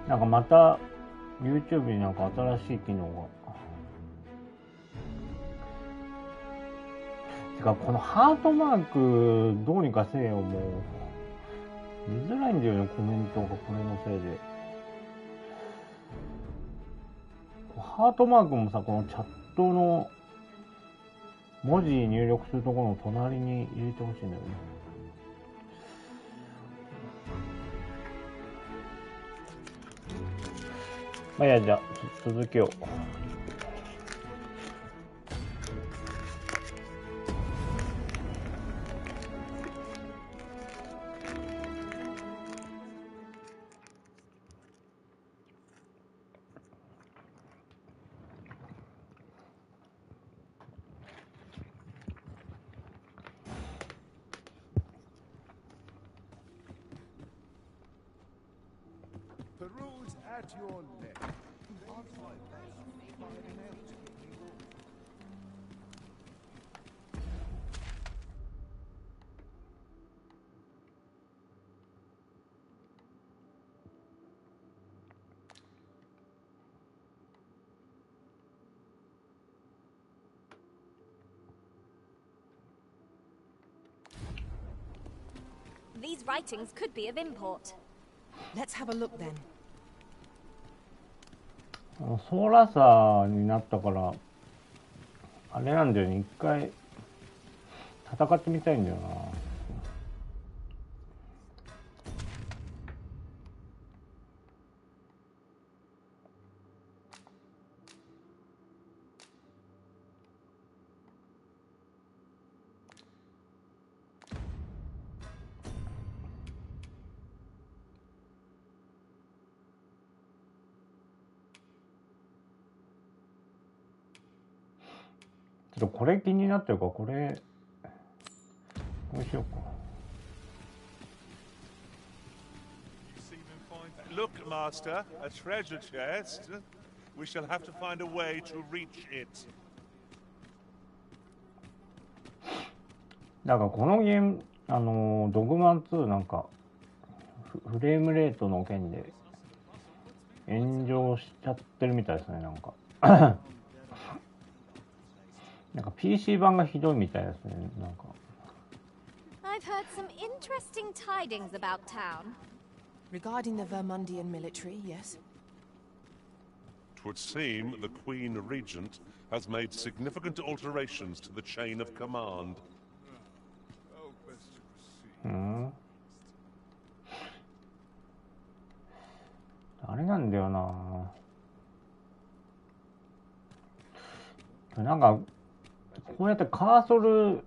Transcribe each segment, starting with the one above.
なんかまた YouTube になんか新しい機能が。てかこのハートマークどうにかせよ、もう見づらいんだよね、コメントがこれのせいで。ハートマークもさ、このチャットの文字入力するところの隣に入れてほしいんだよね。まあいや、じゃあ続けよう。These writings could be of import. Let's have a look then. ソーラサーになったからあれなんだよね、一回戦ってみたいんだよな。ちょっとこれ気になってるから、これこうしようか。Look, Master, a treasure chest. We shall have to find a way to reach it. だからこのゲーム、ドグマ2なんかフレームレートの件で炎上しちゃってるみたいですね、なんか。なんか PC 版がひどいみたいですね、なんか。I've heard some interesting tidings about town. Regarding the Vermundian military, yes. 'Twould seem the Queen Regent has made significant alterations to the chain of command. あれなんだよな。なんかこうやってカーソル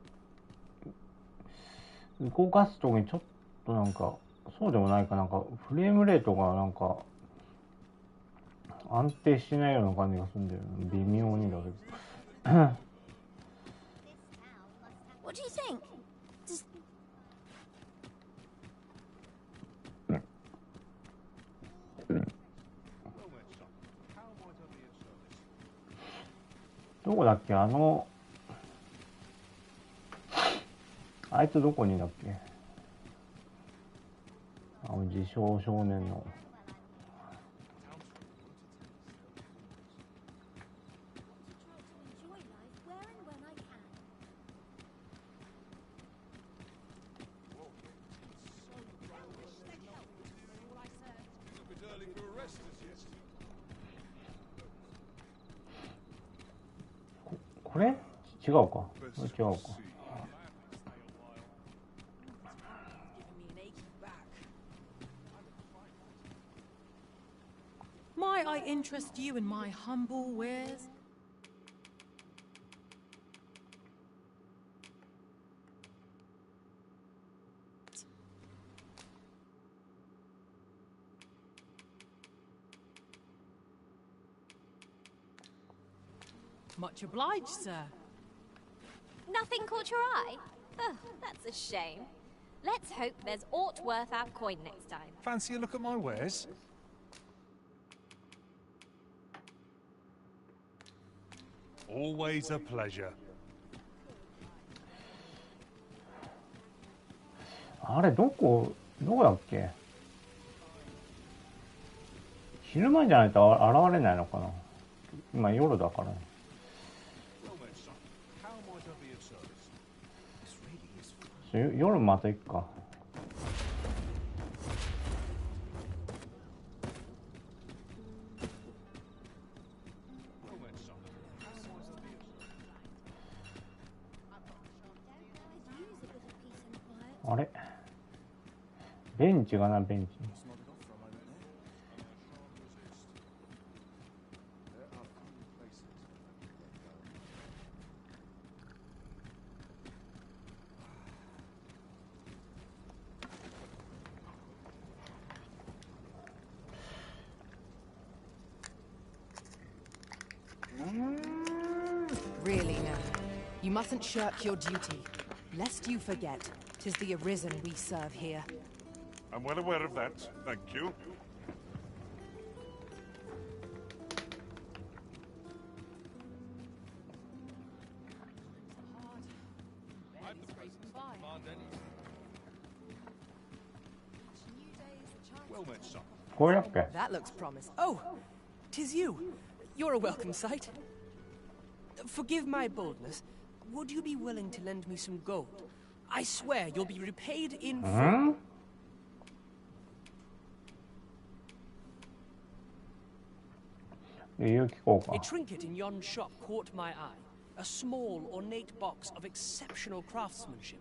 動かすときにちょっとなんかそうでもないかなんかフレームレートがなんか安定してないような感じがするんだよね。微妙にだけど。What do you think? Does... どこだっけあいつどこにだっけ自称少年の。これ違うか。これ違うか。Might I interest you in my humble wares? Much obliged, sir. Nothing caught your eye? Oh, that's a shame. Let's hope there's aught worth our coin next time. Fancy a look at my wares? Always a pleasure. あれどこだっけ。昼間じゃないと現れないのかな。今夜だから。夜また行くか。あれベンチがな、ベンチ。Really now, you mustn't shirk your duty, lest you forget 'tis the Arisen we serve here. I'm well aware of that, thank you. Well met, son. これだっけ。 That looks promising. Oh, 'tis you. You're a welcome sight. Forgive my boldness. Would you be willing to lend me some gold? I swear you'll be repaid in full. 理由聞こうか。 A trinket in yon shop caught my eye. A small, ornate box of exceptional craftsmanship.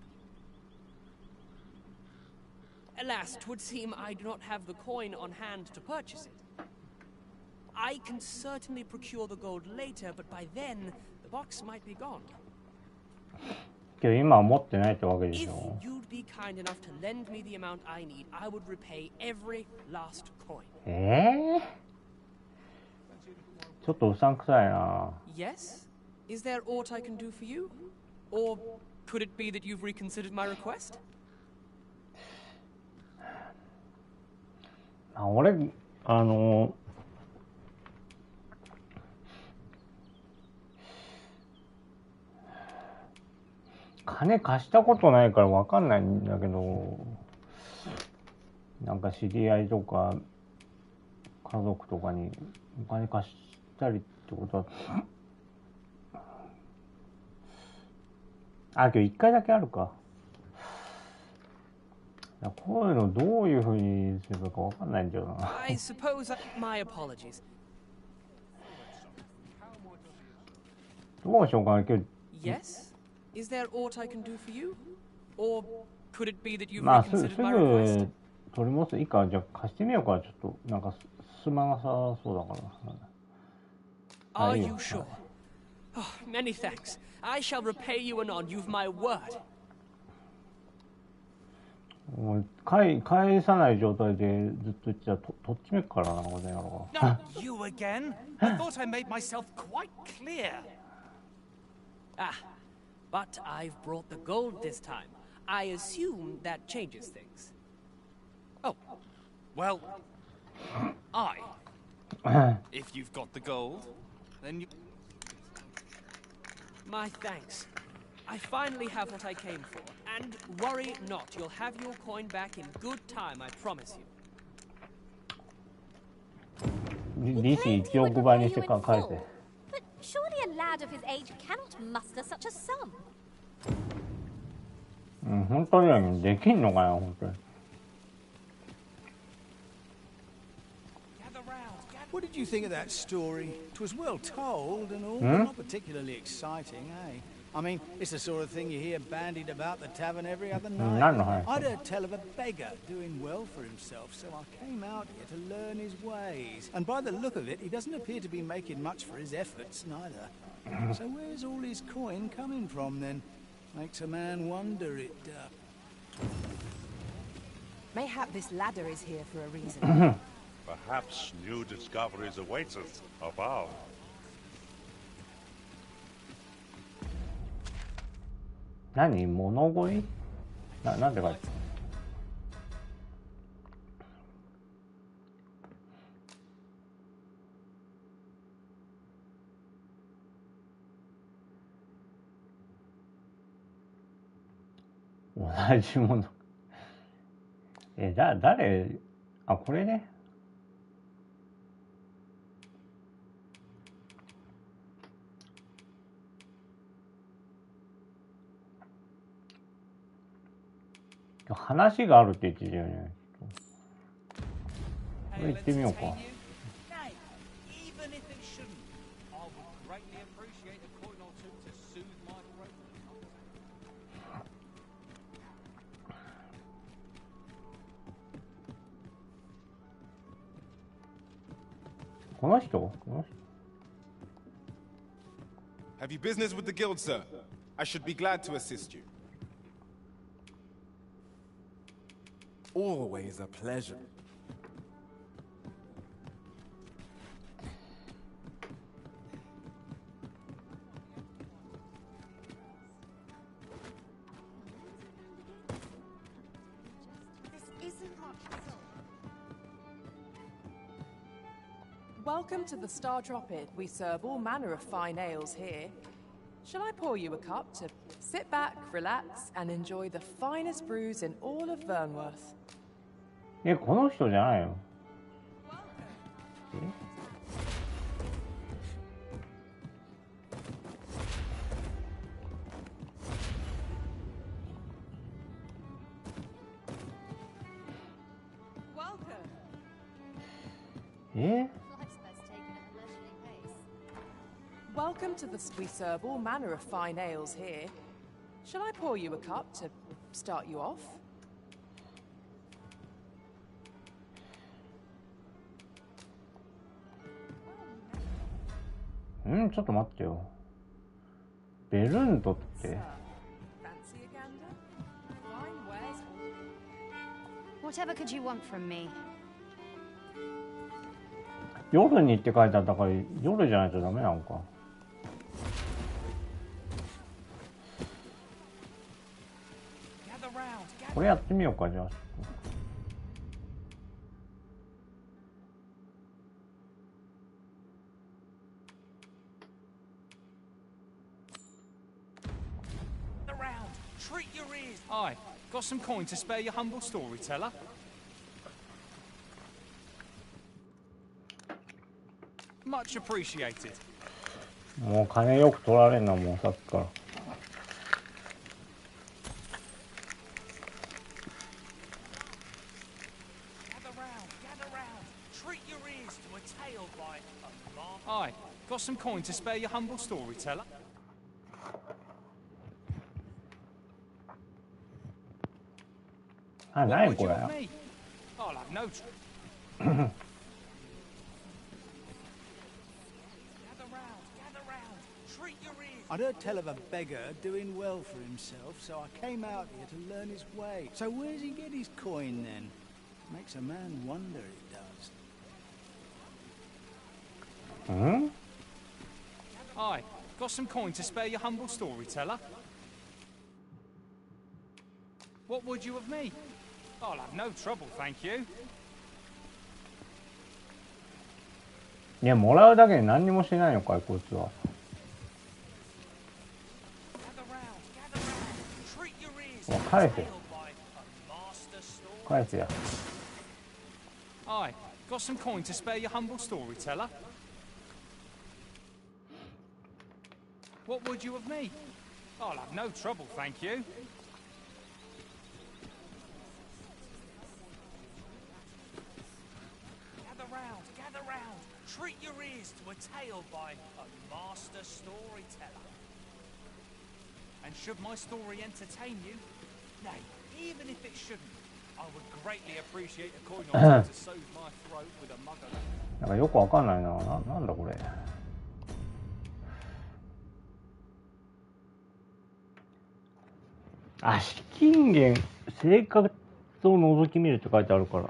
Alas, 'twould seem I do not have the coin on hand to purchase it. I can certainly procure the gold later, but by then, the box might be gone. けど今は持ってないってわけでし If ょ。 you'd be kind enough to lend me the amount I need, I would repay every last coin. ちょっとうさんくさいな。 Yes? Is there aught I can do for you? Or could it be that you've reconsidered my request? 俺金貸したことないからわかんないんだけど、なんか知り合いとか家族とかにお金貸したりってことはけど一回だけあるか。こういうのどういう風にすればいいかわかんないんだよな。I suppose my apologies. どうしようかな。けど Yes? Is there aught I can do for you? Or could it be that you've まあすぐ reconsidered my request? 取り戻すいいか。じゃあ貸してみようか。ちょっとなんかすまなさそうだから。 Are you sure? Oh, many thanks. I shall repay you anon. You've my word. もう返さない状態でずっと言ってたらとっちめっからな、これやろうが。 No, you again? I thought I made myself quite clear. Ah, but I've brought the gold this time. I assume that changes things. Oh, well, if you've got the gold, then you... My thanks. I finally have what I came for. And worry not, you'll have your coin back in good time, I promise you. 利子1億倍にして返せ。 But surely a lad of his age cannot muster such a sum. うん、本当にできんのかよ、本当に。What did you think of that story? It was well told and all, but not particularly exciting, eh? I mean, it's the sort of thing you hear bandied about the tavern every other night. I'd heard tell of a beggar doing well for himself, so I came out here to learn his ways. And by the look of it, he doesn't appear to be making much for his efforts, neither. So where's all his coin coming from, then? Makes a man wonder, it Mayhap this ladder is here for a reason. Perhaps new discoveries await us above. 何物乞いなんて書いて同じもの誰あこれね話があるって言ってたよね。これ行ってみようか。この人Have you business with the guild, sir? I should be glad to assist you. Always a pleasure. Welcome to the Star Drop Inn. We serve all manner of fine ales here. Shall I pour you a cup to sit back, relax, and enjoy the finest brews in all of Vernworth? この人じゃないよ。Welcome to the... We serve all manner of fine ales here. Shall I pour you a cup to start you off? ちょっと待ってよ。ベルントって。Whatever could you want from me? 夜にって書いてあったから夜じゃないとダメなのか。これやってみようかじゃあ。Aye, got some coin to spare your humble storyteller? Much appreciated. もう金よく取られんなもうさっきから。Aye, got some coin to spare your humble storyteller? あ、何これ。I'll have no trouble. Gather round, treat your ears I'd heard tell of a beggar doing well for himself, so I came out here to learn his way. So where's he get his coin then? Makes a man wonder, it does. Hmm? Aye, got some coin to spare your humble storyteller? What would you of me? I'll have no trouble, thank you. いや、もらうだけで何にもしてないのかい、こいつは。返せ。返せや。Aye, got some coin to spare your humble storyteller? What would you of me? I'll have no trouble, thank you. Gather round, treat your ears to a tale by a master storyteller. And should my story entertain you, nay, even if it shouldn't, I would greatly appreciate a coin or two to soothe my throat with a mug of it. なんかよくわかんないな。なんだこれ。あ、資金源、生活を覗き見るって書いてあるから。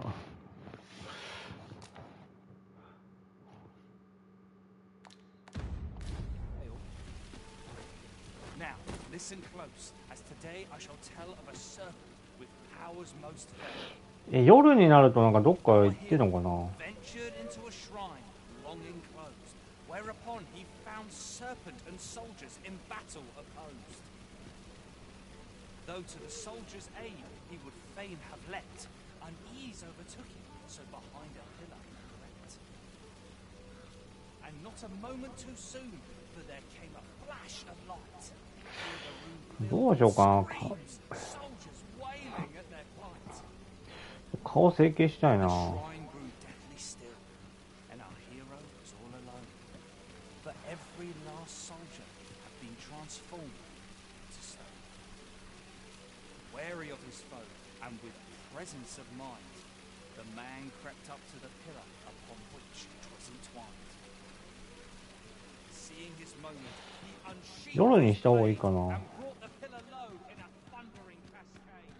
Now, listen close, as today I shall tell of a serpent with powers most fairy. 夜になるとなんかどっか行ってんのかな。 Ventured into a shrine, long enclosed, whereupon he found serpent and soldiers in battle opposed. Though to the soldiers' aid he would fain have leapt, unease overtook him, so behind a pillar he crept. And not a moment too soon, for there came a flash of light. どうしようかな。顔整形したいな。Wary of his foe, and with presence of mind, the man crept up to the pillar upon which it was entwined. Seeing his moment, he unsheathed 夜にした方がいいかな。 and brought the pillar low in a thundering cascade.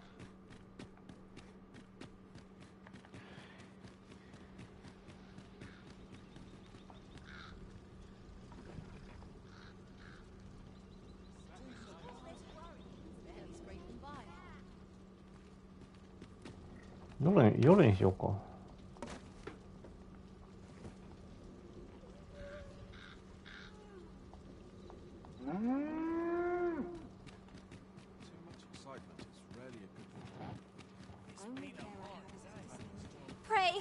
夜にしようか。Pray,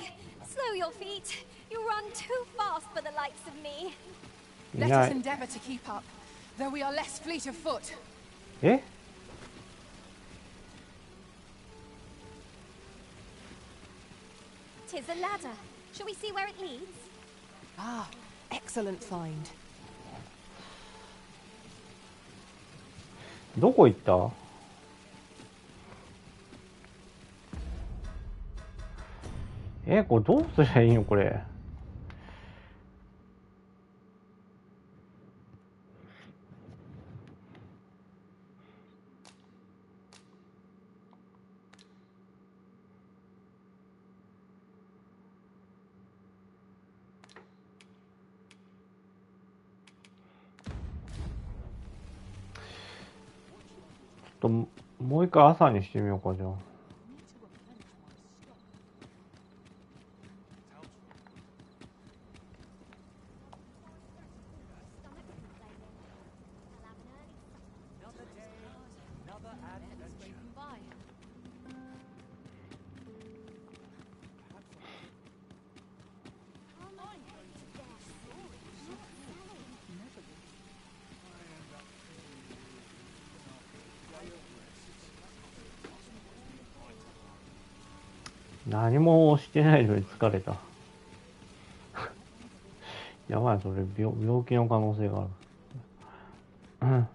slow your feet. You run too fast for the likes of me. Let us endeavor to keep up, though we are less fleet of foot. え'Tis a ladder. Shall we see where it leads? Ah, excellent find. どこ行った？これどうすりゃいいのこれ。もう一回朝にしてみようかじゃあ。何もしてないのに疲れた。やばい、それ病気の可能性がある。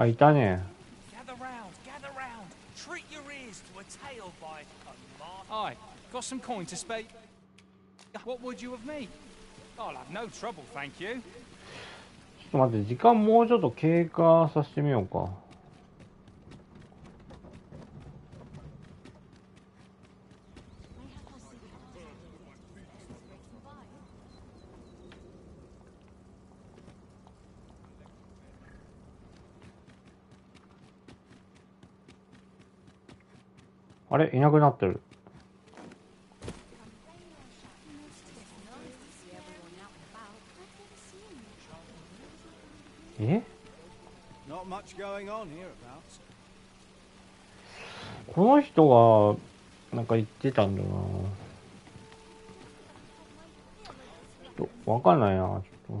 あ、いたね。Gather round, gather round. Treat your ears to a tale by a Aye, got some coin to spare. What would you have me? I'll have no trouble, thank you. ちょっと待って、時間もうちょっと経過させてみようか。あれ、いなくなってる。え？この人がなんか言ってたんだな。ちょっとわかんないな。ちょっと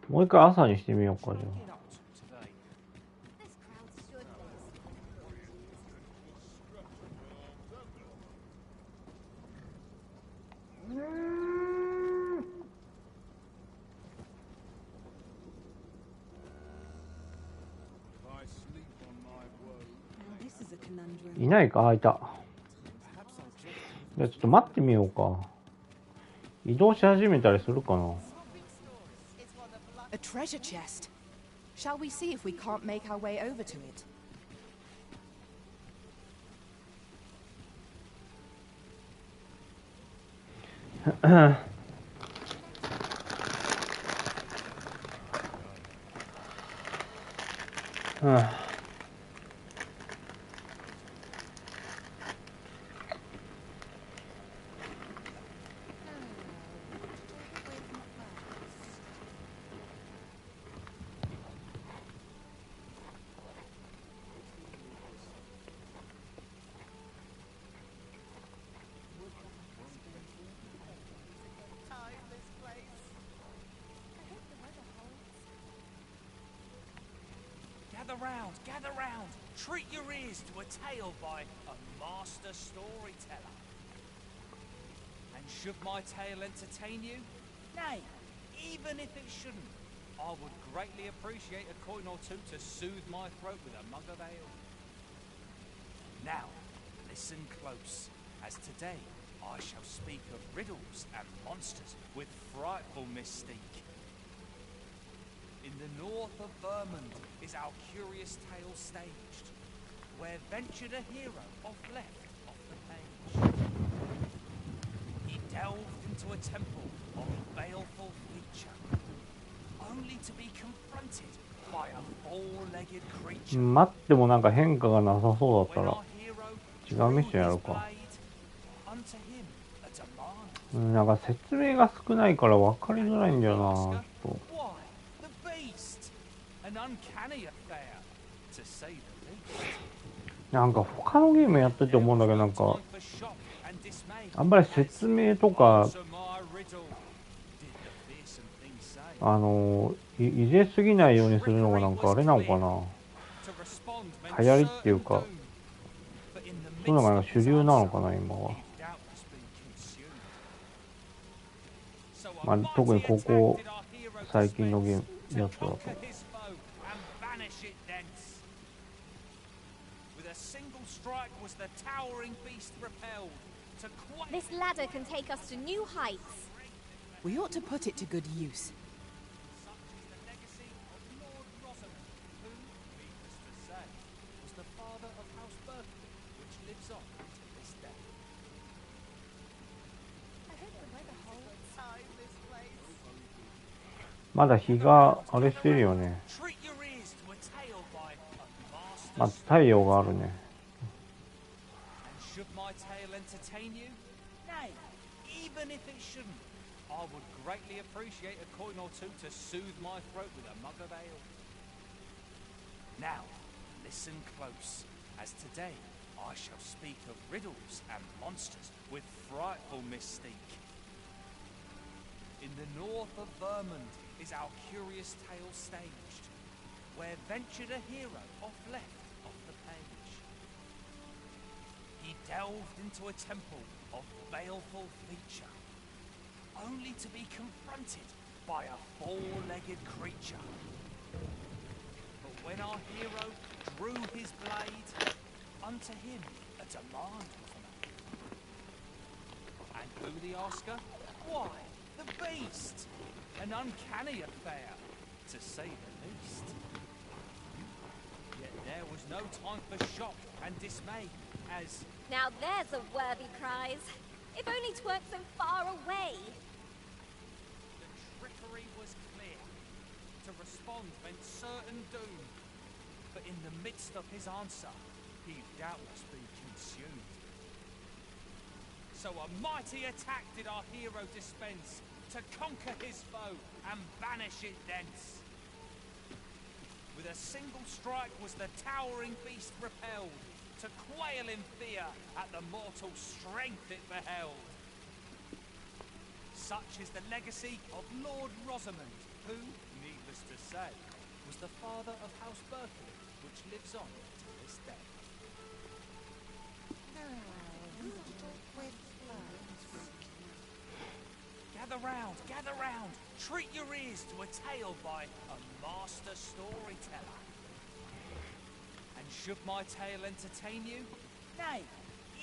もう一回朝にしてみようかじゃあ。いないか？あ、いた。じゃあちょっと待ってみようか。移動し始めたりするかな。A treasure chest. Shall we see if we can't make our way over to it? Gather round. Treat your ears to a tale by a master storyteller. And should my tale entertain you? Nay, even if it shouldn't, I would greatly appreciate a coin or two to soothe my throat with a mug of ale. Now, listen close, as today I shall speak of riddles and monsters with frightful mystique. In the north of Vermont is our curious tale staged, where ventured a hero off left off the page. He delved into a temple of baleful feature, only to be confronted by a four-legged creature. 待ってもなんか変化がなさそうだったら違うミッションやろうか。なんか説明が少ないから分かりづらいんだよな。ちょっとなんか他のゲームやってて思うんだけど、なんかあんまり説明とか入れすぎないようにするのがなんかあれなのかな、流行りっていうかそういうのが主流なのかな今は。まあ特にここ最近のゲームやつだと。This ladder can take us to new heights. We ought to put it to good use. .まだ日があれしてるよね。まあ太陽があるね。Even if it shouldn't, I would greatly appreciate a coin or two to soothe my throat with a mug of ale. Now, listen close, as today I shall speak of riddles and monsters with frightful mystique. In the north of Vermont is our curious tale staged, where ventured a hero off left off the page. He delved into a temple of baleful feature, only to be confronted by a four-legged creature. When our hero drew his blade, unto him a demand was made. And who the asker? Why, the beast! An uncanny affair, to say the least. Yet there was no time for shock and dismay, as... Now there's a worthy prize. If only 'tweren't so far away. The trickery was clear. To respond meant certain doom. But in the midst of his answer, he'd doubtless be consumed. So a mighty attack did our hero dispense, to conquer his foe and banish it thence. With a single strike was the towering beast repelled, to quail in fear at the mortal strength it beheld. Such is the legacy of Lord Rosamond, who, needless to say, was the father of House Berkeley, which lives on to this day. Gather round, treat your ears to a tale by a master storyteller. And should my tale entertain you? Nay,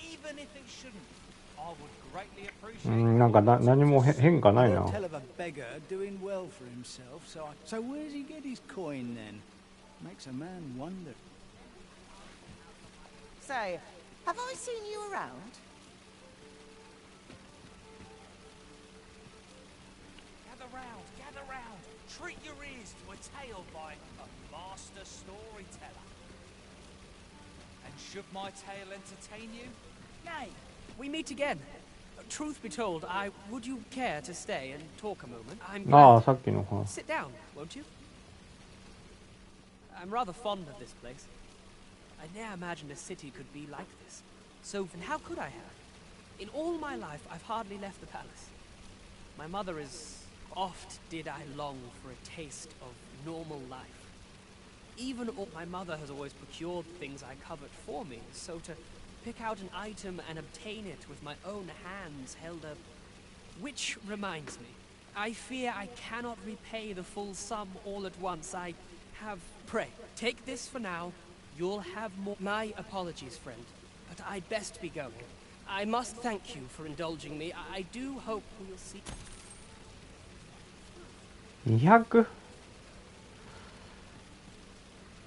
even if it shouldn't, I would greatly appreciate... なんか何も変化ないな。 Tell of a beggar doing well for himself, so where does he get his coin then? Makes a man wonder. Say, have I seen you around? Gather round, treat your ears to a tale by a master storyteller. And should my tale entertain you? Nay, we meet again. Truth be told, would you care to stay and talk a moment? I'm glad. さっきの。 Sit down, won't you? I'm rather fond of this place. I ne'er imagined a city could be like this. So, and how could I have? In all my life, I've hardly left the palace. My mother is... Oft did I long for a taste of normal life. Even my mother has always procured things I covet for me, so to pick out an item and obtain it with my own hands held a... Which reminds me, I fear I cannot repay the full sum all at once. I have... Pray, take this for now. You'll have more... My apologies, friend, but I'd best be going. I must thank you for indulging me. I do hope we'll see... 200?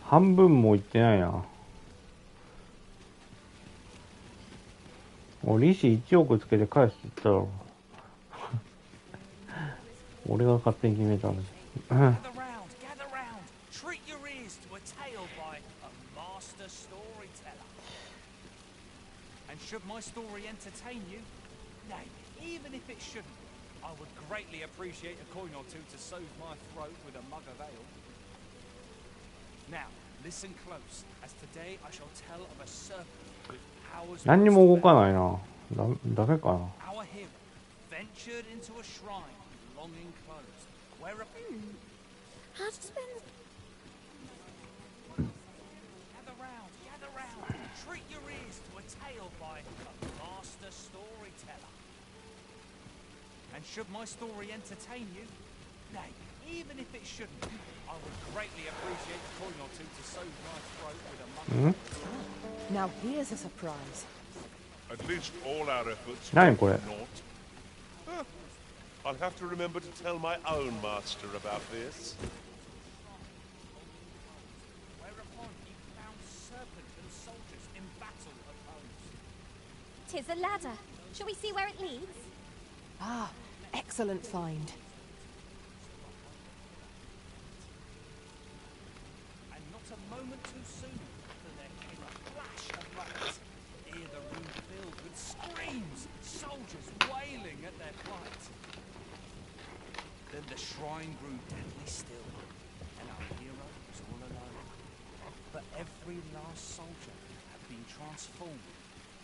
半分もいってないな。利子1億つけて返すって言ったら俺が勝手に決めたんだ。Gather round, treat your ears to a tale by a master storyteller. And should my story entertain you? Nay, even if it shouldn't, I would greatly appreciate a coin or two to soothe my throat with a mug of ale. Now, listen close, as today I shall tell of a serpent with powers... 何にも動かないな。ダメかな。 Our hero ventured into a shrine long enclosed, where a... How to spend... Gather round, treat your ears to a tale by a master storyteller. And should my story entertain you? Nay, even if it shouldn't, I would greatly appreciate a coin or two to soothe my throat with a mug. Now here's a surprise. At least all our efforts Nein, were Bruder. naught. I'll have to remember to tell my own master about this. Whereupon he found serpent and soldiers in battle opposed. 'Tis a ladder. Shall we see where it leads? Ah, excellent find. And not a moment too soon, for there came a flash of light. Ere the room filled with screams, soldiers wailing at their plight. Then the shrine grew deadly still, and our hero was all alone. But every last soldier had been transformed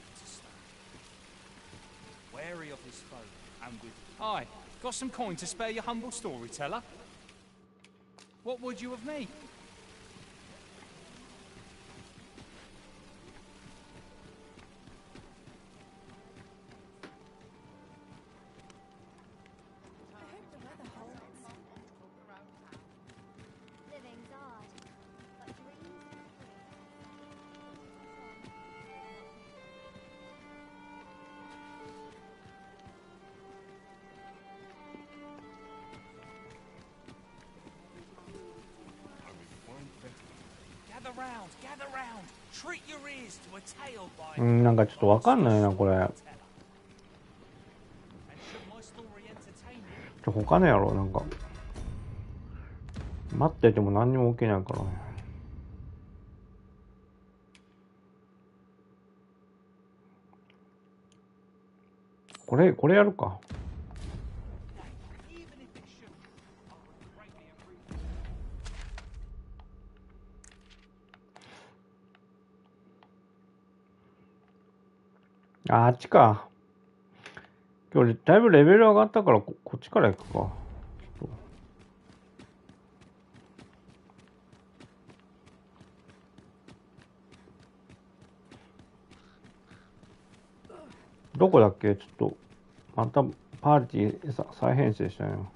into stone. Wary of his foe, and with... Aye, got some coin to spare your humble storyteller? What would you of me? Living's hard, but なんかちょっとわかんないなこれ。他のやろなんか待ってても何にも起きないから。これやるか。あっちか。今日だいぶレベル上がったからこっちから行くか。どこだっけ。ちょっとまたパーティー再編成したよ。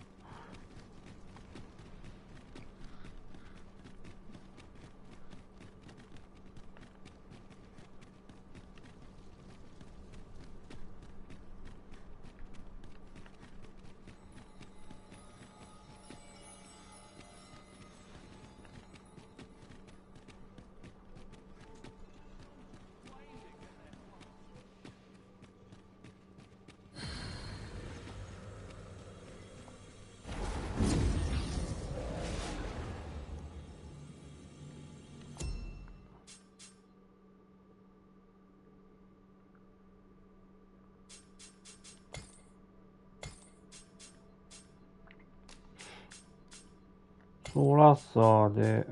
ソラサーで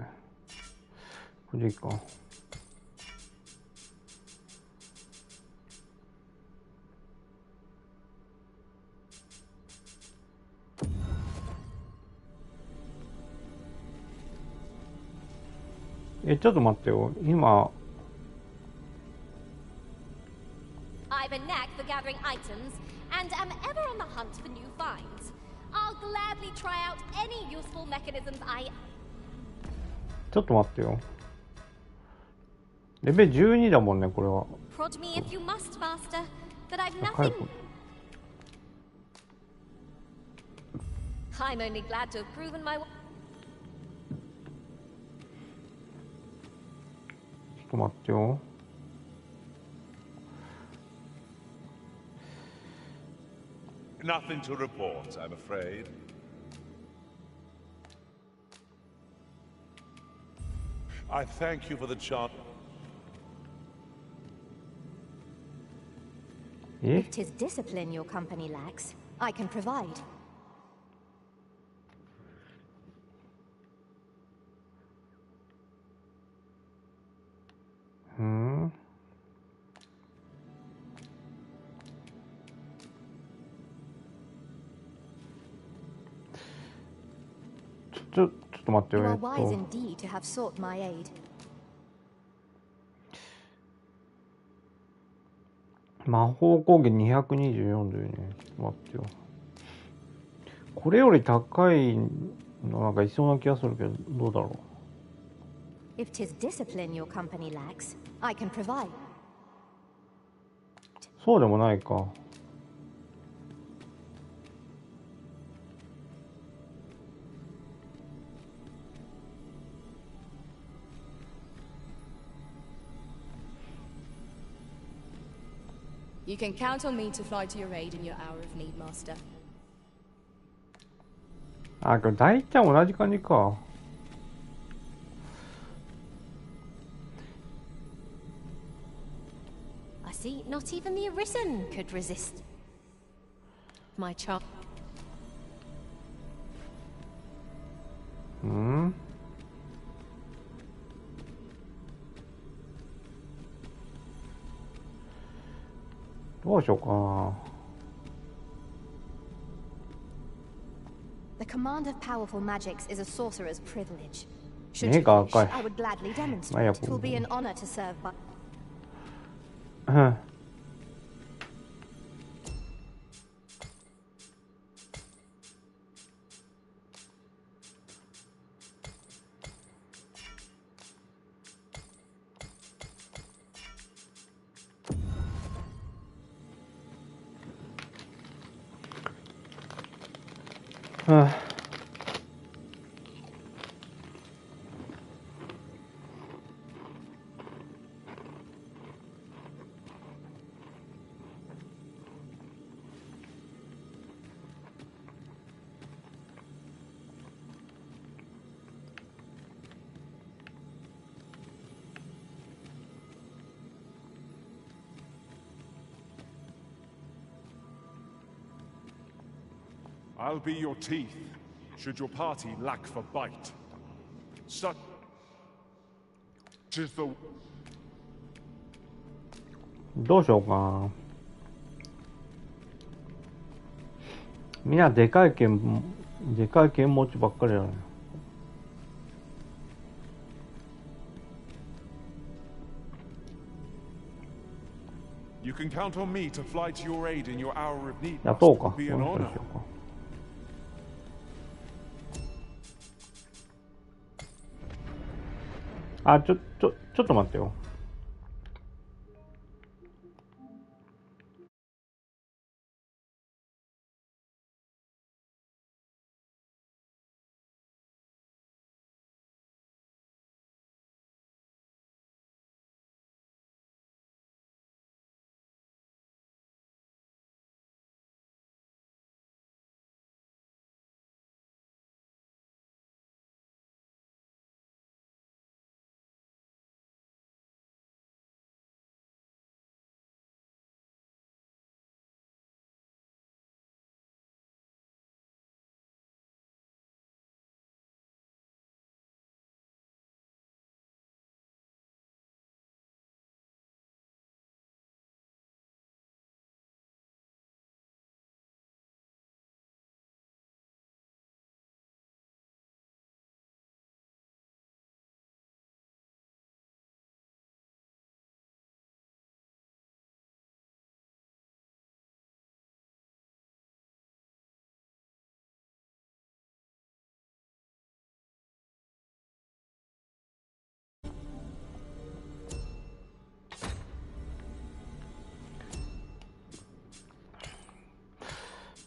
これか。ちょっと待ってよ。今I've a knack for gathering items and am ever on the hunt for new finds. I'll gladly try out any useful mechanisms I... ちょっと待ってよ。レベル12だもんね、これは。Prod me if you must, master, but I've nothing... I'm only glad to have proven my... ちょっと待ってよ。Nothing to report, I'm afraid. I thank you for the chance. If 'tis discipline your company lacks, I can provide.ちょっと待ってよ。You are wise indeed to have sought my aid. 魔法攻撃224というね。ちょっと待ってよ。これより高いのなんかいそうな気がするけど、どうだろう。If 'tis discipline your company lacks, I can provide. そうでもないか。You can count on me to fly to your aid in your hour of need, Master. あ、これ大体同じ感じか。I see, not even the Arisen could resist my charm. どうしようかな。 The command of powerful magics is a sorcerer's privilege. Should 目 you が wish, 赤い。 I would gladly まあいいや demonstrate. It will be an honor to serve by. I'll be your teeth, should your party lack for bite. Such is the... どうしようかな。みんなでかい剣持ちばっかりだね。You can count on me to fly to your aid in your hour of need. 雇おうか。 Be an honor. あ、ちょっと待ってよ。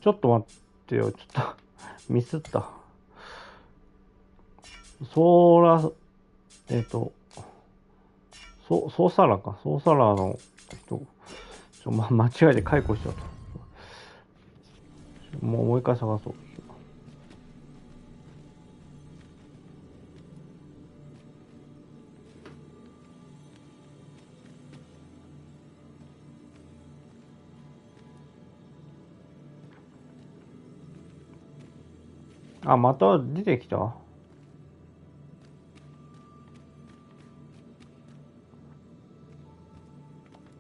ちょっと待ってよ。ちょっとミスった。ソーラサラか。ソーサラの人、間違えて解雇しちゃった。もう一回探そう。あ、また出てきた。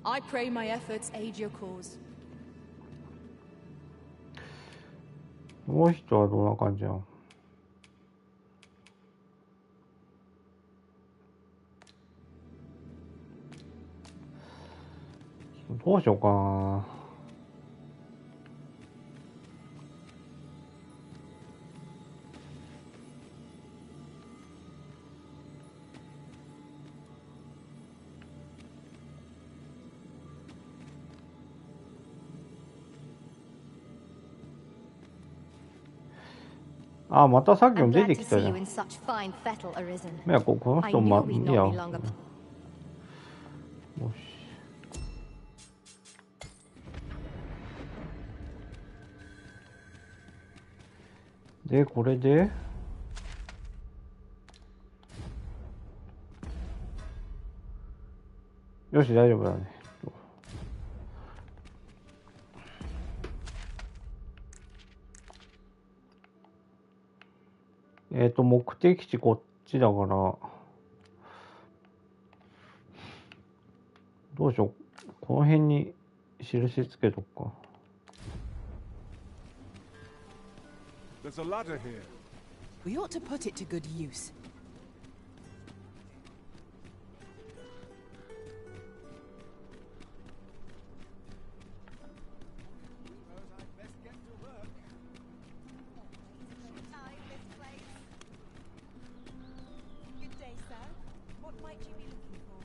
I pray my efforts aid your cause. この人はどんな感じなの？どうしようかな。あ、またさっきも出てきたじゃん。いや、この人、いや。よし。で、これでよし、大丈夫だね。目的地こっちだから、どうしよう。この辺に印つけとくか。There's a ladder here. We ought to put it to good use. What might you be looking for?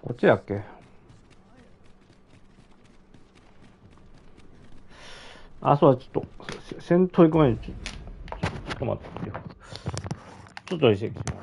こっちだっけ？あ、そうだ、ちょっと、戦闘行く前に、ちょっと待ってよ。ちょっとしてきて。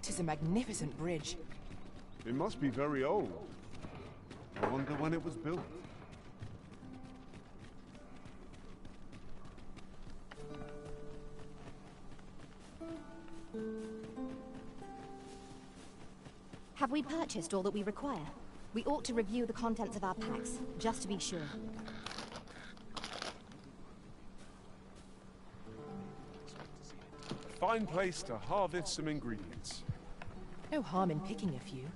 'Tis a magnificent bridge. It must be very old. I wonder when it was built. Have we purchased all that we require? We ought to review the contents of our packs, just to be sure. A fine place to harvest some ingredients. No harm in picking a few.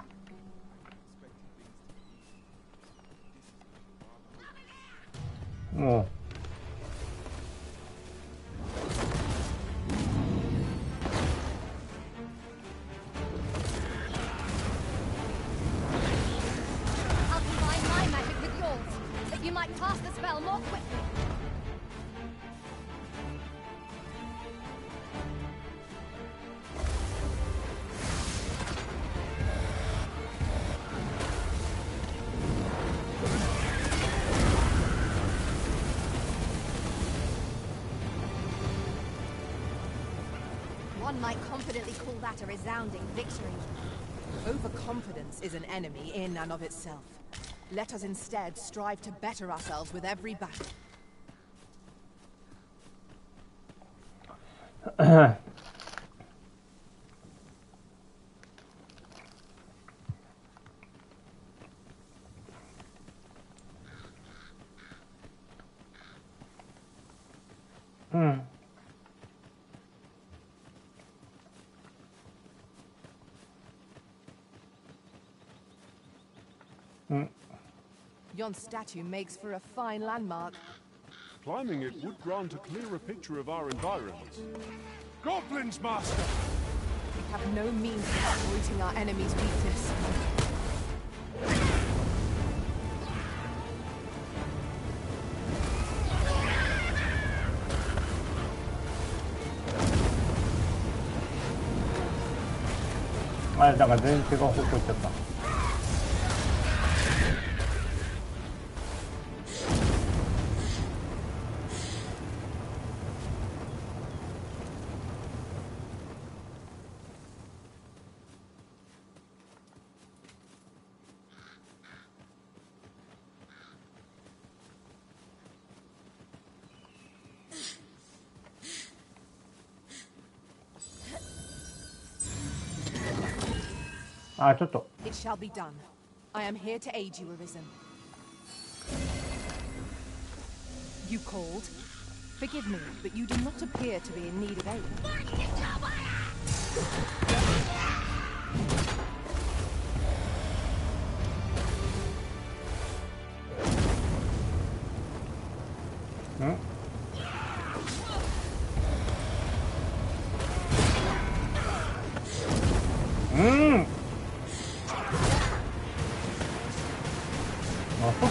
Oh. I'll combine my magic with yours, that you might cast the spell more quickly. One might confidently call that a resounding victory. Overconfidence is an enemy in and of itself. Let us instead strive to better ourselves with every battle. Yon statue makes for a fine landmark. Climbing it would grant a clearer picture of our environment. Goblins, Master! We have no means of exploiting our enemy's weakness.あれだから全然違う方向行っちゃった。あ、ちょっと。It shall be done. I am here to aid you, Arisen. You called? Forgive me, but you do not appear to be in need of aid.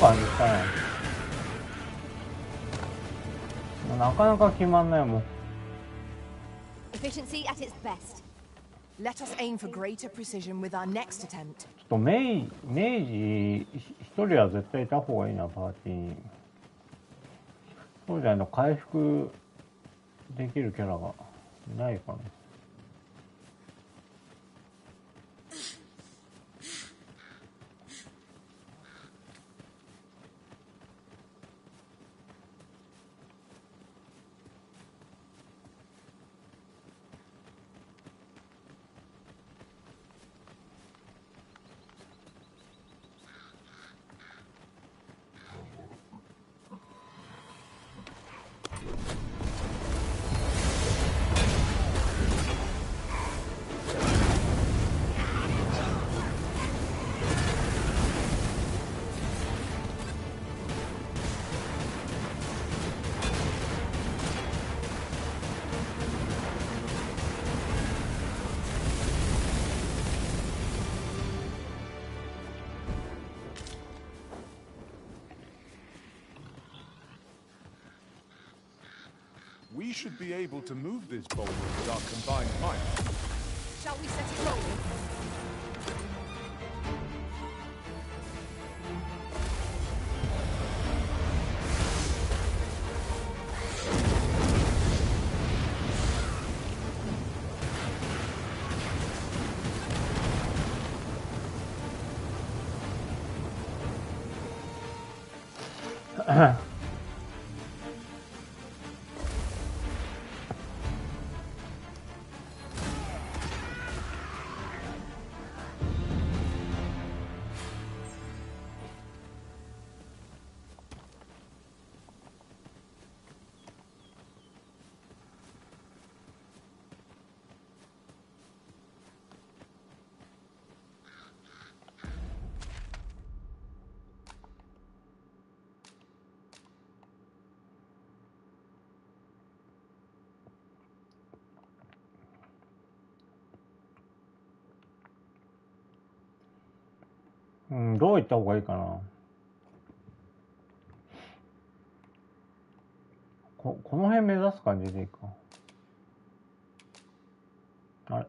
understand. なかなか決まんないもん。Efficiency at its best. Let us aim for greater precision with our next attempt. ちょっと明治一人は絶対いた方がいいな、パーティーに。そうじゃないの、回復できるキャラがいないかな。should be able to move this boulder with our combined might. Shall we set it rolling?どういった方がいいかな。この辺目指す感じでいいか。あれ、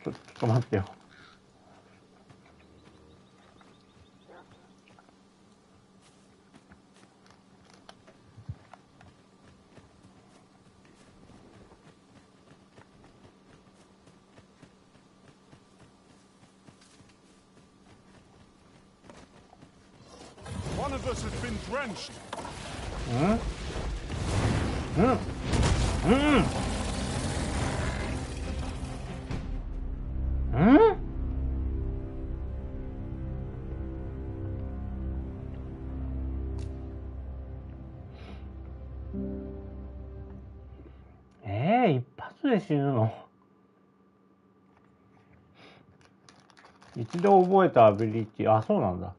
ちょっと待ってよ。One of us has been drenched. 一発で死ぬの。一度覚えたアビリティ、あ、そうなんだ。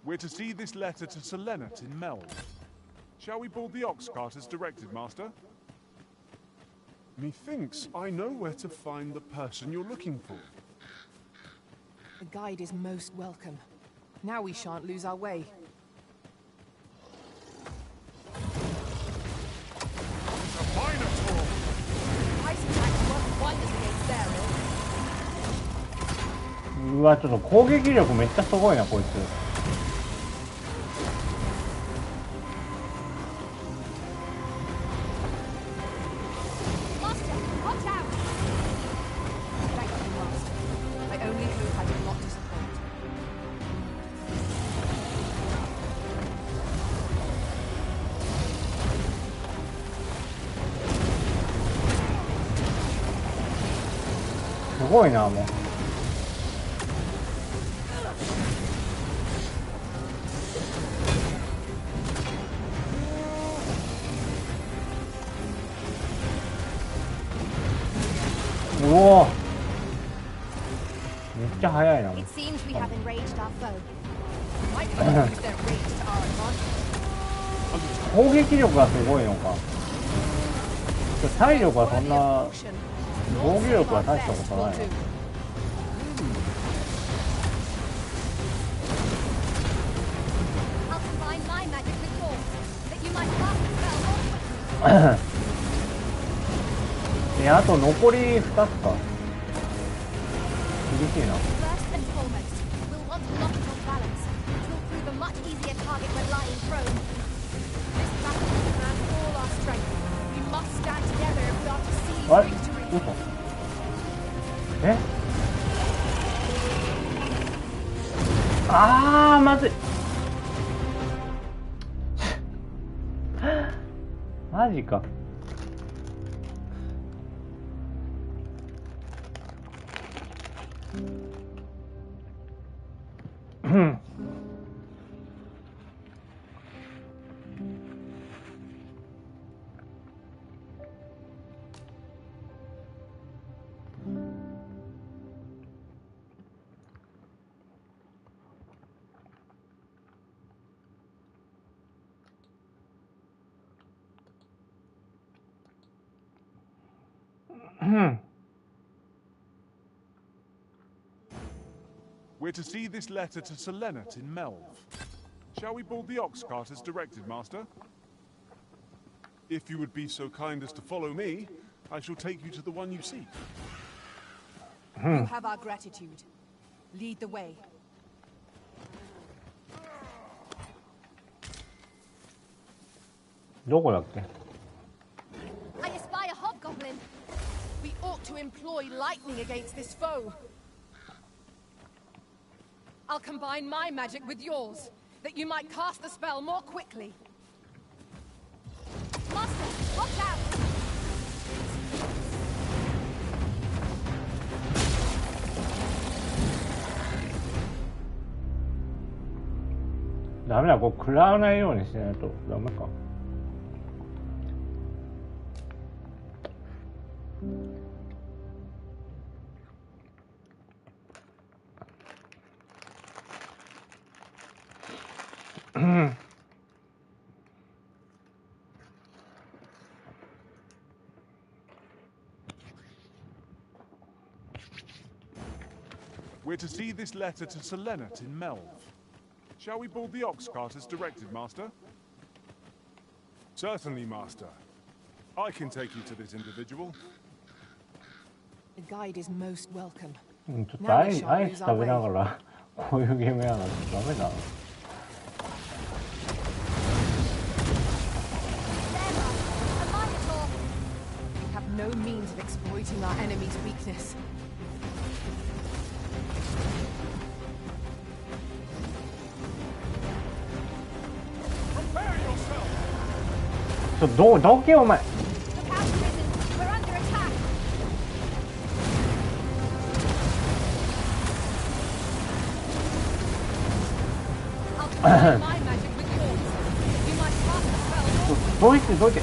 We're to see this letter to Selenet in Meld. Shall we board the ox cart as directed, Master? Methinks I know where to find the person you're looking for. The guide is most welcome. Now we shan't lose our way. A Minotaur! Ice attacks work wonders against their ills. うわ、ちょっと攻撃力めっちゃすごいな、こいつ。すごいな、もう。うおー、めっちゃ速いな。It seems we have enraged our foe. 攻撃力がすごいのか。体力はそんな、防御力は大したことないな。あと残り2つか。厳しいな。あれ？嘘？え？あー、まずい。マジか。We're to see this letter to Selenet in Melv. Shall we board the ox cart as directed, Master? If you would be so kind as to follow me, I shall take you to the one you seek. You have our gratitude. Lead the way. I espy a hobgoblin. We ought to employ lightning against this foe. I'll combine my magic with yours, that you might cast the spell more quickly. Master, watch out! Damn, こう食らわないようにしないとダメか。We're to see this letter to Selenet in Melv. Shall we board the ox cart as directed, Master? Certainly, Master. I can take you to this individual. The guide is most welcome. ちょっとアイス食べながらこういうゲームやなんてダメだ。We have no means of exploiting our enemy's weakness. どけお前。どいてどいて。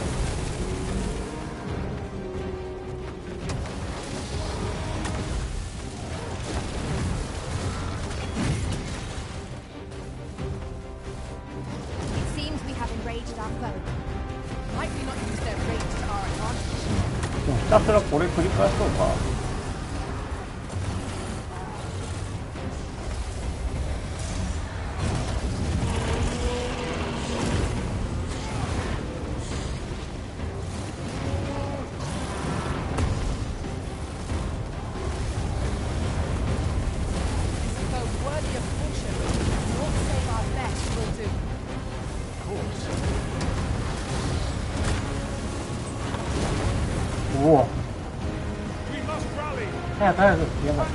ひたすらこれ繰り返そうか。早く早く、やばい。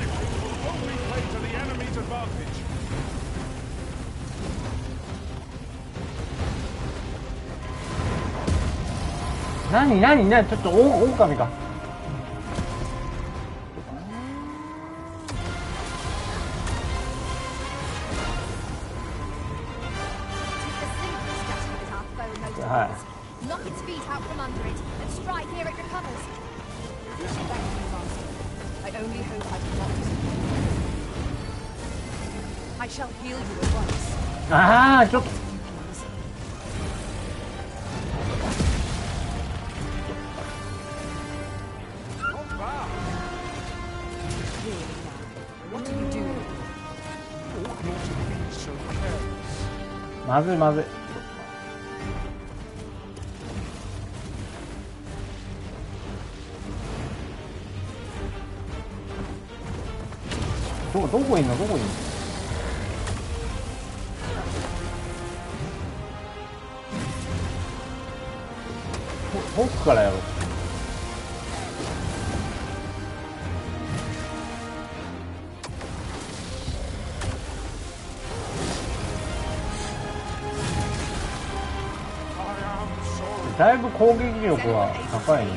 何ちょっと狼か。はい。Knock its feet out from under it and strike ere it recovers. I only hope I can not disappoint you. I shall heal you at once. ああ、ちょっと。まずいまずい。どこいんの？奥からやろう。だいぶ攻撃力は高いね。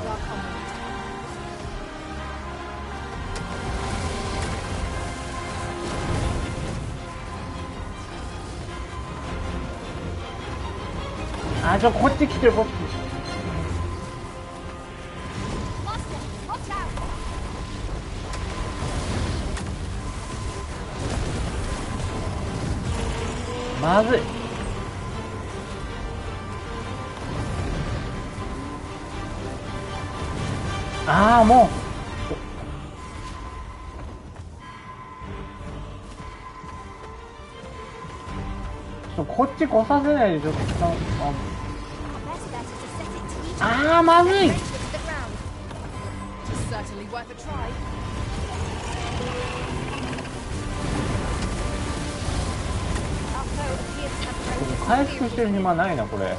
あ、こっち来てるこっち。まずい。ああ、もうとこっち来させないでちょっとあーまずい。回復してる暇ないなこれ。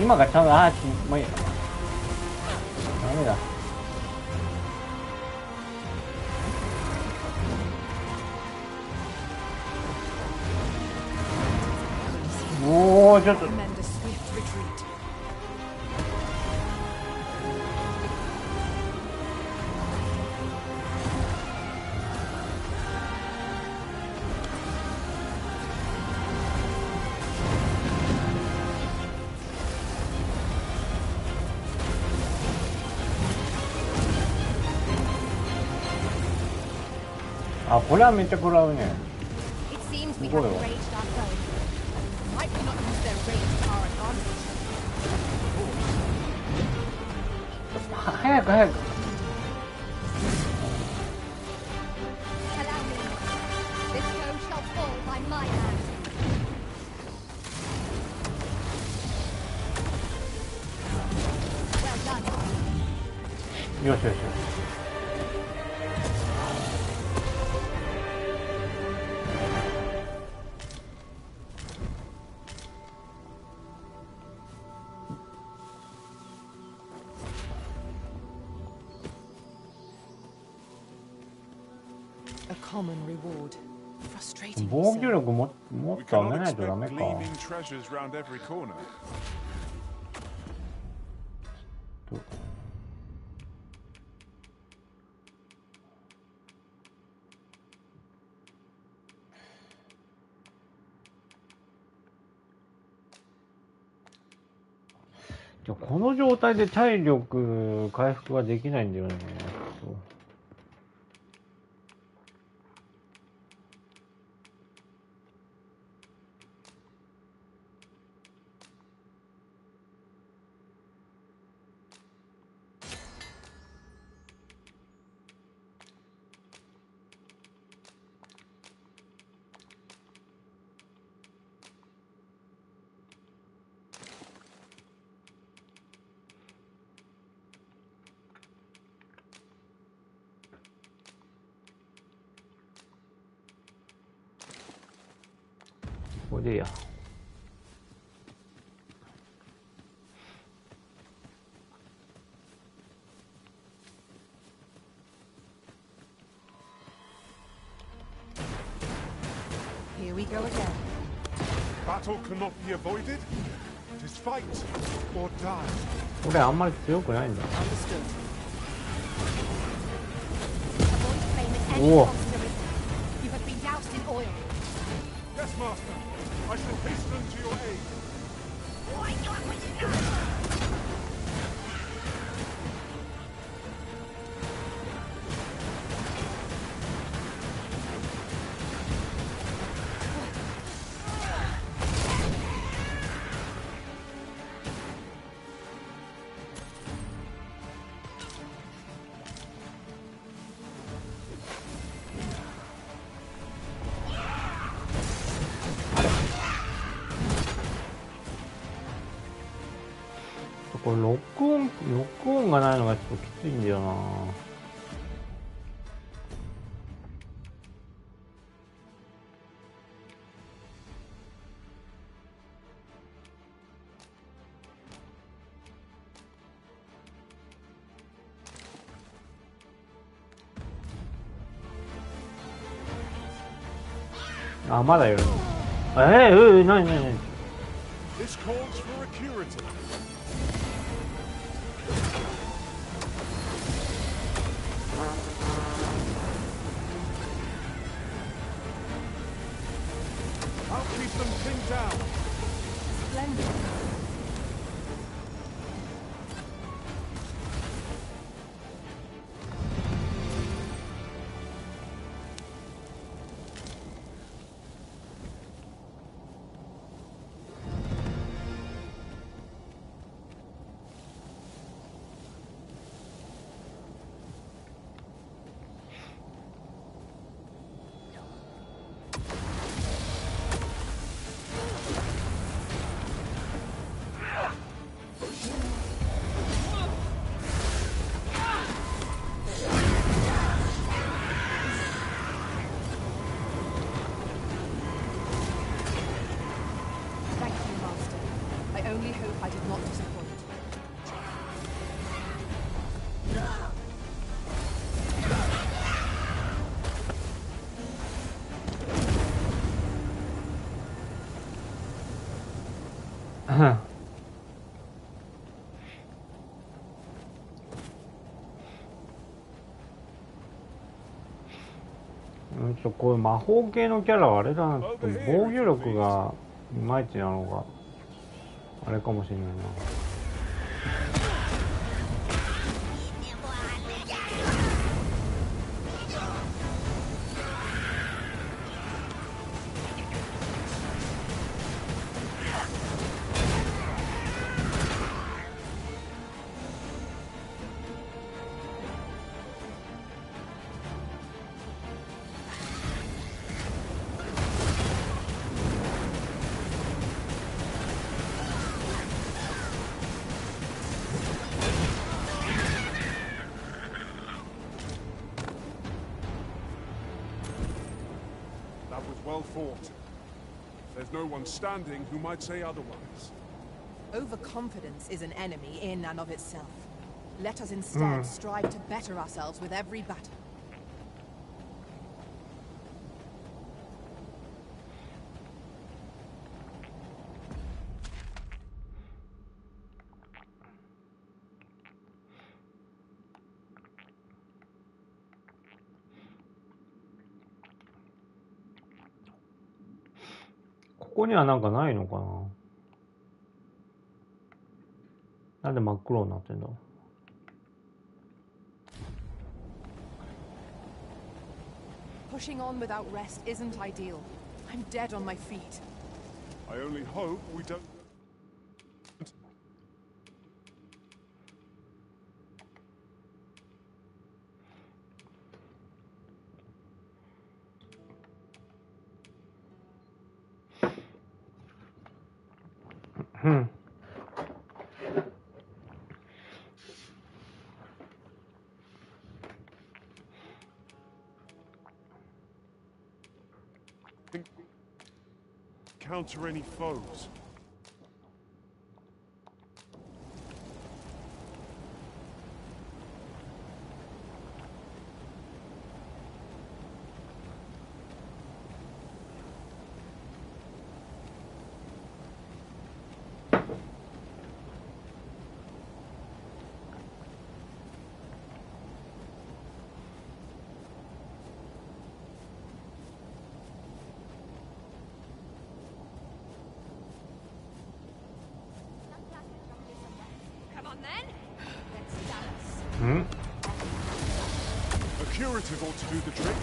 今がちゃんともういいや。ダメだ。おおちょっと。あ、これはめっちゃ食らうね。すごいわ。早く早く。よしよしよし。防御力もっと上げないとダメか。この状態で体力回復ができないんだよね。これでいいや。Here we go again. Battle cannot be avoided. It is fight or die. これあんまり強くないんだ。おお。Yes, Master. I shall hasten to your aid. これロックオンがないのがちょっときついんだよな。あ、まだいる。なになになに。This calls for a curative. I'll keep them pinned down. Splendid. ここういう魔法系のキャラはあれだな、防御力がいまいちなのがあれかもしれないな。Well fought. There's no one standing who might say otherwise. Overconfidence is an enemy in and of itself. Let us instead strive to better ourselves with every battle.ここにはなんかないのかな。なんで真っ黒になってんだ。Pushing on without rest isn't ideal. I'm dead on my feet. I only hope we don't. Counter any foes. A curative ought to do the trick.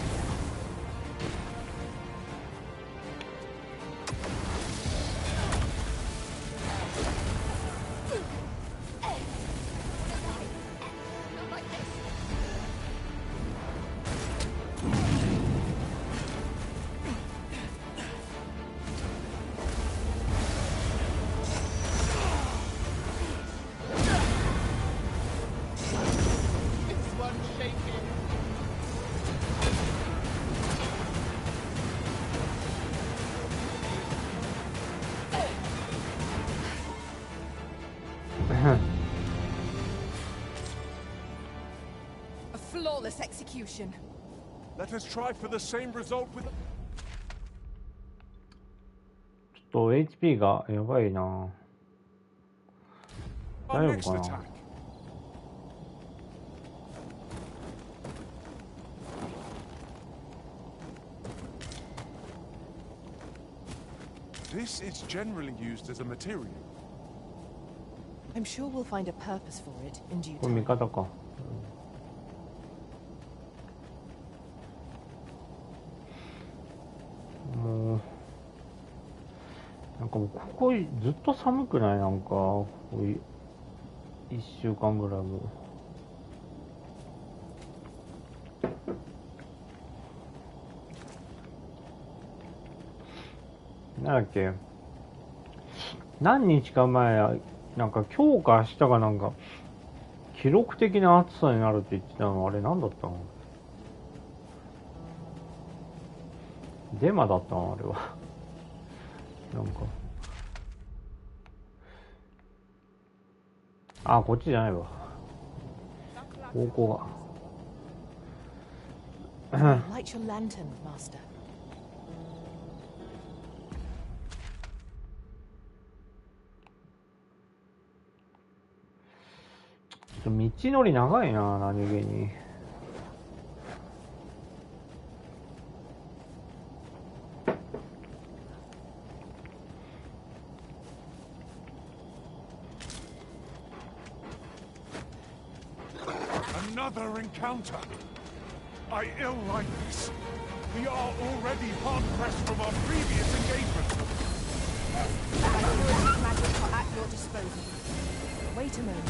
A flawless execution. Let us try for the same result with. ちょっと HP がやばいな。大丈夫かな。This is generally used as a material. I'm sure we'll find a purpose for it in due time. これ味方か。もうなんかもうここずっと寒くない？なんかここ1週間ぐらいも。なんだっけ、何日か前、なんか今日か明日かなんか記録的な暑さになるって言ってたの、あれ何だったの？デマだったのあれは。なんかあ、こっちじゃないわ、方向が。Light your lantern, master. 道のり長いな、何気に。Another encounter. I ill like this. We are already hard pressed from our previous engagement. My magic are at your disposal. Wait a moment.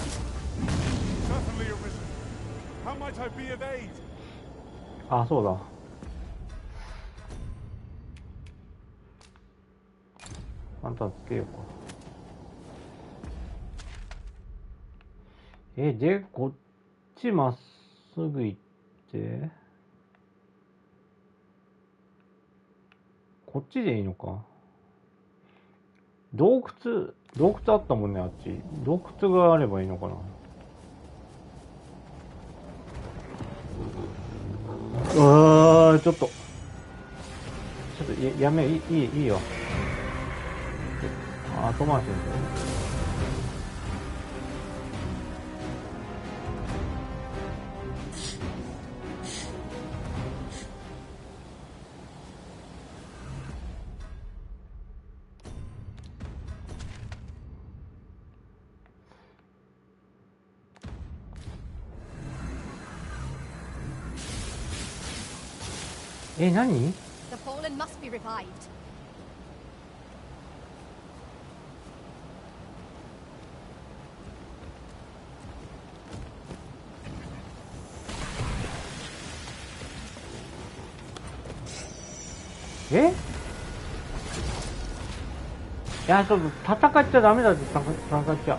Certainly arisen. How might I be of aid? あ、そうだ。あんたつけようか。で、こっちまっすぐ行って、こっちでいいのか。洞窟あったもんね、あっち。洞窟があればいいのかな。ちょっとやめ、いいよ。後回しですよ。何？ The fallen must be revived. いや、ちょっと戦っちゃダメだって、戦っちゃ。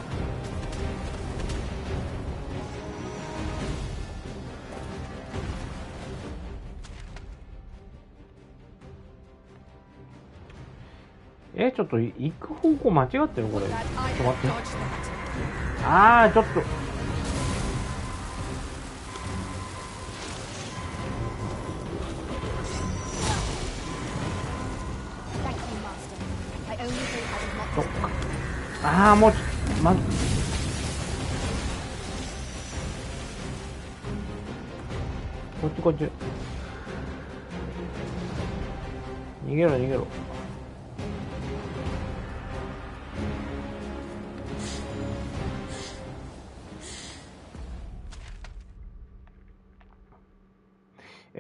ちょっと行く方向間違ってるこれ。ちょっと待って。ちょっと。もうまずこっち逃げろ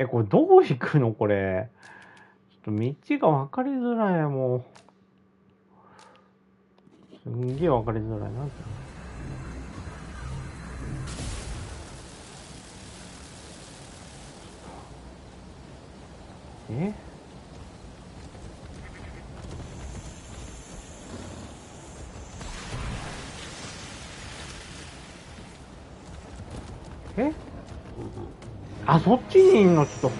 これどう行くのこれ。ちょっと道が分かりづらい。もうすんげえ分かりづらい。なんてそっちにいんの。ちょっと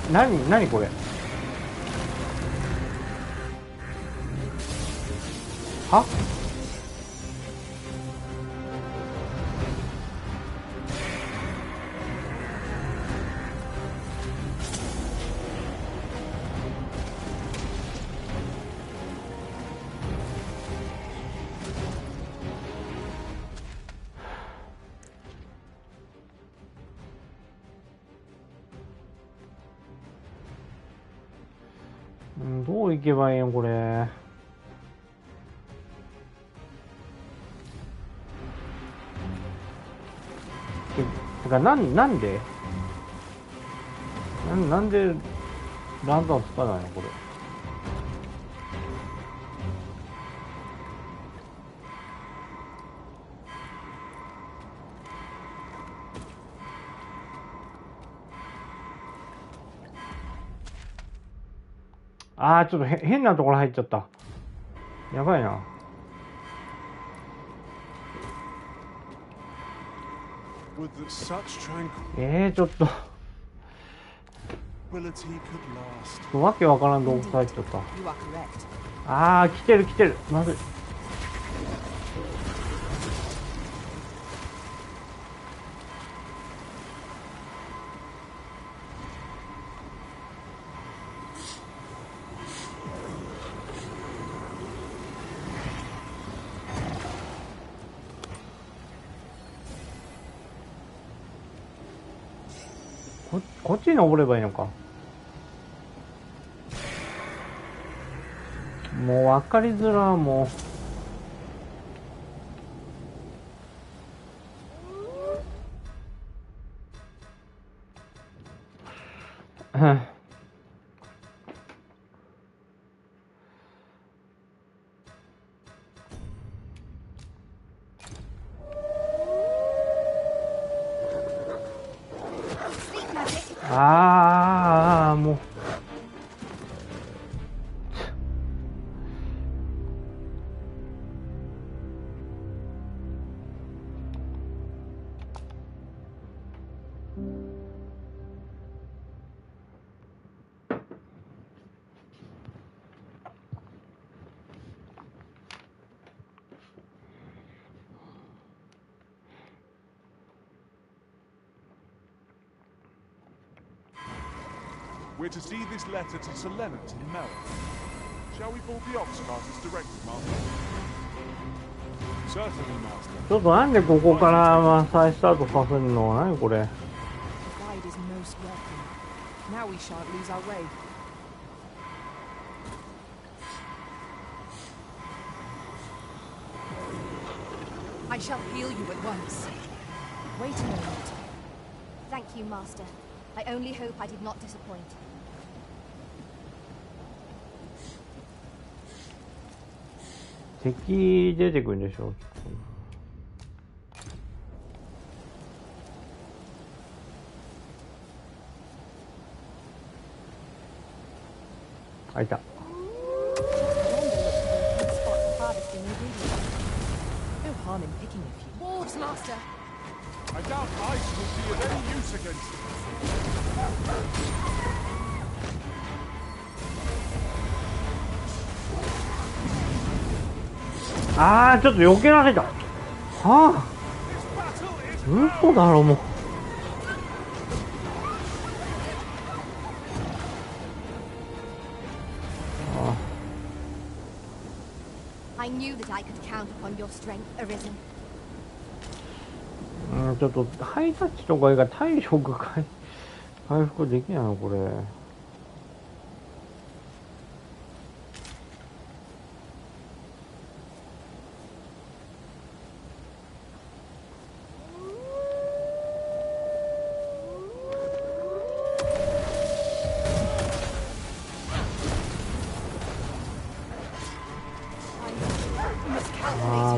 何これ。どう行けばいいのこれ。てかなんでランタンつかないのこれ。ちょっと変なところ入っちゃった。やばいな。ちょっとわけわからん洞窟入っちゃった。来てるまずい。こっちに登ればいいのか。もう分かりづらもうああもうWe're to see this letter to Selena in Mel. Shall we board the ox cart as directed, Master? Certainly, Master. ちょっとなんでここから再スタートさせるの？何これ？ The guide is most welcome. Now we shan't lose our way. I shall heal you at once. Wait a moment. Thank you, Master. I only hope I did not disappoint. 敵出てくるんでしょ。あ、いた。No harm in picking a few. Wolves, Master! I doubt ice will be of any use against it. ああ、ちょっと避けられた。はあ。嘘だろもう。I knew that I could count upon your strength, Arisen. ちょっとハイタッチとかが体力回復できないのこれ。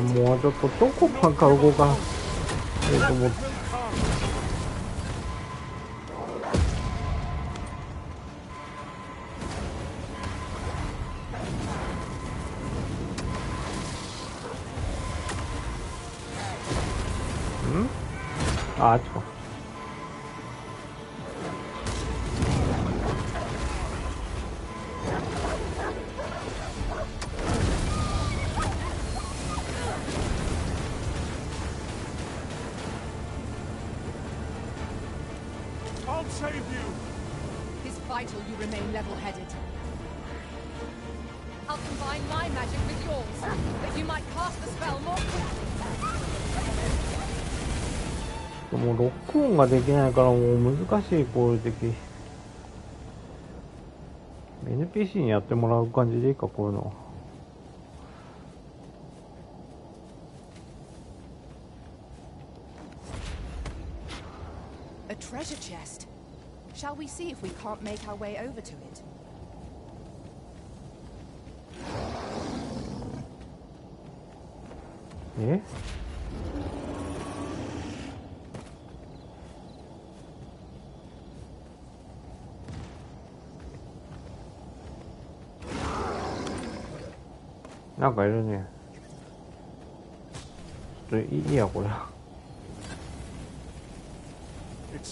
もうちょっとどこばっか動かないと思って。あっちか。I'll save you. It's vital you remain level-headed. I'll combine my magic with yours, that you might cast the spell more quickly. もうロックオンができないからもう難しいこういう敵。NPC にやってもらう感じでいいかこういうの。A treasure chest. Shall we see if we can't make our way over to it? え？なんかいるね。ちょっといいやこれ。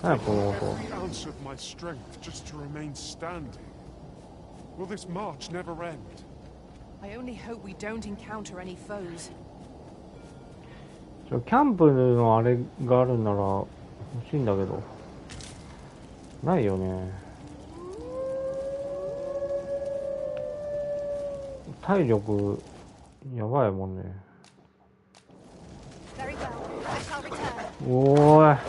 何この音。Every ounce of my strength just to remain standing. Will this march never end? I only hope we don't encounter any foes. キャンプのあれがあるなら欲しいんだけど。ないよね。体力やばいもんね。おーい。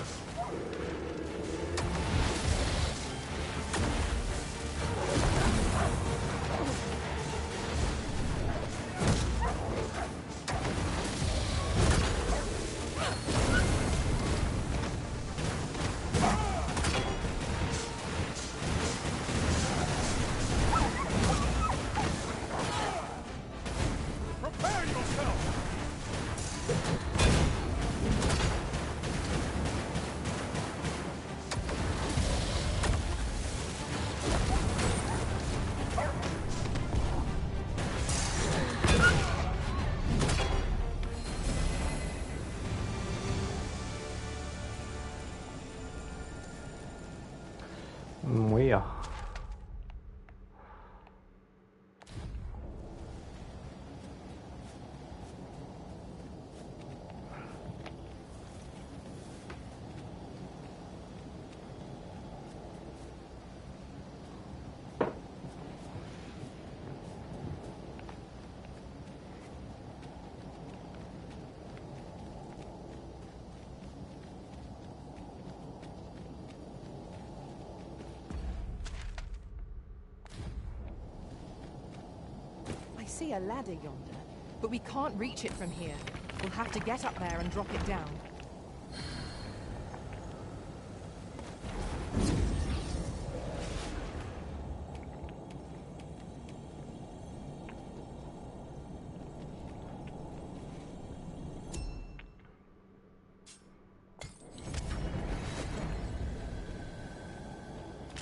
see a ladder yonder, but we can't reach it from here. We'll have to get up there and drop it down.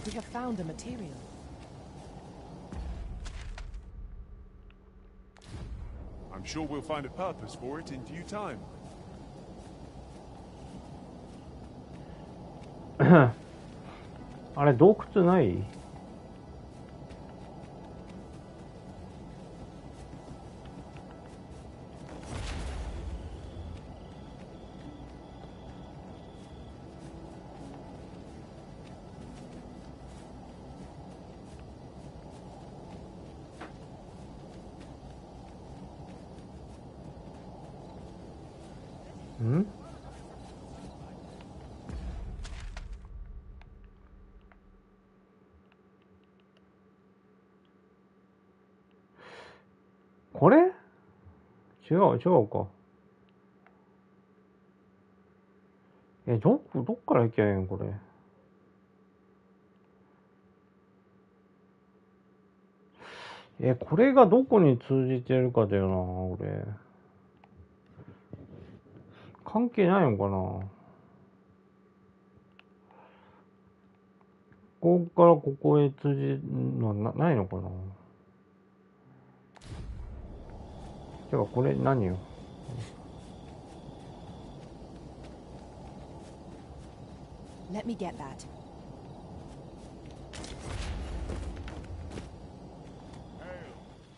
We have found a material. I'm sure we'll find a purpose for it in due time. あれ洞窟ない？ん？これ？違うか。どっから行きゃいいんこれ。これがどこに通じてるかだよな、俺。関係ないのかな。ここからここへ通じるのないのかな。てかこれ何よ。Let me get that.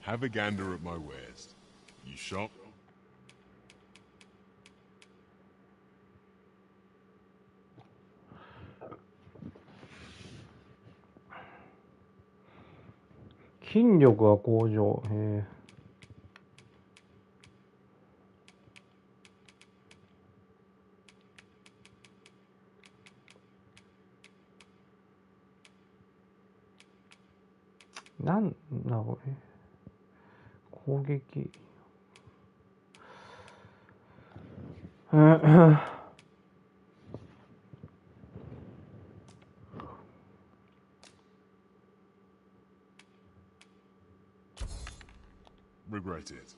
Have a gander at my wares. You shop?「筋力が向上」なんだこれ。攻撃。Regret it.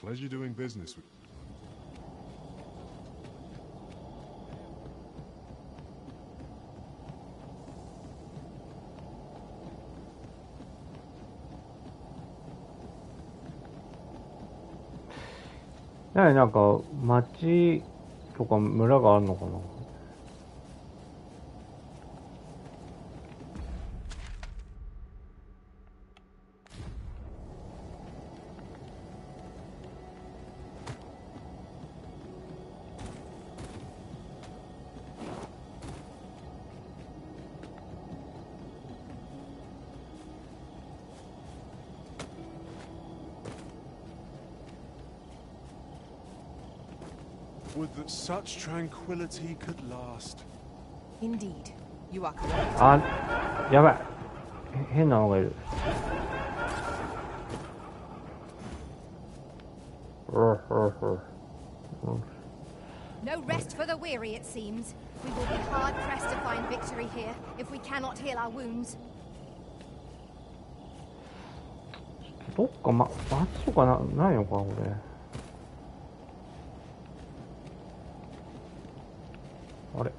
Pleasure doing business with you. なんか町とか村があるのかな。Would that such tranquility could last. Indeed, you are correct. あ、やばい。変なのがいる。No rest for the weary, it seems. We will be hard pressed to find victory here if we cannot heal our wounds. どっか町とかないのかこれ。あれ。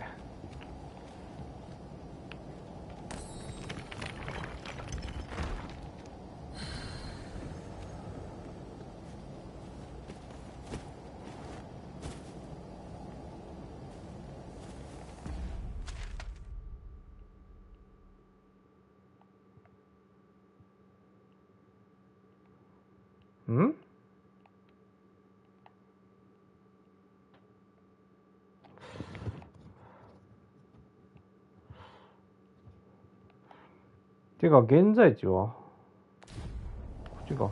ん？てか現在地はこっちか。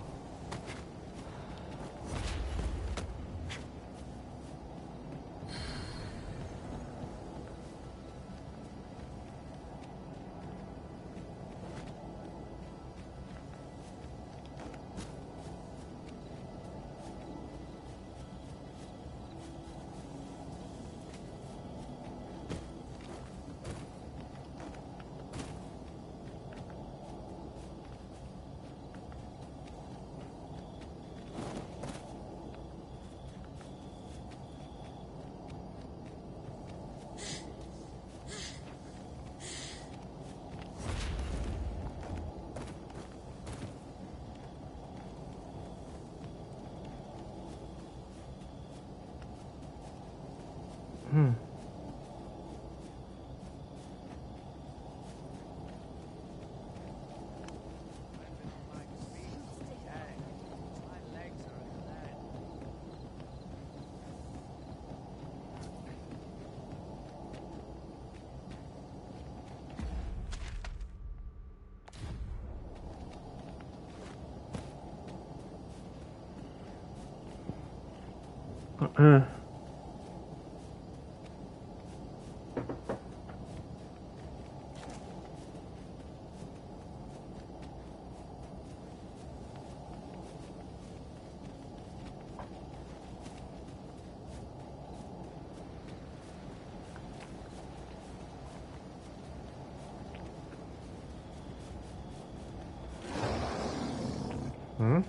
うん。ん？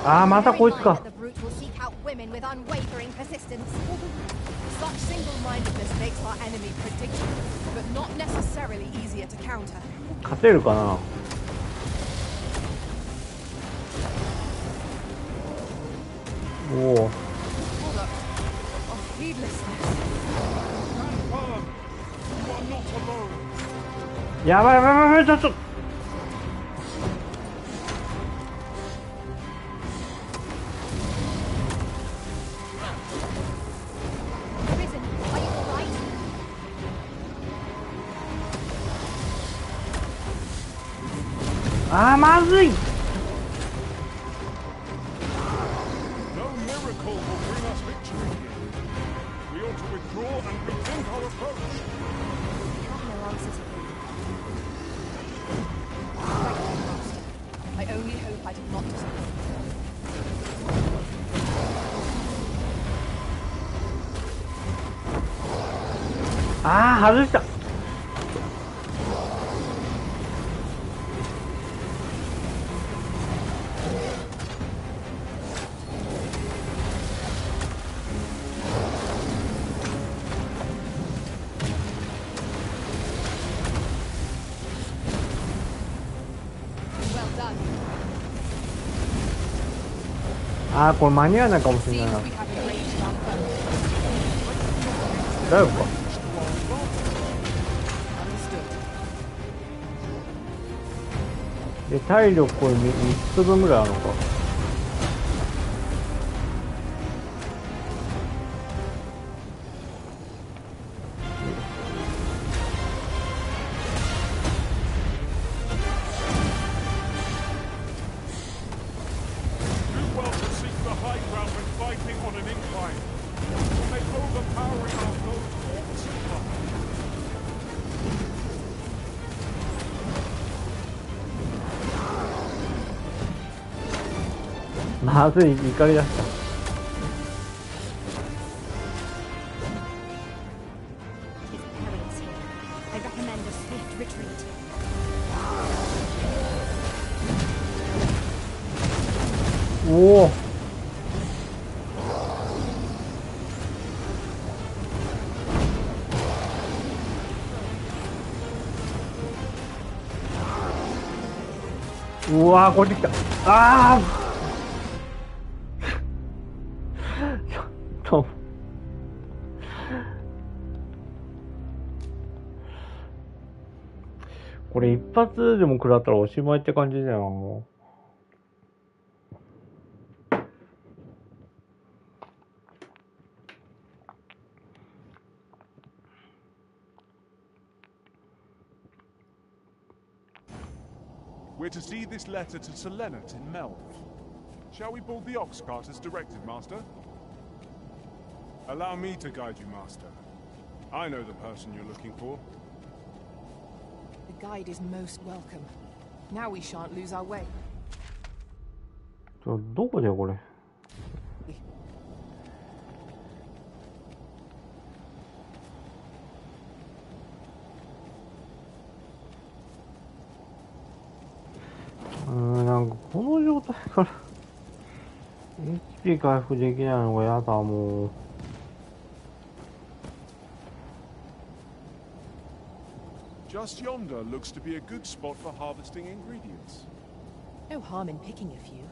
ああ、またこいつか。Such single-mindedness makes our enemy predictable, but not necessarily easier to counter. 勝てるかな。おお。やばいやばいやばい、ちょっと。あー、まずい。ああ、外した。ああ、これ間に合わないかもしれないな。大丈夫か。で、体力これ 3つ分ぐらいあるのか。まずい、怒り出した。おお。うわー、こっち来た。ああ。これ一発でも食らったらおしまいって感じだよ、もう。We're to see this letter to Selenet in Melv. Shall we board the ox cart as directed, Master? Allow me to guide you, Master. I know the person you're looking for. The guide is most welcome. Now we shan't lose our way. どこだよこれ。なんかこの状態から HP 回復できないのがやだ、もう。Just yonder looks to be a good spot for harvesting ingredients. No harm in picking a few.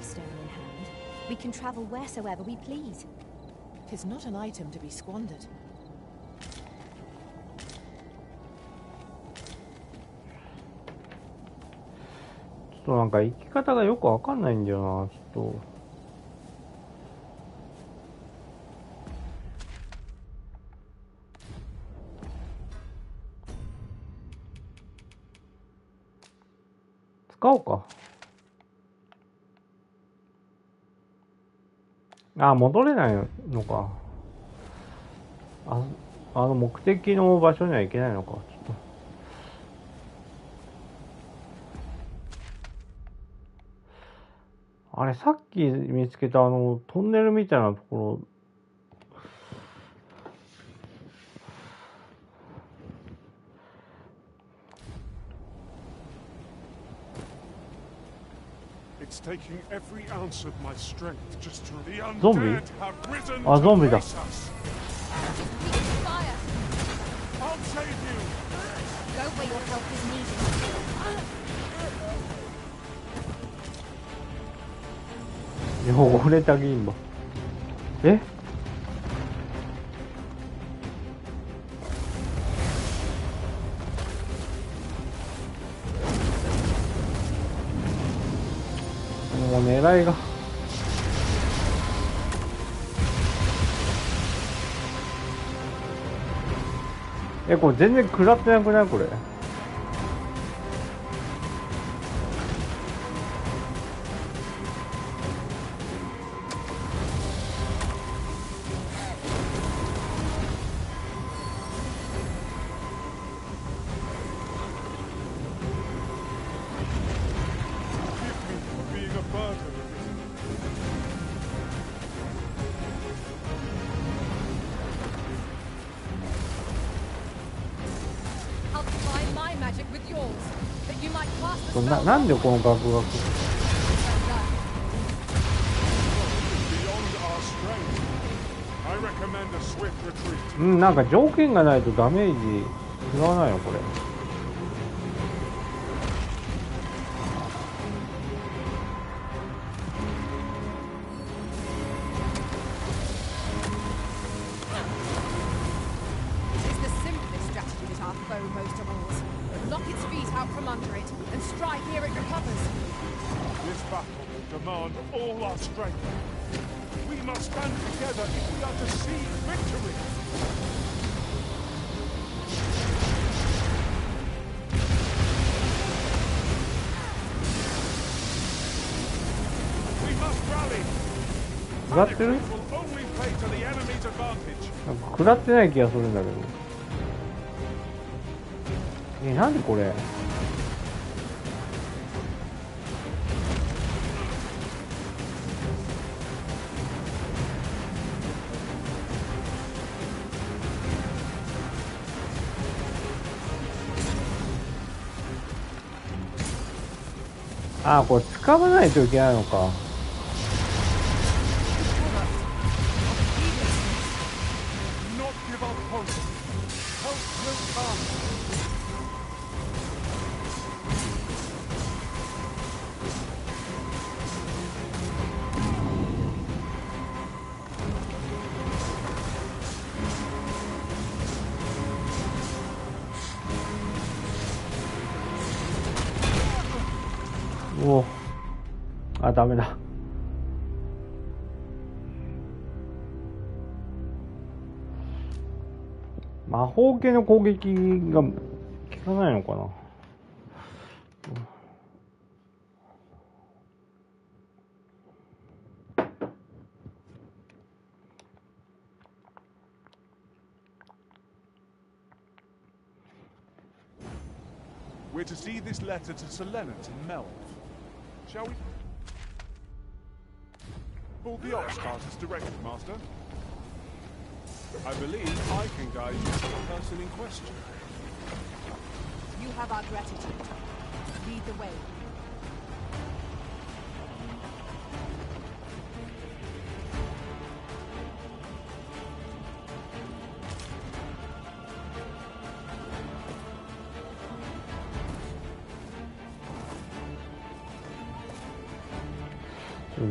stone in hand, we can travel wheresoever we please. 'Tis not an item to be squandered. ちょっとなんか生き方がよくわかんないんだよな、ちょっと。使おうか。あ、戻れないのか。あの目的の場所には行けないのか。ちょっと。あれ、さっき見つけたトンネルみたいなところ。It's taking every ounce of my strength just to the Zombie? undead have risen Ah, to zombie da. face us. I'll save you. Go where your help is needed. 汚れた銀歯。え？もう狙いが。これ全然食らってなくないこれ。なんでこのガクガク。なんか条件がないとダメージ食らわないのこれ。食らってる？なんか食らってない気がするんだけど。なんでこれ？ああ、これ使わないといけないのか。おお、あ、ダメだ。魔法系の攻撃が効かないのかな。We're to see this letter to Selena in Melv. Shall we? Board the ox cart as directed, Master. I believe I can guide you to the person in question. You have our gratitude. Lead the way.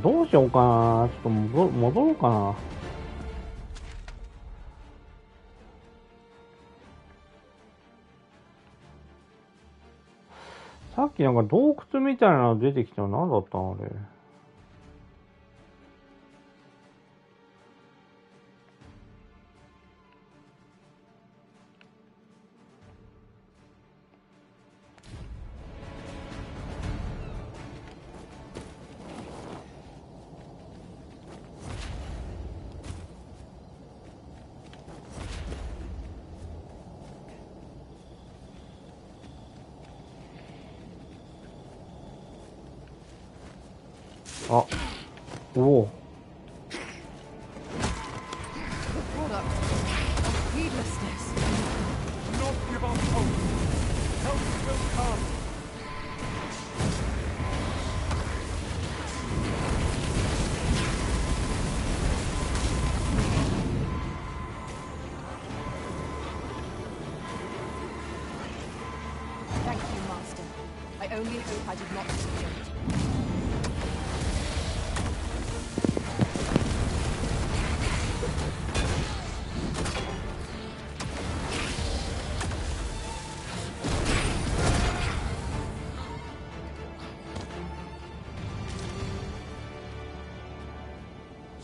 どうしようかな。ちょっと戻ろうかな。さっきなんか洞窟みたいなの出てきたの何だったのあれ。あ、おお。Thank you, Master. I only hope I did not disappoint.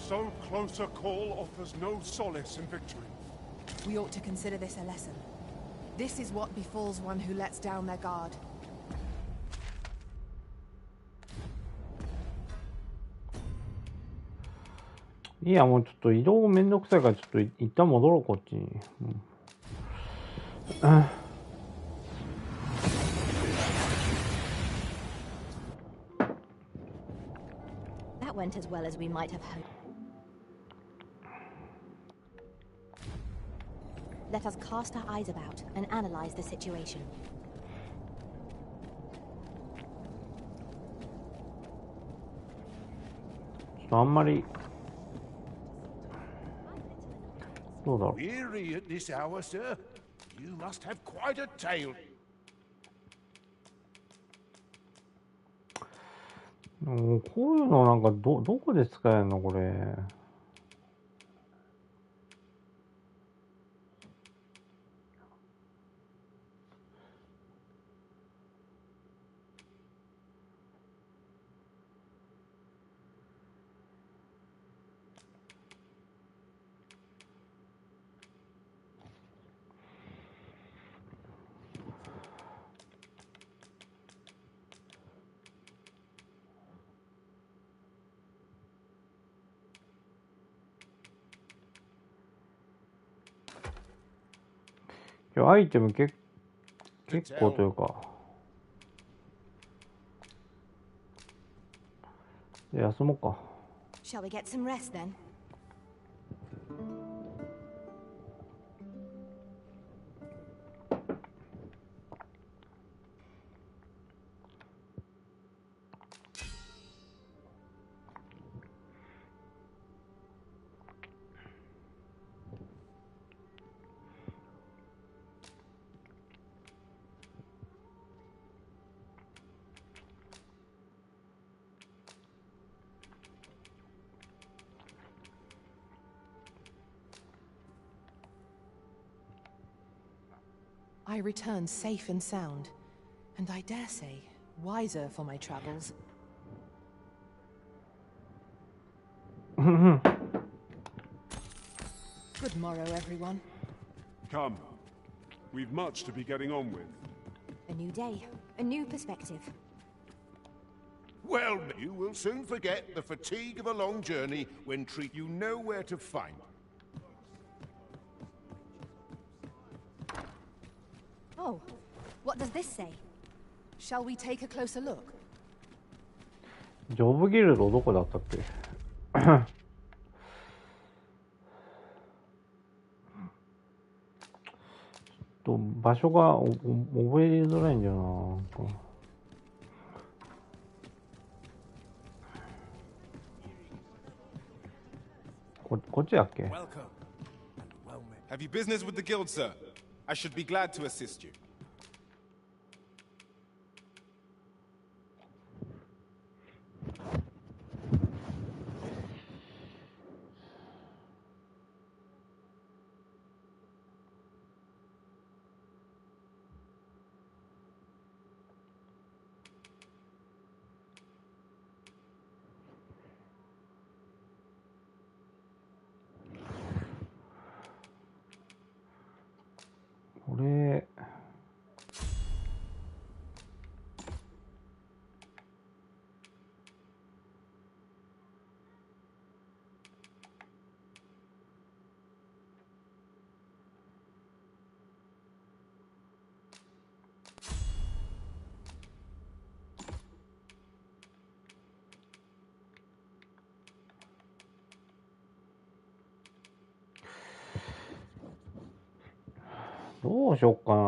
So close a call offers no solace in victory. We ought to consider this a lesson. This is what befalls one who lets down their guard. いや、もうちょっと移動めんどくさいから、ちょっと一旦戻ろう、こっちに。That went as well as we might have hoped. Let us cast our eyes about and analyze the situation. あんまりどうだろう。 Weary at this hour, sir? You must have quite a tale. こういうのなんかどこで使えるのこれ。アイテム結構というか。休もうか。Shall we get some rest then? I return safe and sound, and I dare say, wiser for my travels. Good morrow, everyone. Come. We've much to be getting on with. A new day, a new perspective. Well, you will soon forget the fatigue of a long journey when you know where to find. Oh, what does this say? Shall we take a closer look? ジョブギルドどこだったっけ？ちょっと場所が覚えづらいんだよな。こっちだっけ？ Have you business with the guild, sir? I should be glad to assist you. どうしよっかな。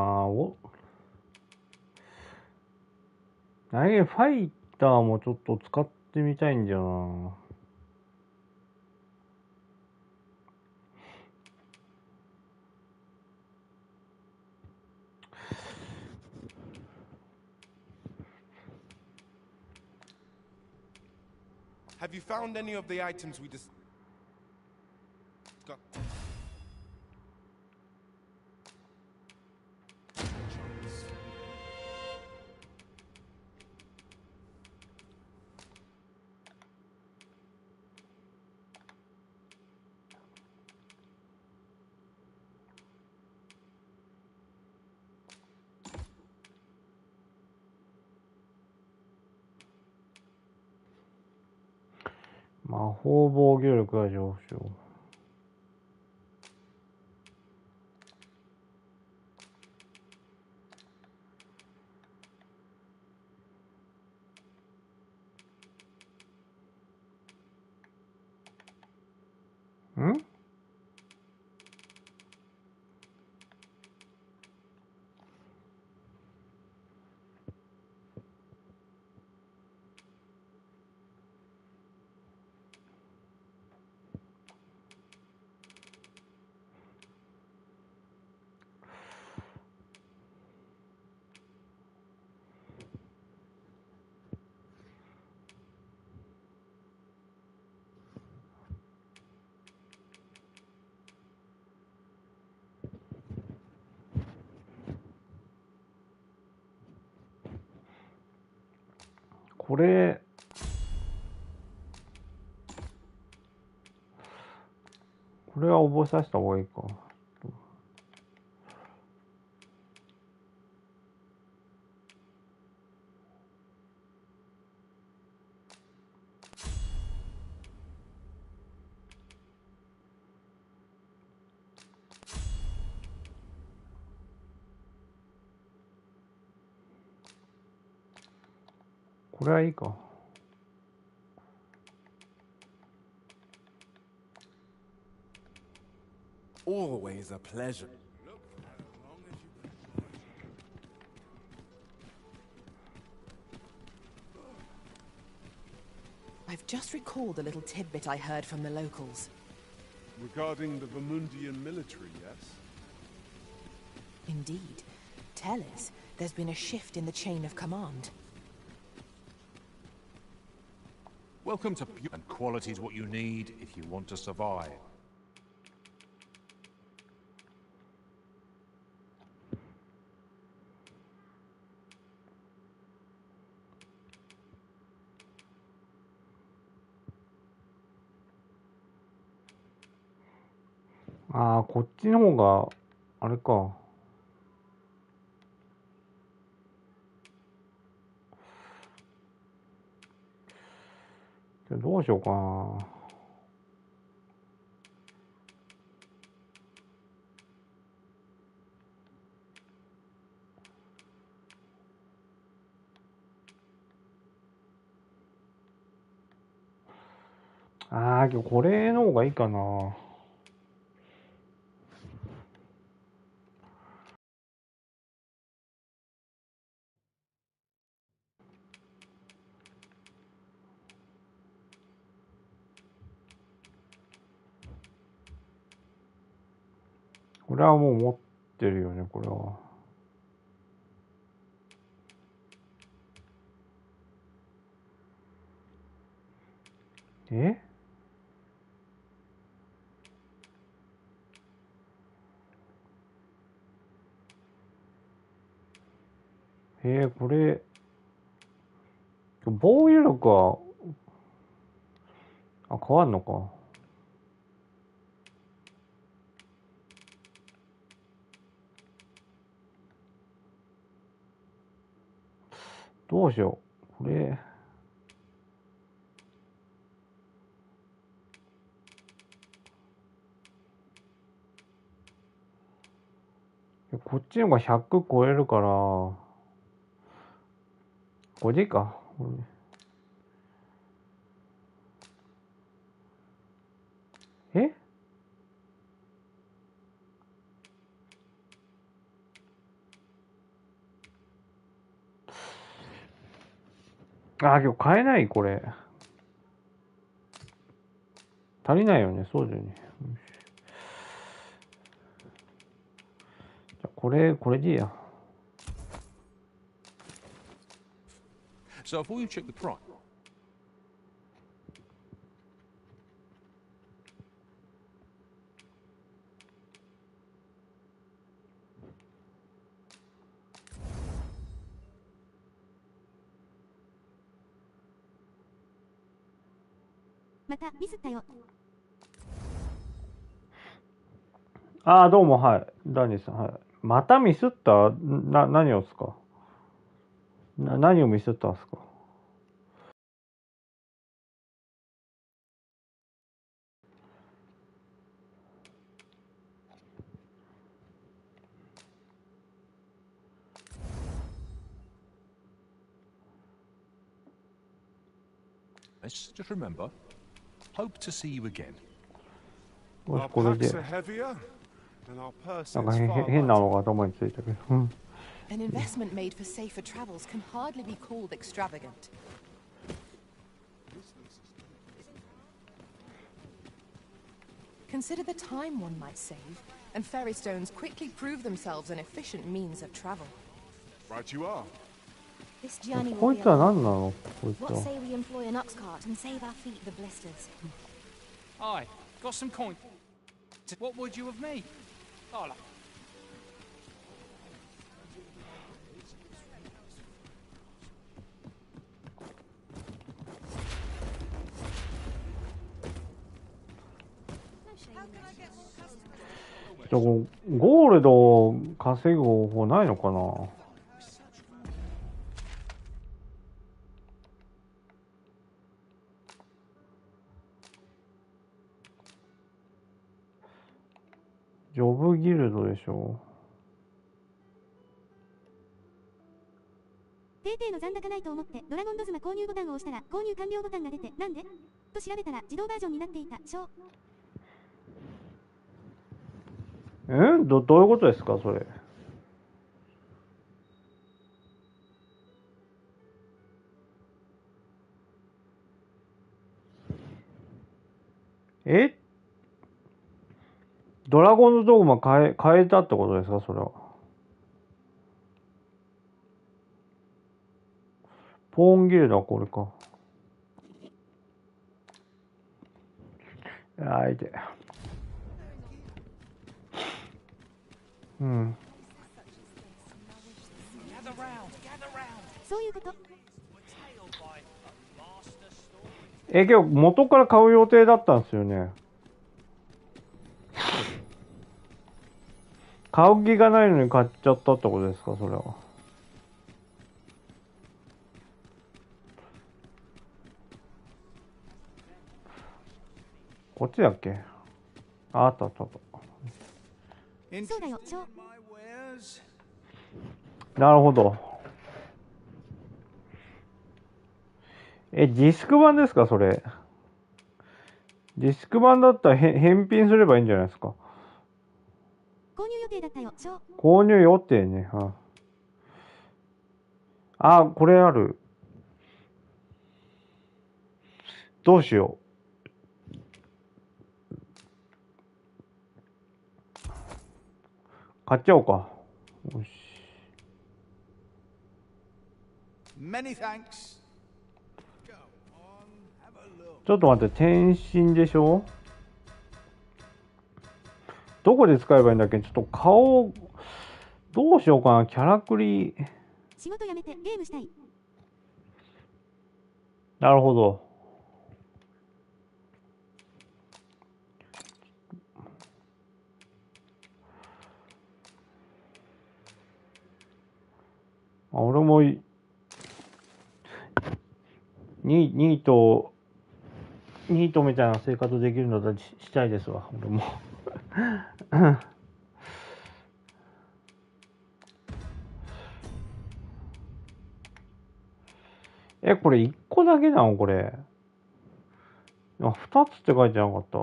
ファイターもちょっと使ってみたいんだよな。Have you found any of the items we discussed? 魔法防御力が上昇。ん？これは覚えさせた方がいいか。これはいいか。Always a pleasure. I've just recalled a little tidbit I heard from the locals. Regarding the Vermundian military, yes? Indeed. Tell us, there's been a shift in the chain of command. Welcome to and quality's what you need if you want to survive.ああ、こっちの方があれか。どうしようかな。ああ、今日これの方がいいかな。これはもう持ってるよね、これは。これ、防御力は、変わんのか。どうしよう。これ、こっちの方が100超えるから、これでいいか。ああ、今日買えないこれ。足りないよね、そうだよね。じゃこれでいいや。So before you check the price. またミスったよ。ああ、どうも、はい。ダニーさん、はい。またミスった？何をですか？何をミスったんですか？Let's just remember. Hope to see you again. もしこれで。なんか変なのが頭についたけど。うん。An investment made for safer travels can hardly be called extravagant. Consider the time one might save, and ferry stones quickly prove themselves an efficient means of travel. Right you are. This journey こ will い be つは a 何 long な one. の？こいつ What は。 say we employ an ox cart and save our feet the blisters? Aye, got some coin. What would you have me? Oh, look. ゴールドを稼ぐ方法ないのかな？ジョブギルドでしょ。定々の残高ないと思ってドラゴンドズマ購入ボタンを押したら購入完了ボタンが出て、なんでと調べたら自動バージョンになっていた。どういうことですかそれ。ドラゴンズドグマ変えたってことですかそれは。ポーンギルドはこれか。あいて。うん。そういうこと。今日元から買う予定だったんですよね。買う気がないのに買っちゃったってことですかそれは。こっちだっけ？あった。そうだよ、なるほど。ディスク版ですかそれ。ディスク版だったら返品すればいいんじゃないですか。購入予定だったよ、購入予定ね。これある。どうしよう。買っちゃおうか。よし。Many thanks. ちょっと待って、転身でしょ？どこで使えばいいんだっけ？ちょっと顔、どうしようかな、キャラクリ。仕事辞めてゲームしたい。なるほど。俺もニートみたいな生活できるのだしたいですわ、俺も。これ1個だけなのこれ。2つって書いてなかった。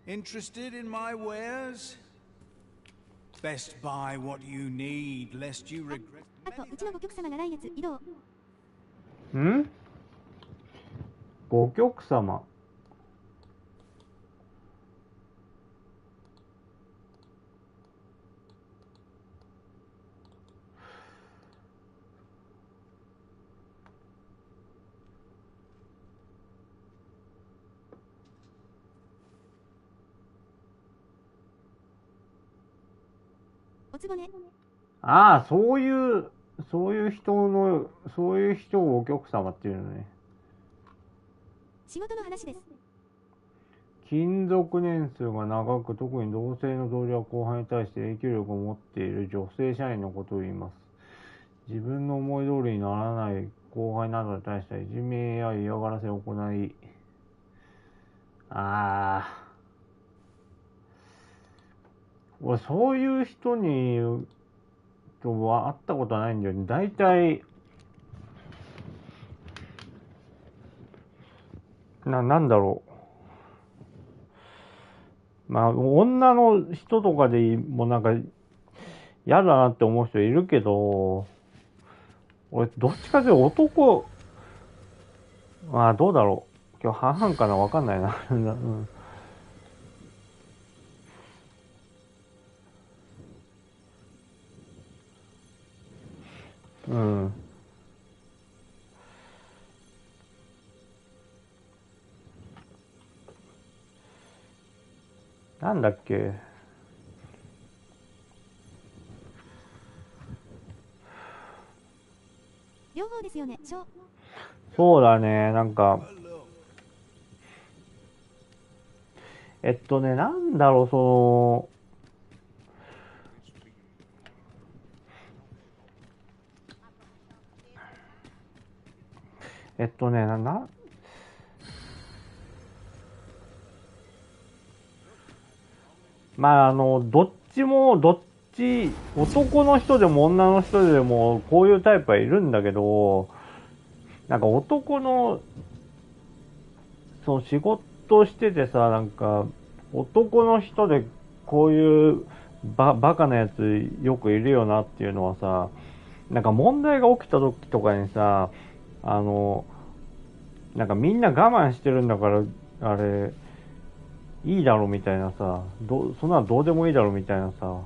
Interested in my wares? Best buy what you need, lest you regret. あと、うちの五曲様が来月移動。ん？五曲様。おつぼね。ああ、そういう人をお客様っていうのね。仕事の話です。勤続年数が長く、特に同性の同僚や後輩に対して影響力を持っている女性社員のことを言います。自分の思い通りにならない後輩などに対していじめや嫌がらせを行い、俺そういう人にとは会ったことはないんだよね。大体なんだろう。まあ女の人とかでもなんか嫌だなって思う人いるけど、俺どっちかというと男、まあどうだろう。今日半々かな、わかんないな。うん。うん。なんだっけ。両方ですよね。そうだね、なんかなんだろう、まあどっち、男の人でも女の人でもこういうタイプはいるんだけど、なんか男のその仕事しててさ、なんか男の人でこういうバカなやつよくいるよなっていうのはさ、なんか問題が起きた時とかにさ、なんかみんな我慢してるんだからあれいいだろみたいなさ、そんなのどうでもいいだろみたいなさ、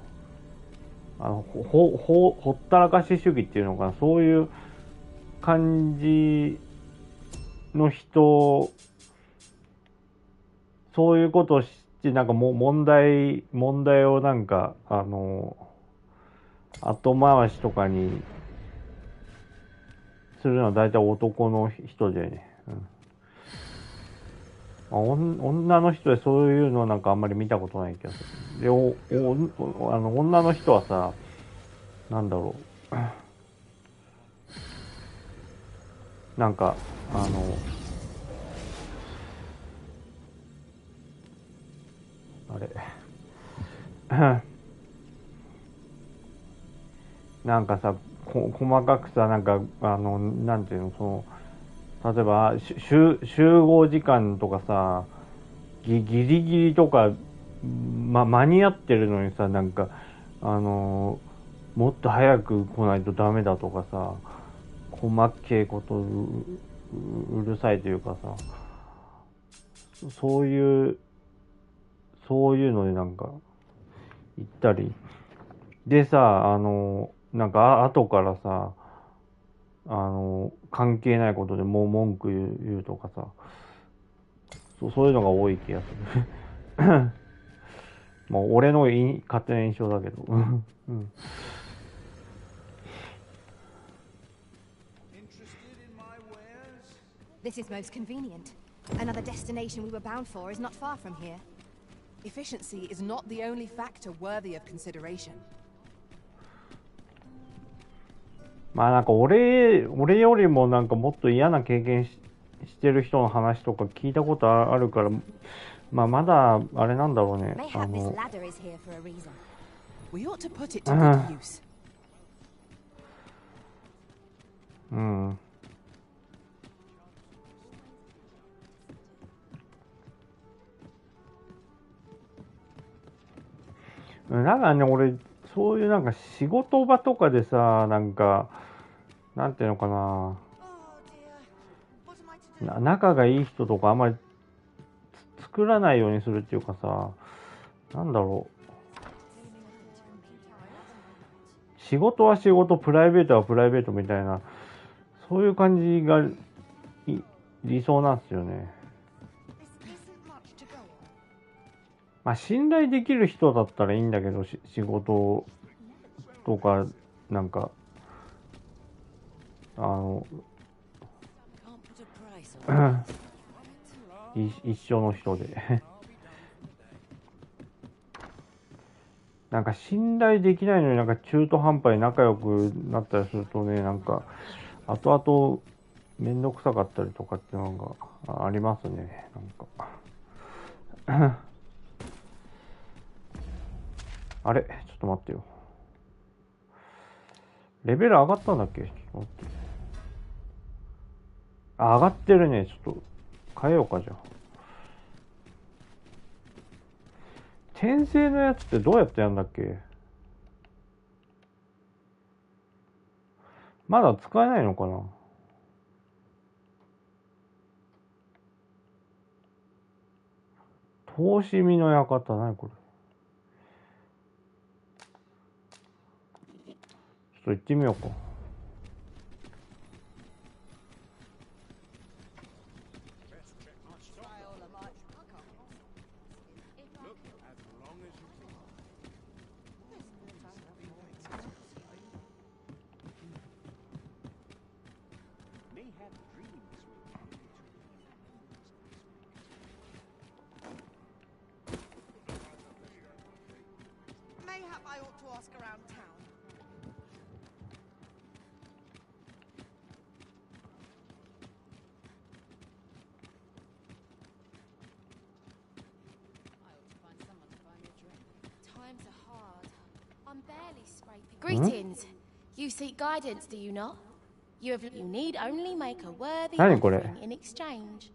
ほったらかし主義っていうのかな、そういう感じの人、そういうことをして、なんか問題をなんか、後回しとかにするのは大体男の人でね。女の人でそういうのなんかあんまり見たことない気がする。で、女の人はさ、なんだろう。なんか、あれ。なんかさ、細かくさ、なんか、なんていうの、例えば、集合時間とかさ、ギリギリとか、間に合ってるのにさ、なんか、もっと早く来ないとダメだとかさ、細けいことうるさいというかさ、そういうのでなんか、言ったり。でさ、なんか後からさ、関係ないことでもう文句言うとかさ、そういうのが多い気がする。もう俺の勝手な印象だけど。うん。This is most convenient. Another destination we were bound for is not far from here. Efficiency is not the only factor worthy of consideration. まあなんか俺よりもなんかもっと嫌な経験してる人の話とか聞いたことあるから、まあまだあれなんだろうね。うん。なんかね、俺、そういうなんか仕事場とかでさ、なんか、なんていうのかな、仲がいい人とかあんまり作らないようにするっていうかさ、なんだろう。仕事は仕事、プライベートはプライベートみたいな、そういう感じが理想なんですよね。まあ、信頼できる人だったらいいんだけど、仕事とか、なんか、一緒の人でなんか信頼できないのになんか中途半端に仲良くなったりするとね、なんか後々めんどくさかったりとかっていうのがありますね。なんかあれちょっと待ってよ。レベル上がったんだっけ？ちょっと待って。あ、上がってるね。ちょっと変えようかじゃあ。転生のやつってどうやってやるんだっけ？まだ使えないのかな？通し見の館、何これ？ちょっと行ってみようか。Greetings. You seek guidance, do you not? You need only make a worthy offering in exchange.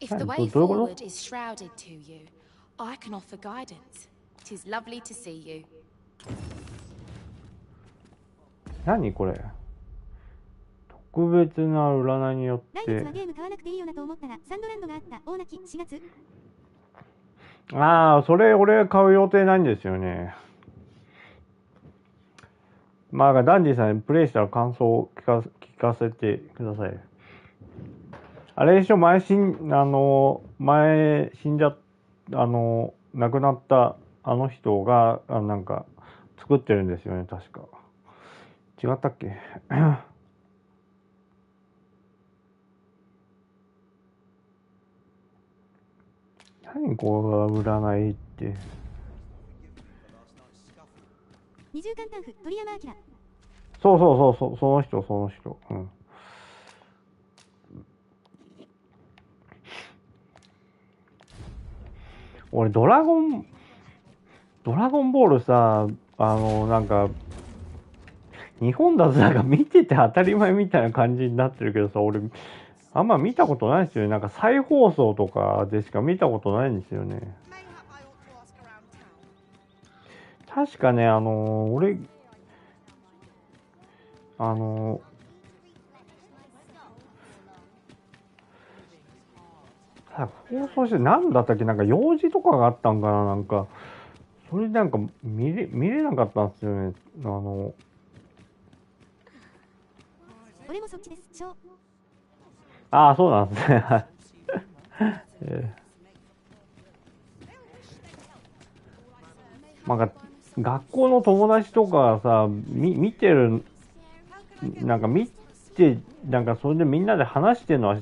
If the way forward is shrouded to you, I can offer guidance. It is lovely to see you. 何これ？特別な占いによって。来月はゲーム買わなくていいよなと思ったらサンドランドがあった。大泣き4月。ああ、それ俺買う予定ないんですよね。まあ、ダンディさんにプレイしたら感想を聞かせてください。あれでしょ、前死んじゃ、亡くなったあの人が、なんか、作ってるんですよね、確か。違ったっけ？何こう占いって。二重簡単譜鳥山明。そう、その人。うん。俺ドラゴンボールさ、なんか日本だとなんか見てて当たり前みたいな感じになってるけどさ、俺あんま見たことないですよね。なんか再放送とかでしか見たことないんですよね。確かね、俺放送して何だったっけ、なんか用事とかがあったんかな、なんかそれでなんか見れなかったんですよね。俺もそっちです。ああ、そうなんですね。なんか学校の友達とかさ、見てる、なんか見て、なんかそれでみんなで話は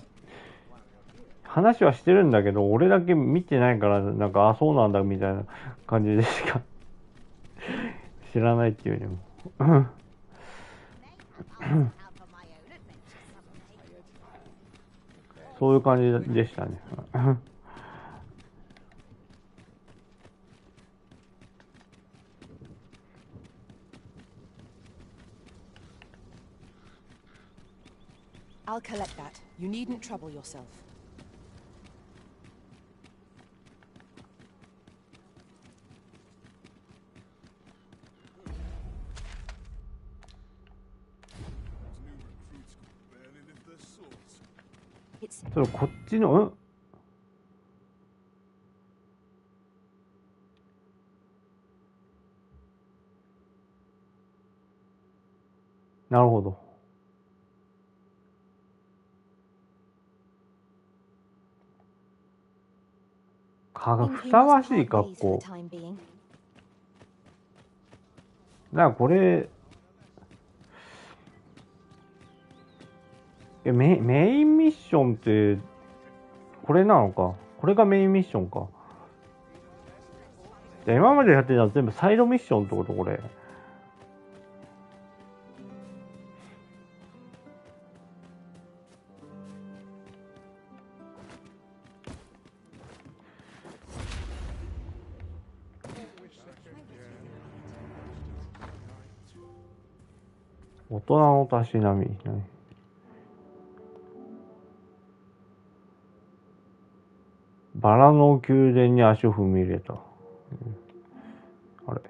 してるんだけど、俺だけ見てないから、なんか、あ、そうなんだみたいな感じでしか知らないっていうよりも。そういう感じでしたね。I'll collect that. You needn't trouble yourself. ちょっとこっちの、なるほど。ふさわしい格好。これ、メインミッションって、これなのか。これがメインミッションか。じゃあ今までやってたのは全部サイドミッションってことこれ。大人のたしなみ。バラの宮殿に足を踏み入れた。あれ。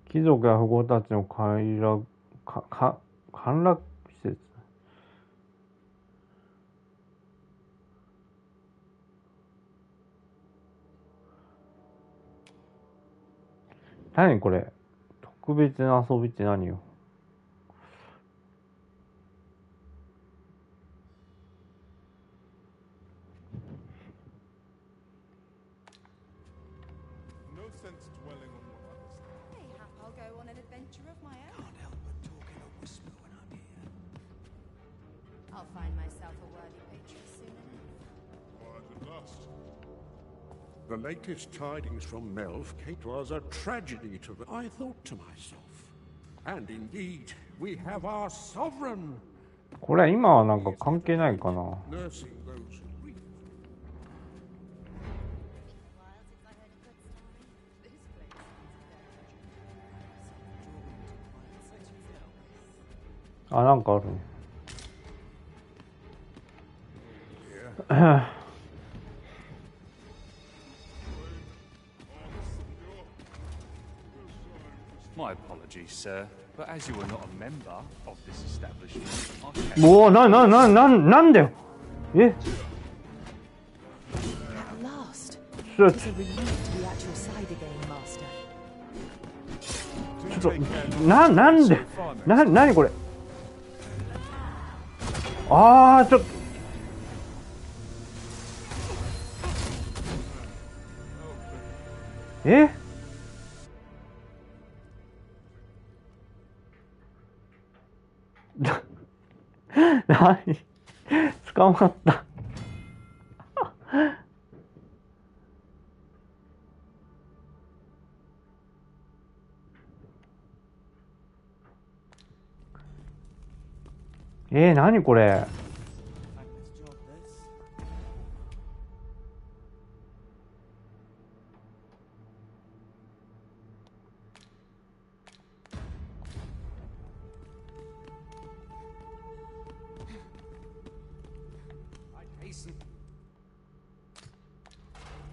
貴族や富豪たちの歓楽施設。何これ？特別な遊びって何よ？The latest tidings from Melf, Kate, was a tragedy to the... I thought to myself, and indeed, we have our sovereign. これ今はなんか関係ないかな。Nursing those who weep. あ、なんかあるね。My apologies, sir, but as you are not a member of this establishment, I もうなんだよ。え？ At last. ちょ It's a relief to be at your side again, master. っとなんで何これ。ああ、ちょっと。え？何？捕まった。何これ。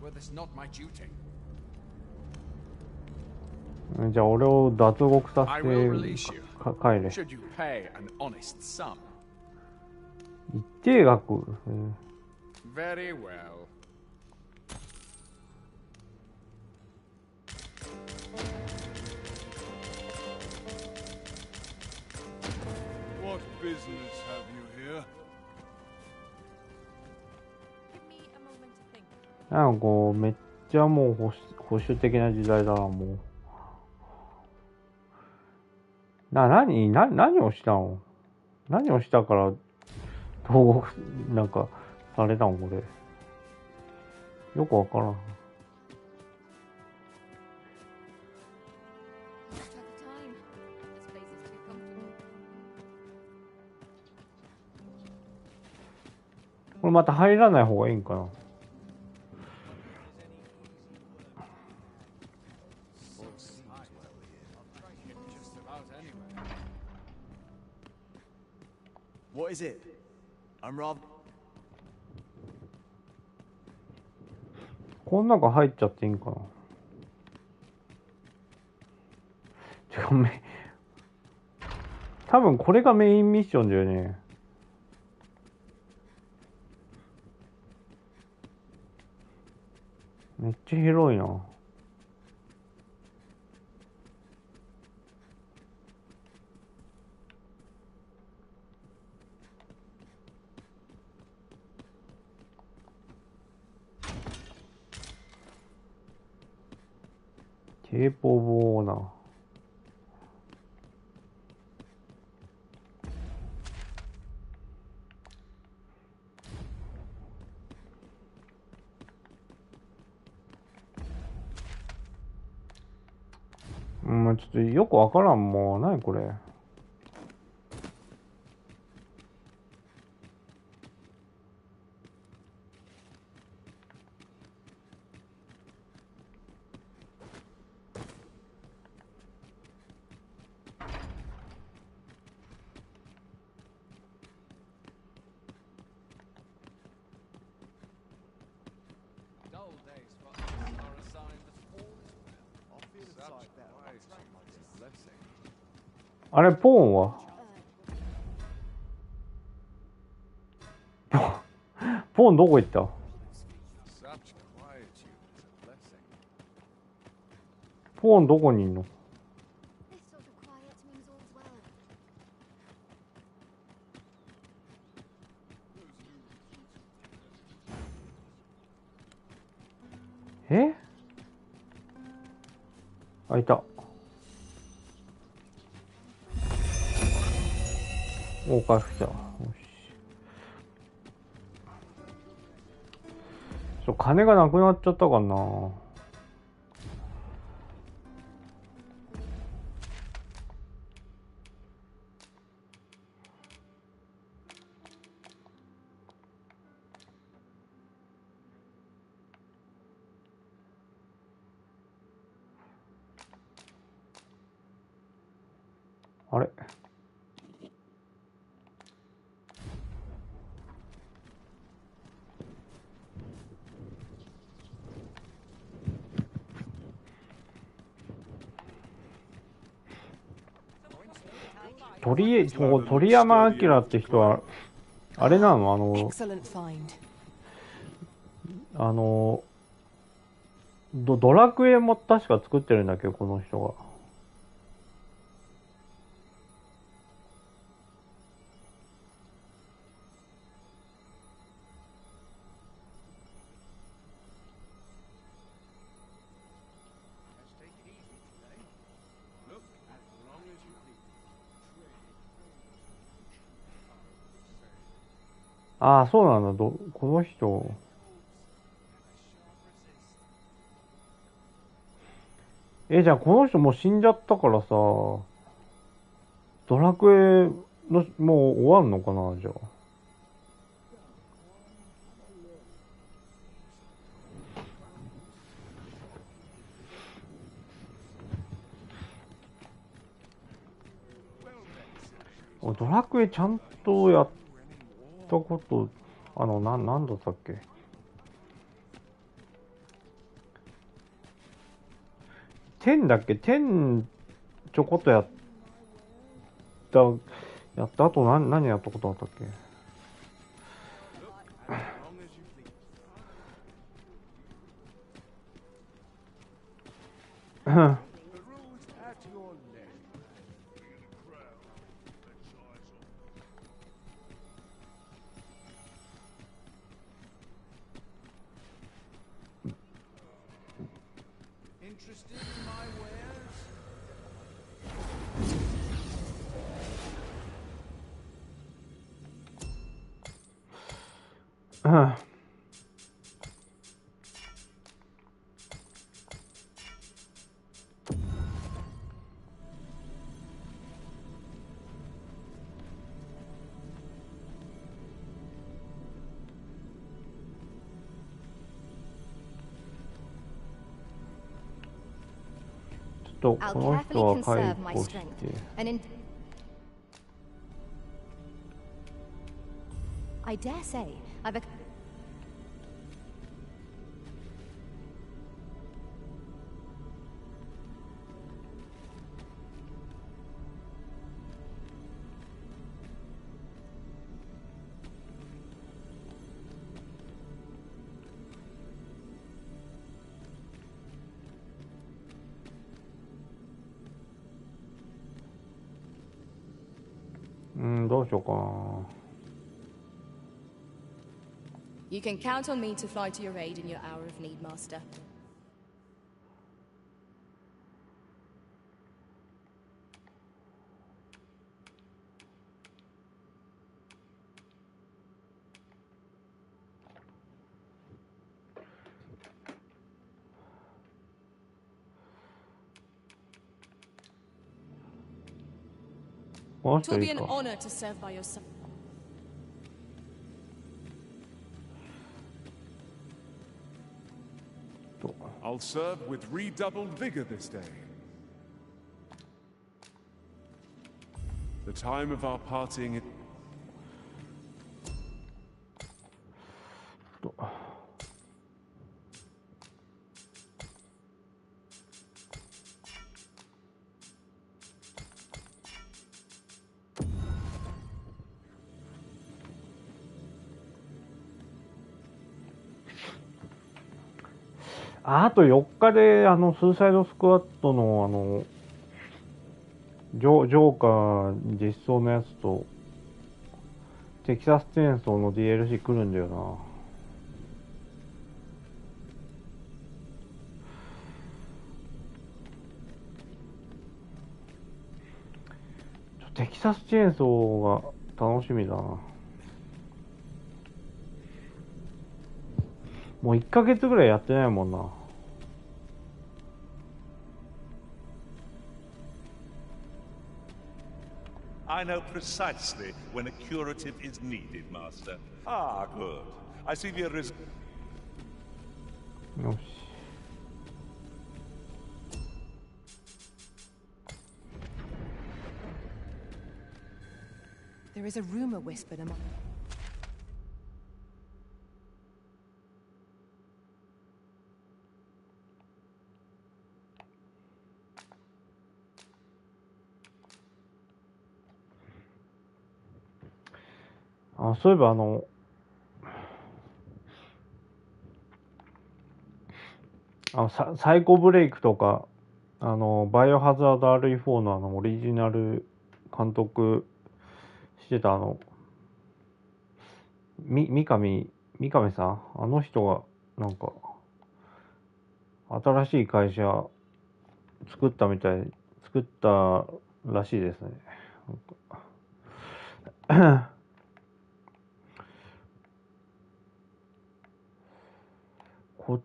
Were this not my duty? じゃあ俺を脱獄さ I せ will て release you. 帰れ。 Should you pay an honest sum? 一定額。Very well. What business have you here? なんかこうめっちゃもう保守的な時代だなもう。何をしたの？何をしたから投獄なんかされたのこれ。よくわからん。これまた入らない方がいいんかな。What is it? I'm rather. この中入っちゃっていいんかな。多分これがメインミッションだよね。めっちゃ広いな。テープオブオーナー。ちょっとよくわからん。もう何これ。あれ、ポーンはポーンどこ行った？ポーンどこにいんの？え？あ、いた。お回復した。よし。金がなくなっちゃったかな。あれ？鳥山明って人は、あれなの？ドラクエも確か作ってるんだけど、この人が。ああ、そうなんだ。この人。じゃあこの人もう死んじゃったからさ、ドラクエの、もう終わんのかな、じゃあ。ドラクエちゃんとやったこと、なんだったっけ。10だっけ？ 10 ちょこっとやった後何やったことあったっけ？この人は解雇して。I dare say I've a...どうしようかな。You can count on me to fly to your aid in your hour of need, Master. It will be an honor to serve by your side. I'll serve with redoubled vigor this day. The time of our parting...あと4日で、スーサイドスクワットの、ジョーカー実装のやつと、テキサスチェーンソーの DLC 来るんだよな。テキサスチェーンソーが楽しみだな。もう1ヶ月ぐらいやってないもんな。I know precisely when a curative is needed, Master. Ah, good. I see the arisen. よし。There is a rumor whispered among...そういえばサイコブレイクとか、バイオハザード RE4 のオリジナル監督してた三上さん、あの人がなんか新しい会社作ったらしいですね。こっ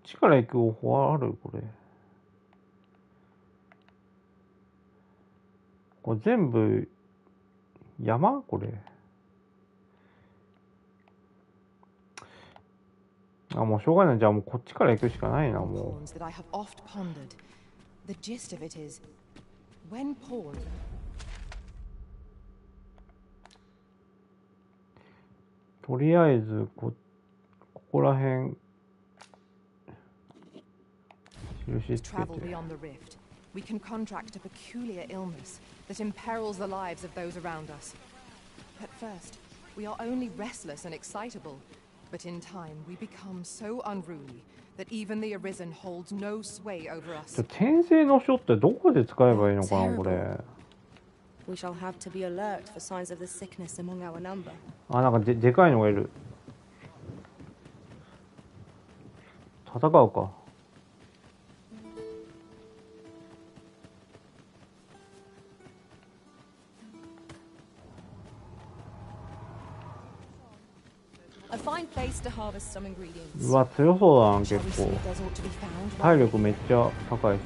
ちから行く方法ある？これ全部山？これもうしょうがない。じゃあもうこっちから行くしかないな。もうとりあえずここら辺印つけて。We can contract a peculiar illness that imperils the lives of those around us. At first, we are only restless and excitable, but in time we become so unruly that even the Arisen holds no sway over us. 転生の書ってどこで使えばいいのかなこれ。We shall have to be alert for signs of the sickness among our number. なんかでかいのがいる。戦うか。うわ、強そうだな、結構。体力めっちゃ高いし。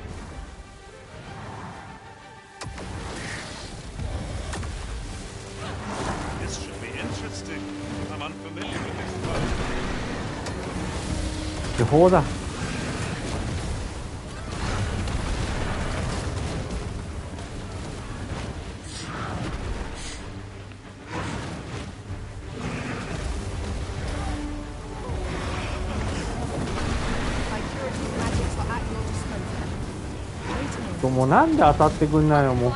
地方だ。もうなんで当たってくんないのもう。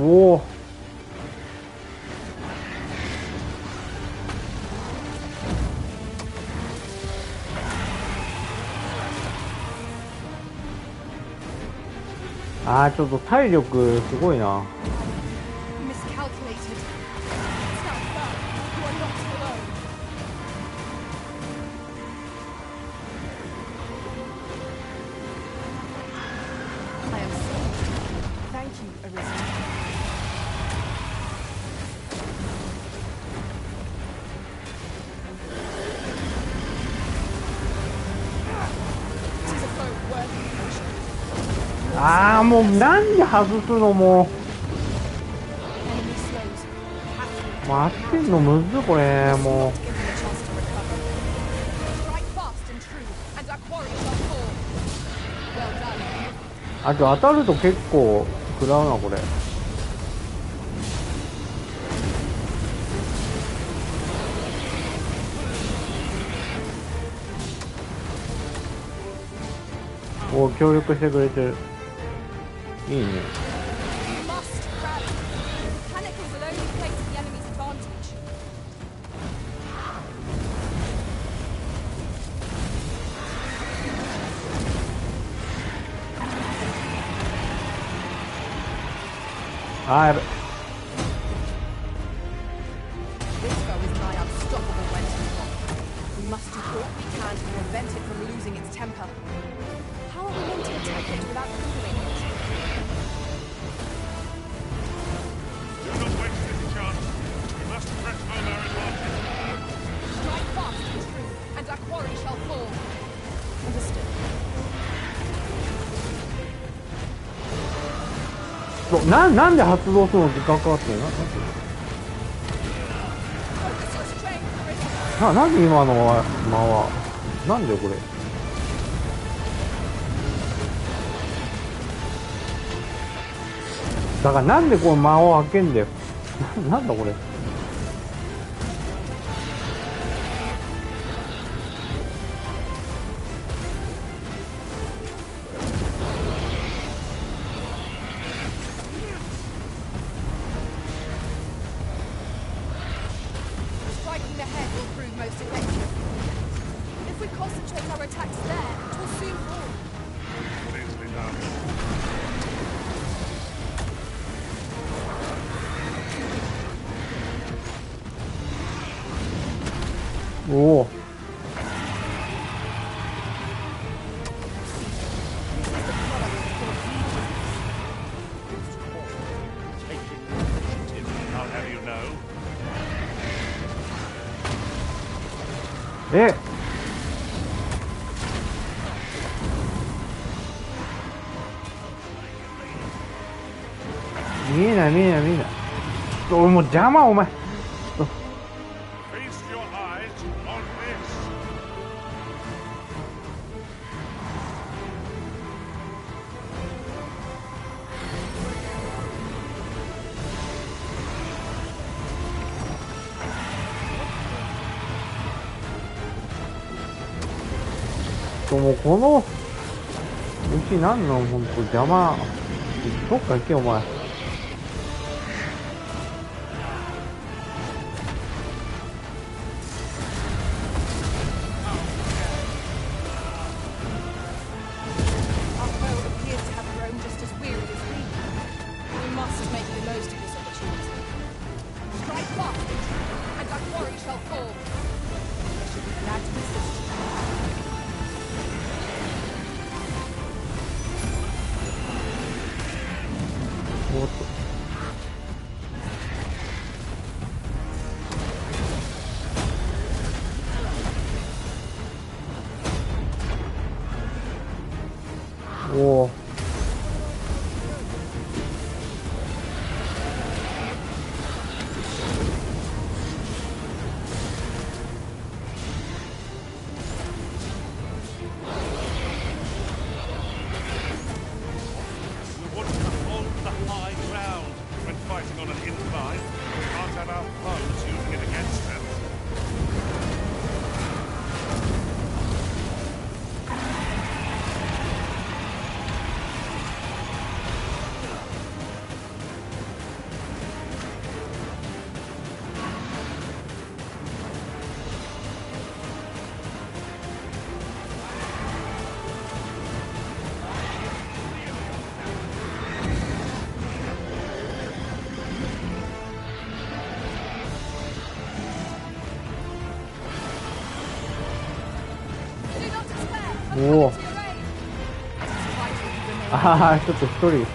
おお。あー、ちょっと体力すごいな。ああ、もうなんで外すのもう。待ってんのむずこれもう。あと当たると結構食らうなこれ。お、協力してくれてる。いいね。あー、やべ。なんで発動するの時間かかってるの？なんで今の間はなんでこれ。だからなんでこの間を開けんだよ。なんだこれ。おお。え、見えない見えない見えない。もう邪魔お前。もうこの虫なんのほんと邪魔。どっか行けお前。おお。おお。ああ、ちょっと一人。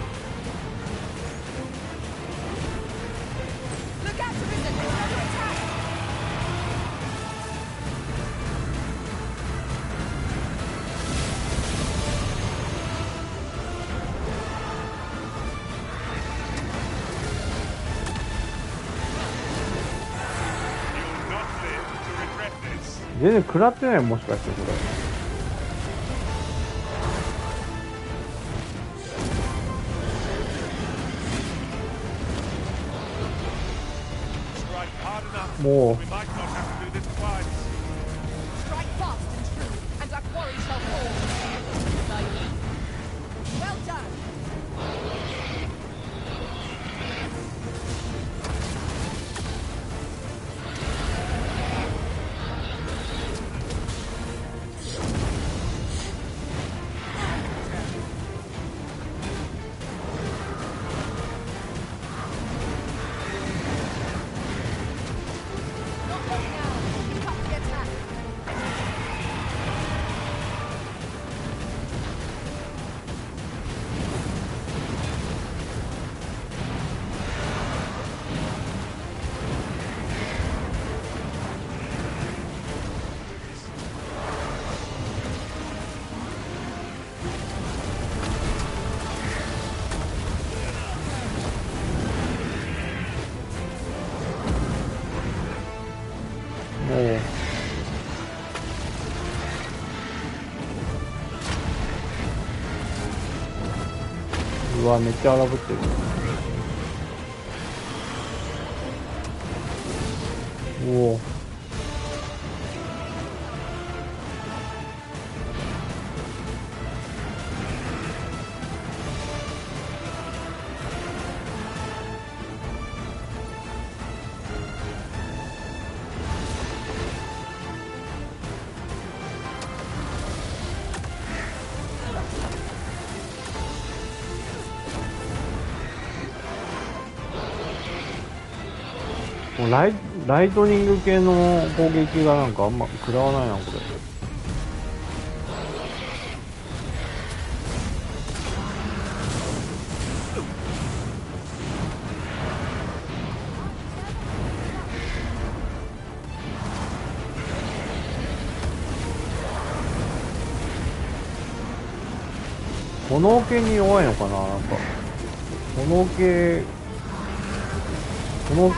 全然食らってない、もしかしてこれ。もう。うわ、めっちゃ荒ぶってる。おお。ライトニング系の攻撃がなんかあんま食らわないな、これ。炎系に弱いのかな、なんか。炎系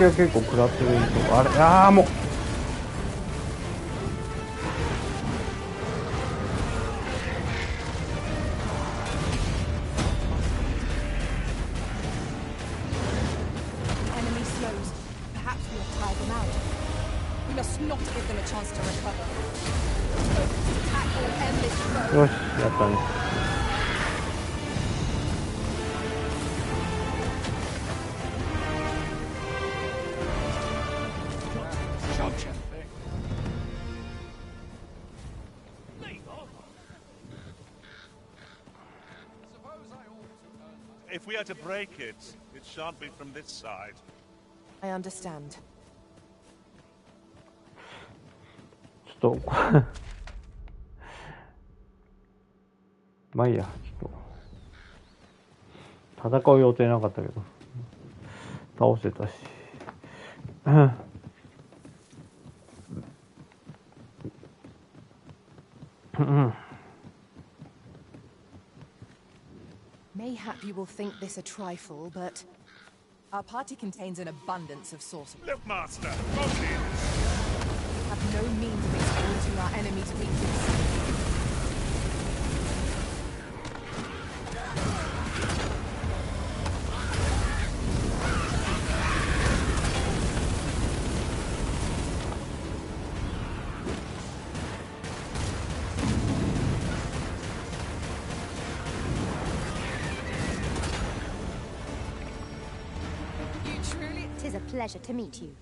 は結構食らってる印象。あれ、ああ、もう。よし、やったね。If we are to break it, it shan't be from this side. I understand. ちょっとまあいいや、ちょっと戦う予定なかったけど倒せたしMayhap you will think this a trifle, but our party contains an abundance of sorcery. Look, Master, We have no means of exploiting our enemy's weakness. Tis a pleasure to meet you.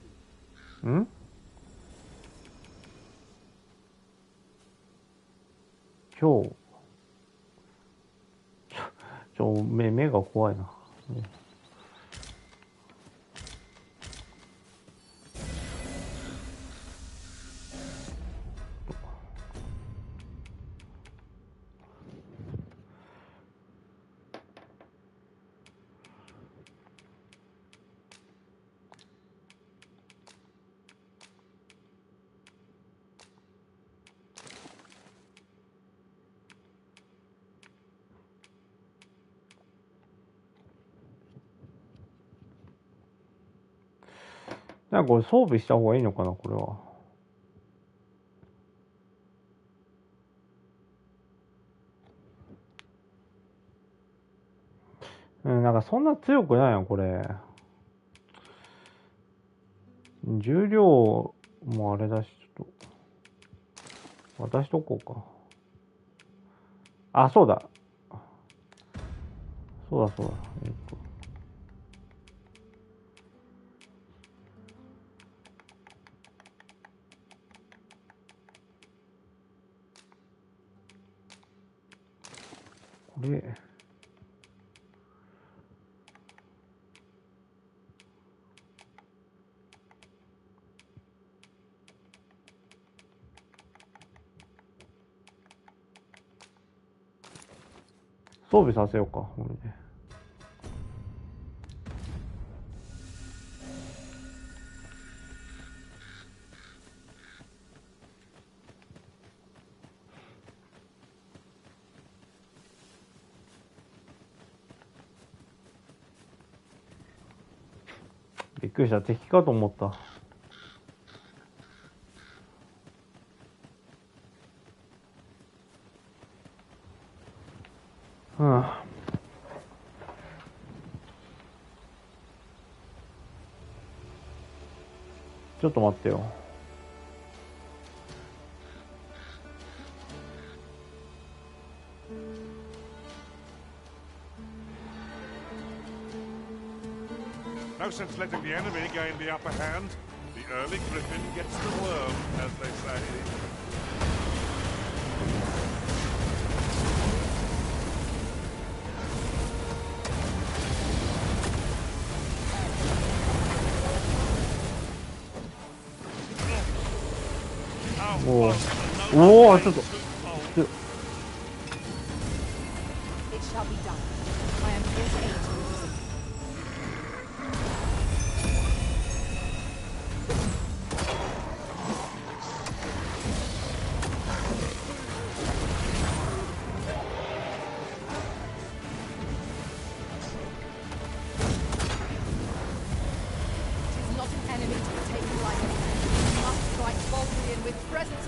ん？今日目が怖いな。なんかこれ装備した方がいいのかな、これは。なんかそんな強くないの、これ。重量もあれだし、ちょっと、渡しとこうか。あ、そうだ。そうだ。これ。装備させようか、これで。びっくりした、敵かと思った。ちょっと待ってよ。No sense letting the enemy gain the upper hand. The early griffin gets the worm, as they say. Oh, ちょっと。It shall be done. I am here to aid you.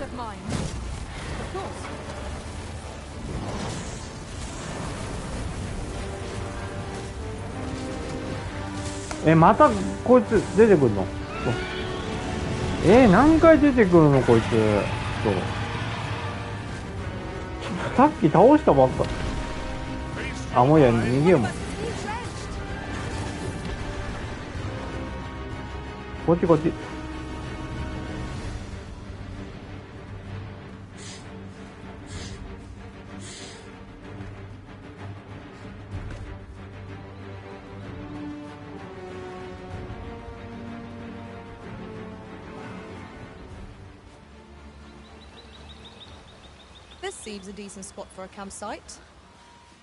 Of mind. Of course. またこいつ出てくるの？何回出てくるのこいつ。さっき倒したばっか。あ、もういいや、逃げようもん。こっちこっち。This seems a decent spot for a campsite.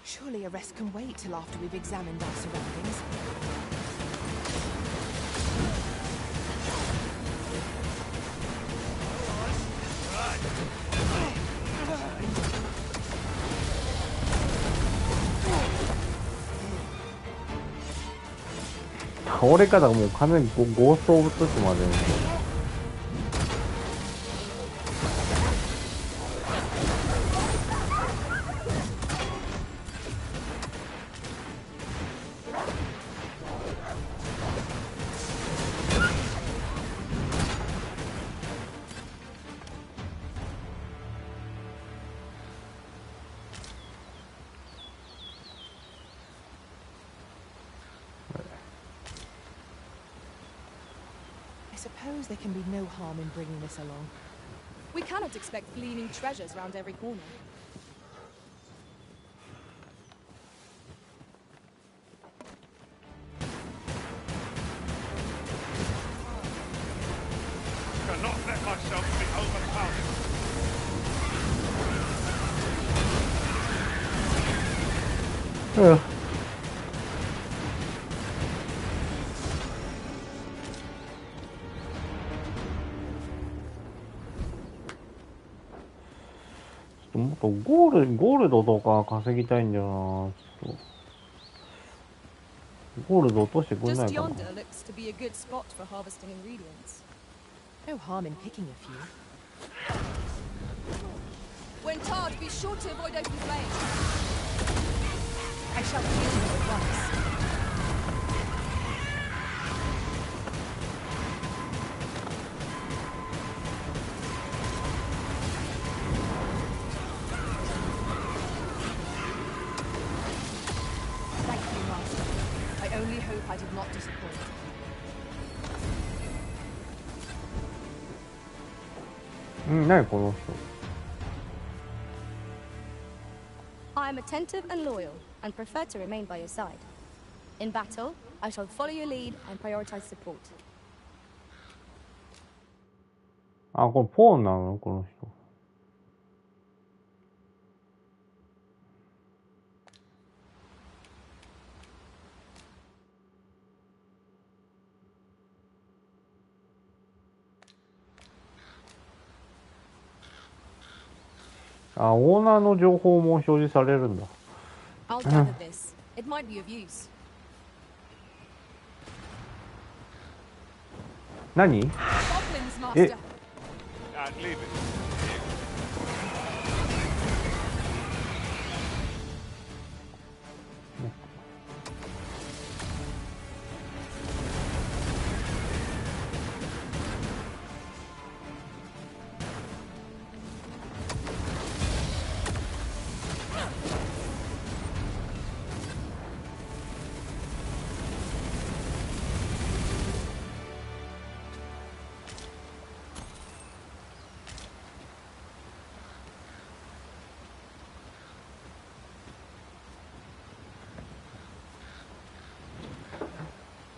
Surely a rest can wait till after we've examined our surroundings.倒れ方がもう完全にゴーストオブツシマで。I suppose there can be no harm in bringing this along. We cannot expect gleaming treasures round every corner. Cannot let myself be overpowered. Ugh. もっとゴールドとか稼ぎたいんだよな。ゴールド落としてくれない Just かな。 yonder looks to be a good spot for harvesting ingredients. No harm in picking a few. When tarred, be sure to avoid open flames. I shall heal you at once. Thank you, Master. I only hope I did not disappoint. I am attentive and loyal, and prefer to remain by your side. In battle, I shall follow your lead and prioritize support. あ、これポーンなのこの人。あ、オーナーの情報も表示されるんだ。I'll gather this. It might be of use. 何？ Goblins, え Master. Leave it.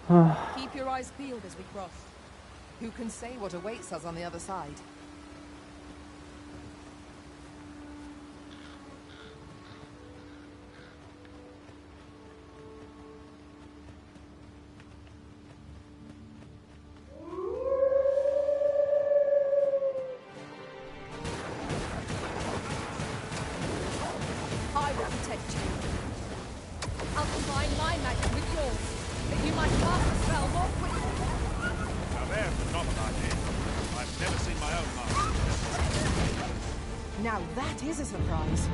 はあ Keep your eyes peeled as we cross. Who can say what awaits us on the other side? I will protect you. I'll combine my magic with yours, that you might cast the spell more quickly. Now there's the top of idea. I've never seen my own master. Now that is a surprise.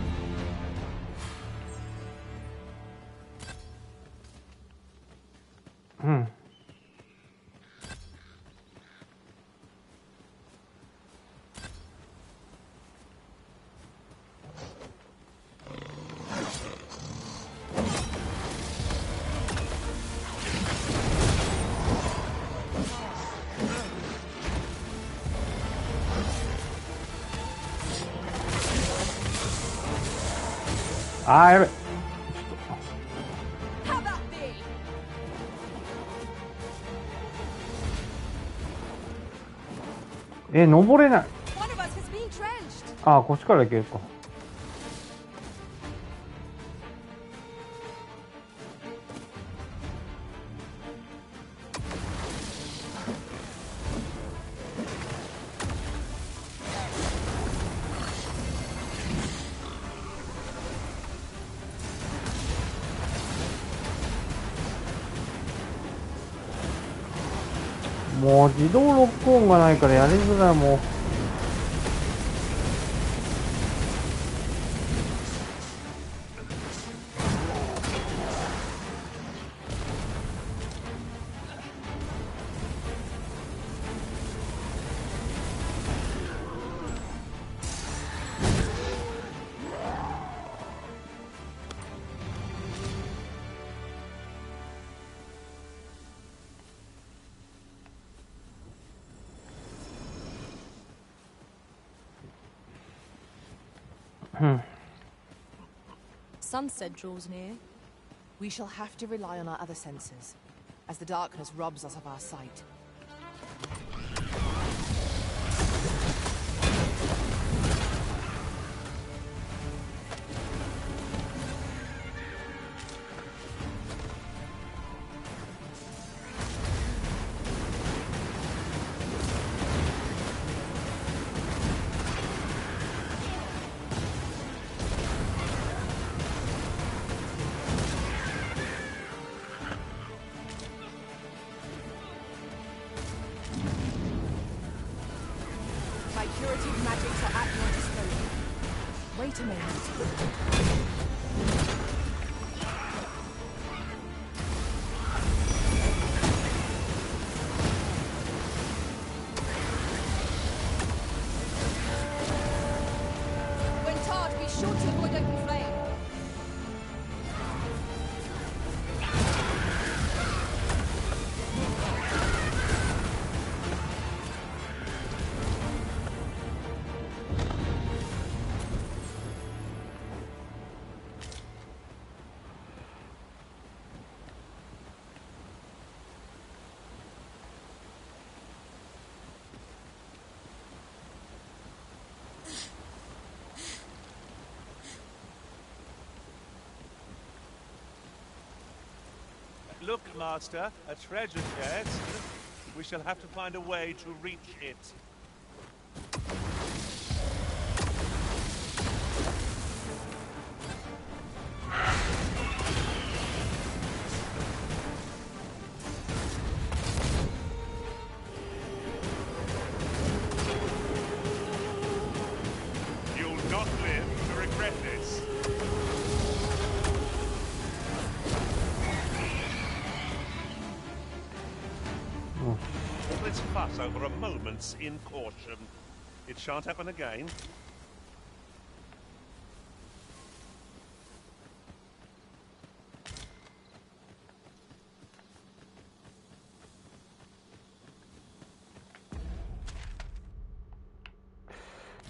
あー、やべ。 How about thee? 登れない。 One of us has been drenched. あー、こっちから行けるか。もう自動ロックオンがないからやりづらいもう。Sunset draws near. We shall have to rely on our other senses, as the darkness robs us of our sight. Wait a minute. When charged, be sure to avoid open flame. Look, Master, a treasure chest. We shall have to find a way to reach it. You'll not live to regret this. Let's fuss over a moment's incaution. It shan't happen again.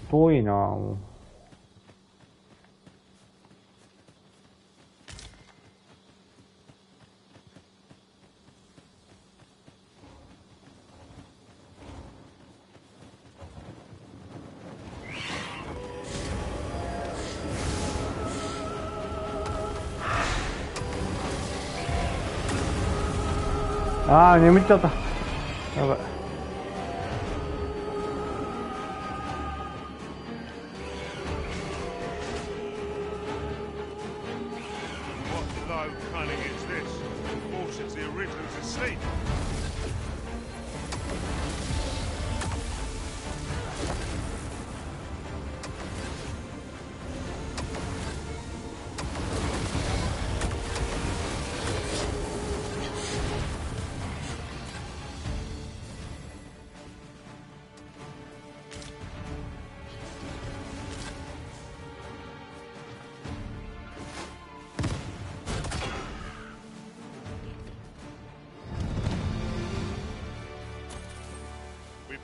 遠いなぁ。ああ、眠っちゃった。やばい。What low cunning is this? Forces the originals asleep.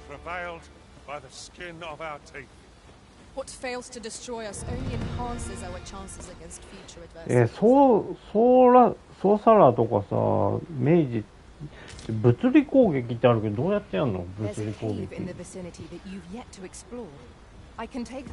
Prevailed by the skin of our teeth. What fails to destroy us only enhances our chances against future adversity. ソーサラーとかさ、明治物理攻撃ってあるけどどうやってやんの？物 There's 理 a 攻 cave 撃。 in the vicinity that you've yet to explore. I can take.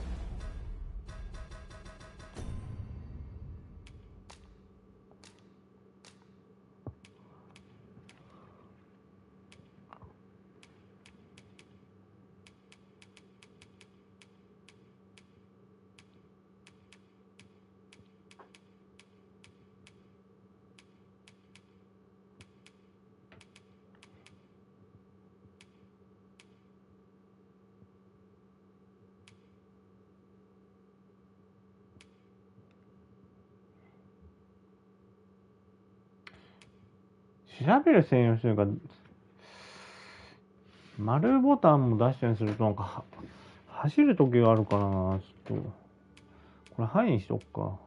調べる専用してるから、丸ボタンも出したりするとなんか走る時があるからな。ちょっとこれ範囲にしとくか。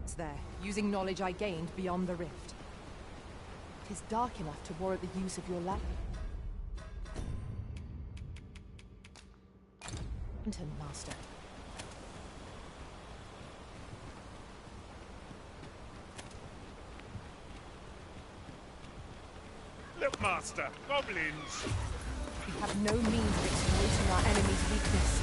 It's there, using knowledge I gained beyond the rift. It is dark enough to warrant the use of your lamp. Lantern, Master. Look, Master, goblins! We have no means of exploiting our enemy's weakness.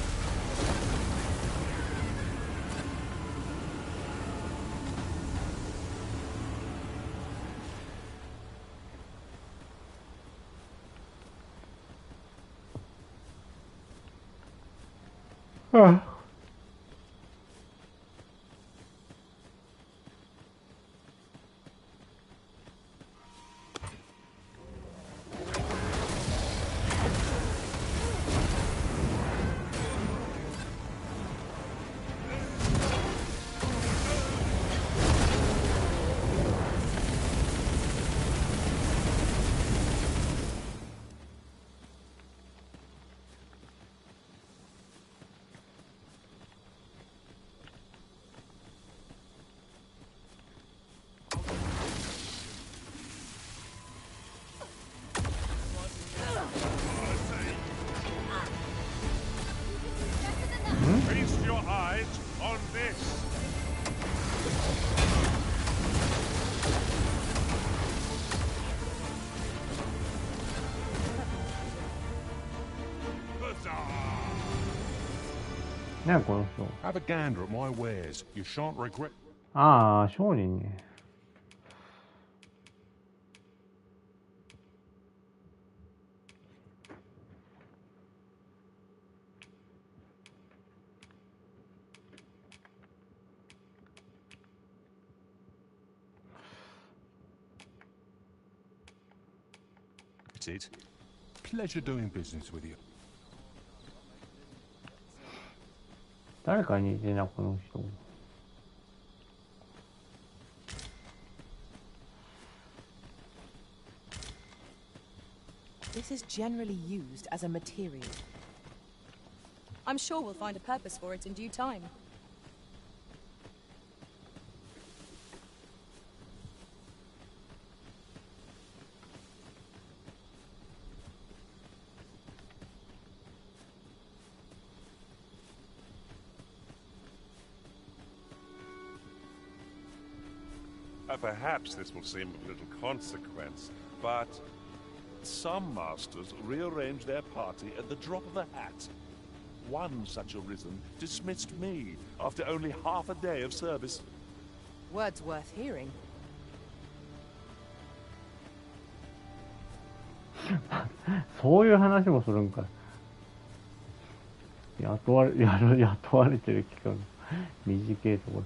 eyes on this. Have a gander at my wares. You shan't regret. ああ、商人ね。It. Pleasure doing business with you. 誰かに似てな、この人。This is generally used as a material. I'm sure we'll find a purpose for it in due time. Perhaps this will seem of little consequence, but some masters rearrange their party at the drop of a hat. One such arisen dismissed me after only half a day of service. Words worth hearing. そういう話もするんか。雇われてる期間短いところ。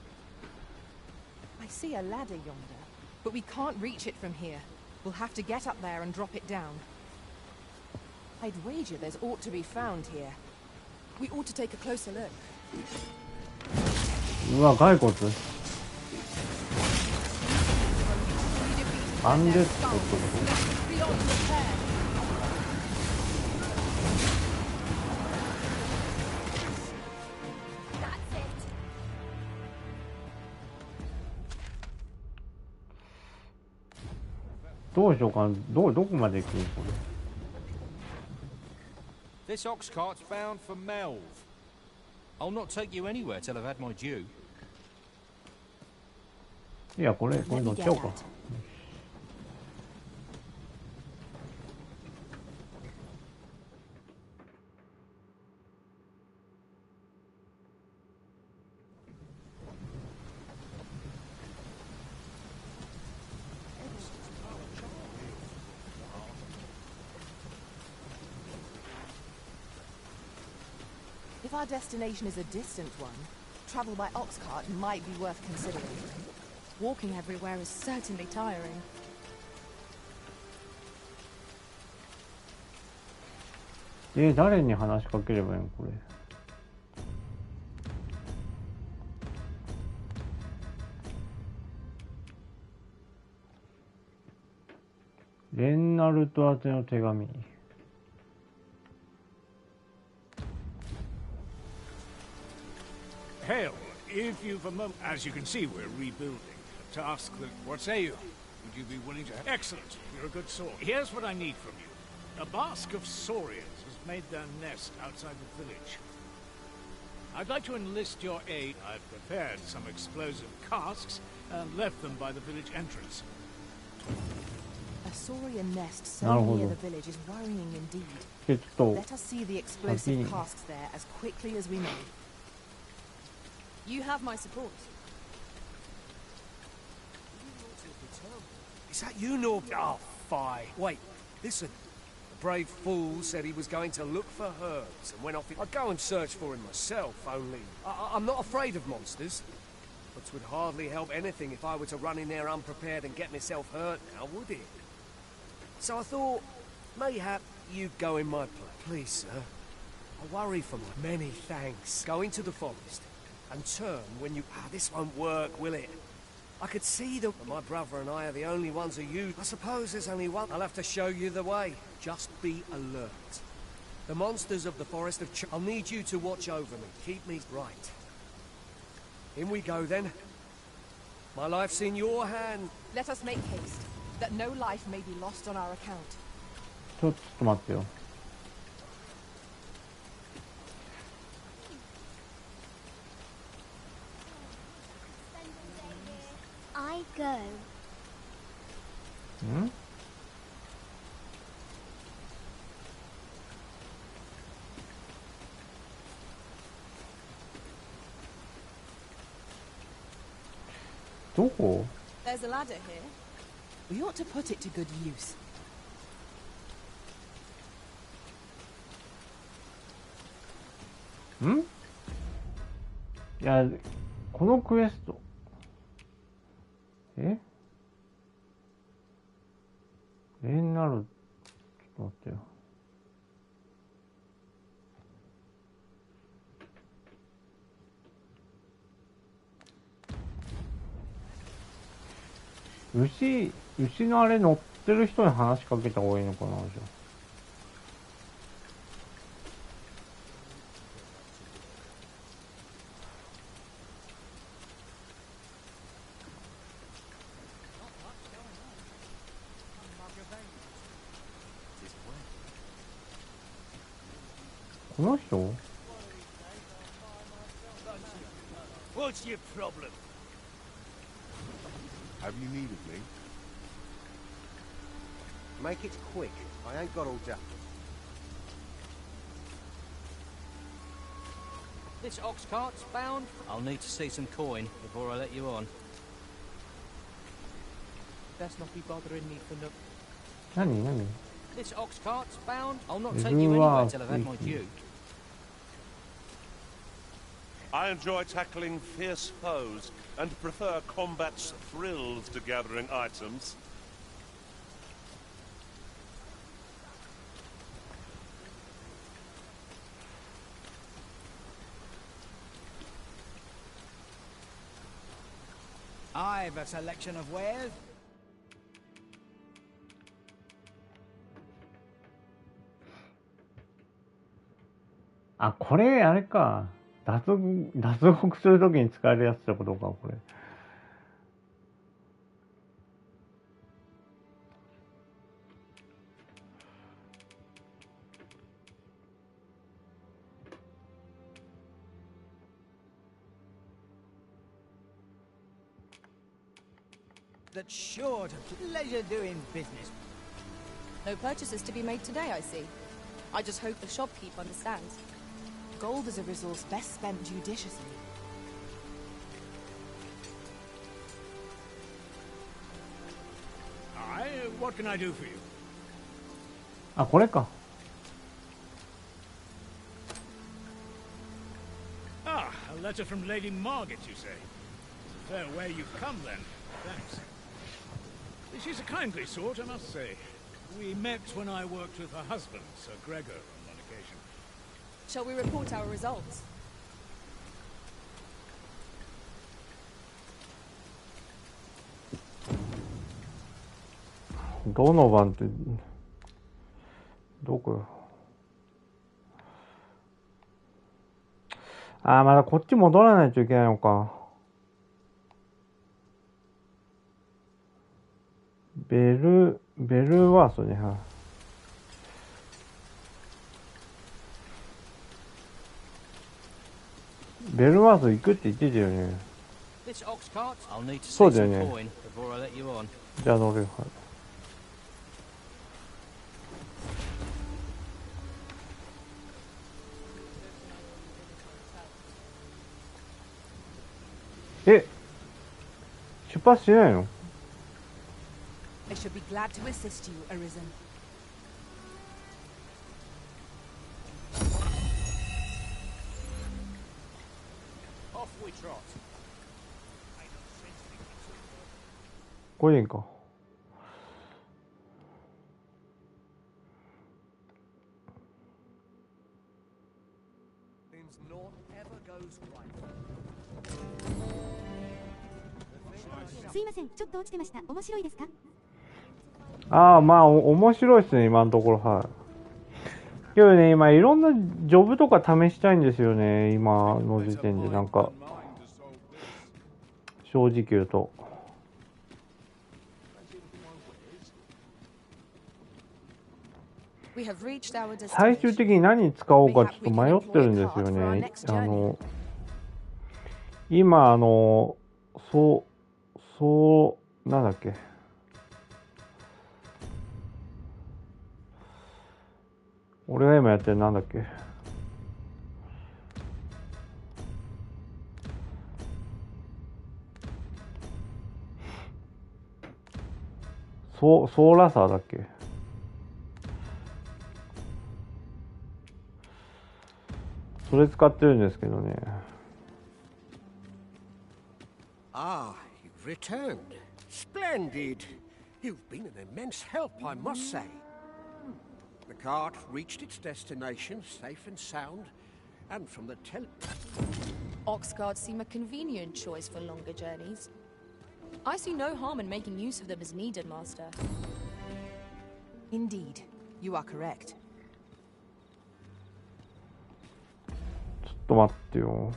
I see a ladder yonder, but we can't reach it from here. We'll have to get up there and drop it down. I'd wager there's aught to be found here. We ought to take a closer look. うわ、骸骨。アンデッドってこと？どうしようかな。どこまで行くのこれ。 This ox cart's bound for Melv. I'll not take you anywhere till I've had my due. いや、これ乗っちゃおうか。If our destination is a distant one, travel by ox cart might be worth considering. Walking everywhere is certainly tiring. 誰に話しかければいいのこれ。レンナルト宛ての手紙。Hail, if you've a moment. As you can see, we're rebuilding. A task that... What say you? Would you be willing to... Excellent. You're a good sword. Here's what I need from you. A basque of saurians has made their nest outside the village. I'd like to enlist your aid. I've prepared some explosive casks and left them by the village entrance. A saurian nest so near the village is worrying indeed. Let us see the explosive casks there as quickly as we may. You have my support. Is that you, Norb? Oh, fie. Wait, listen. The brave fool said he was going to look for herbs and went off. I'd go and search for him myself, only... I'm not afraid of monsters. But 'twould hardly help anything if I were to run in there unprepared and get myself hurt now, would it? So I thought, mayhap you'd go in my place. Please, sir. I worry for my many thanks. Go into the forest. And turn when you... this won't work, will it? I could see that my brother and I are the only ones who use... I suppose there's only one. I'll have to show you the way. Just be alert. The monsters of the forest have... I'll need you to watch over me. Keep me right. In we go, then. My life's in your hand. Let us make haste, that no life may be lost on our account. ちょっと待ってよ。I go. ん？どこ？ There's a ladder here. We ought to put it to good use. ん？いや、このクエスト。になる。ちょっと待ってよ。牛のあれ乗ってる人に話しかけた方がいいのかな、じゃあ。この人？ What's your problem? Have you needed me? Make it quick. I ain't got all day. This ox cart's bound. I'll need to see some coin before I let you on. Best not be bothering me for no. 何？ This ox cart's bound. I'll not take you anywhere till I've had my due. I enjoy tackling fierce foes and prefer combat's thrills to gathering items. I've a selection of wares. あ、これあれか。脱獄するときに使えるやつってことか、これ。That's sure to pleasure doing business. No purchases to be made today, I see. I just hope the shopkeep understands. Gold is a resource best spent judiciously. What can I do for you? あ、これか。Ah, a letter from Lady Margaret, you say? It's a fair way you've come, then. Thanks. She's a kindly sort, I must say. We met when I worked with her husband, Sir Gregor, on one occasion. Shall we report our results? どの番ってどこよ。ああ、まだこっち戻らないといけないのか。ベルワースね。はい。ベルワース行くって言ってたよね。そうだよね。じゃあ乗るよ。はい。え、出発しないの？ I should be glad to assist you, Arisen. Off we trot. これでいいんか。すいません、ちょっと落ちてました。面白いですか？ああ、まあ面白いですね、今のところ。はい。けどね、今いろんなジョブとか試したいんですよね、今の時点で。なんか正直言うと最終的に何使おうかちょっと迷ってるんですよね。今そう、なんだっけ。俺が今やってるなんだっけ。ソーラサーだっけ。それ使ってるんですけどね。Ah, you've returned. Splendid. You've been an immense help, I must say. The cart reached its destination safe and sound, and from the Ox carts seem a convenient choice for longer journeys. I see no harm in making use of them as needed, Master. Indeed, you are correct. ちょっと待ってよ。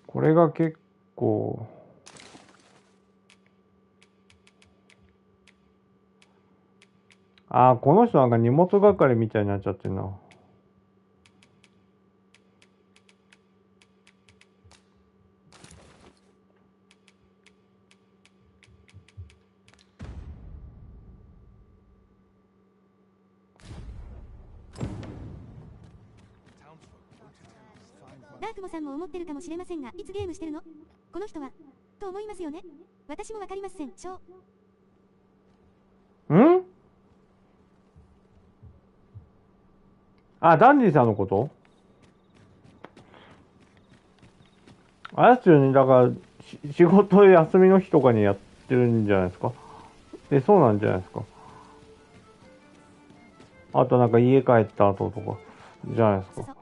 これが結構この人なんか荷物係みたいになっちゃってるな。ダークモさんも思ってるかもしれませんが、いつゲームしてるの？この人は。と思いますよね。私もわかりません。ん？ダンディさんのこと？あれですよね、だから仕事休みの日とかにやってるんじゃないですか。そうなんじゃないですか。あとなんか家帰った後とかじゃないですか。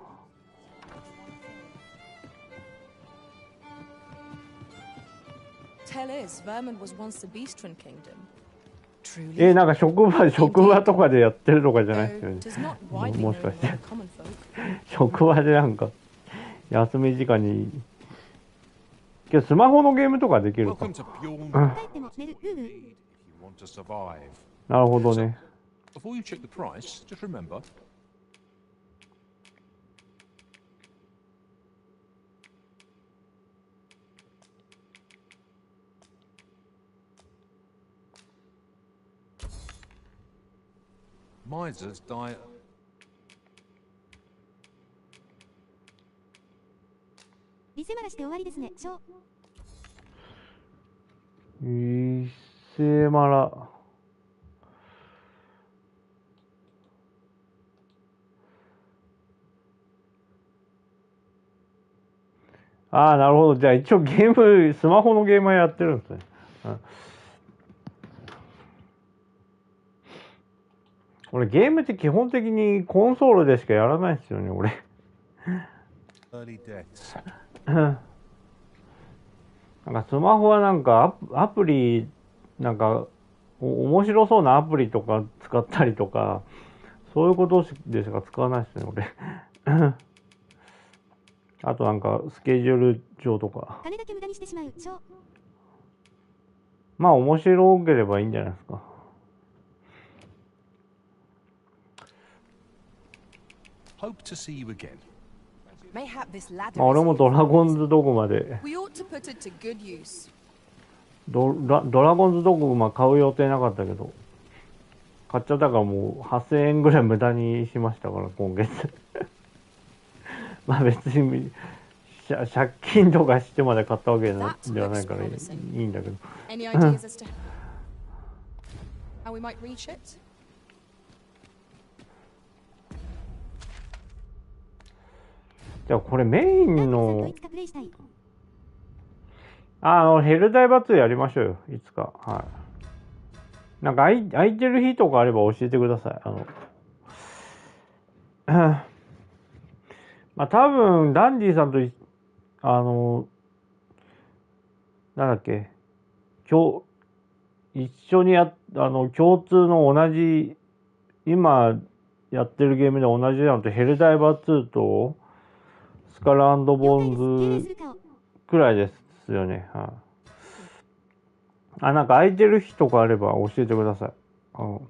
Tell is, Vermin was once the Beastren Kingdom. なんか職場とかでやってるとかじゃないですよね。もしかして職場でなんか休み時間にけどスマホのゲームとかできるか。なるほどね。Misers die. リセマラして終わりですね。リセマラ。なるほど。じゃあ一応スマホのゲームはやってるんですね。俺ゲームって基本的にコンソールでしかやらないですよね、俺。なんかスマホはなんかアプリ、なんか面白そうなアプリとか使ったりとか、そういうことでしか使わないですよね、俺。あとなんかスケジュール帳とか。金だけ無駄にしてしまう。まあ面白ければいいんじゃないですか。Hope to see you again. 俺もドラゴンズドグマでドラゴンズドグマ買う予定なかったけど買っちゃったからもう8000円ぐらい無駄にしましたから今月まあ別に借金とかしてまで買ったわけではないからいいんだけどじゃあこれメインのヘルダイバ2やりましょうよいつか。はい。なんか空いてる日とかあれば教えてください。まあ多分ダンディさんとなんだっけ一緒に共通の同じ今やってるゲームで同じなのとヘルダイバー2とスカル&ボーンズくらいですよね。はい。あ、なんか空いてる日とかあれば教えてください。も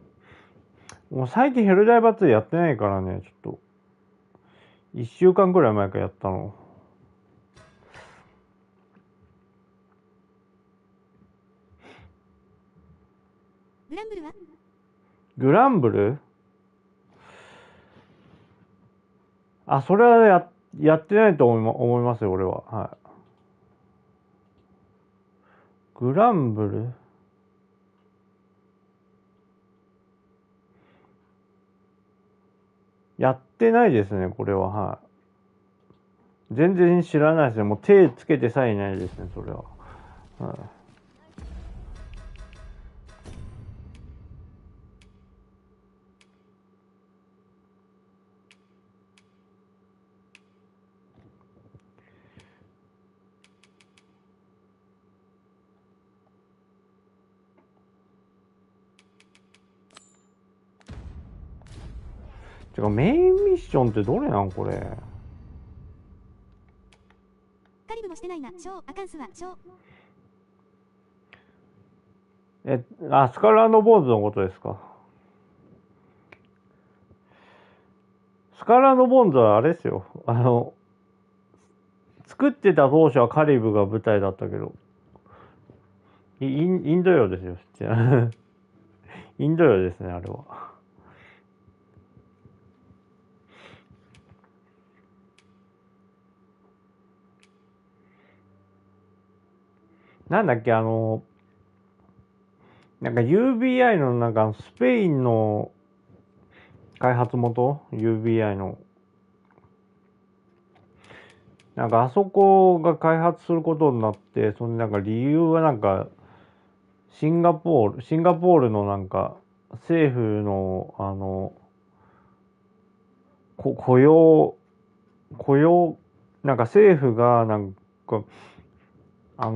う最近ヘルダイバツやってないからね、ちょっと。1週間くらい前からやったの。グランブルは？グランブル？あ、それはやってないと思いますよ、俺は。はい。グランブル？やってないですね、これは。はい。全然知らないですね。もう手つけてさえないですね、それは。はい。てかメインミッションってどれなんこれ。カリブもしてないな。ショー、アカンスは、ショー。あ、スカル&ボーンズのことですか。スカル&ボーンズはあれですよ。作ってた当初はカリブが舞台だったけど、インド洋ですよ。インド洋ですね、あれは。なんだっけ、なんか UBI のなんかスペインの開発元 ?UBI の。なんかあそこが開発することになって、そのなんか理由はなんか、シンガポールのなんか政府の雇用、なんか政府がなんか、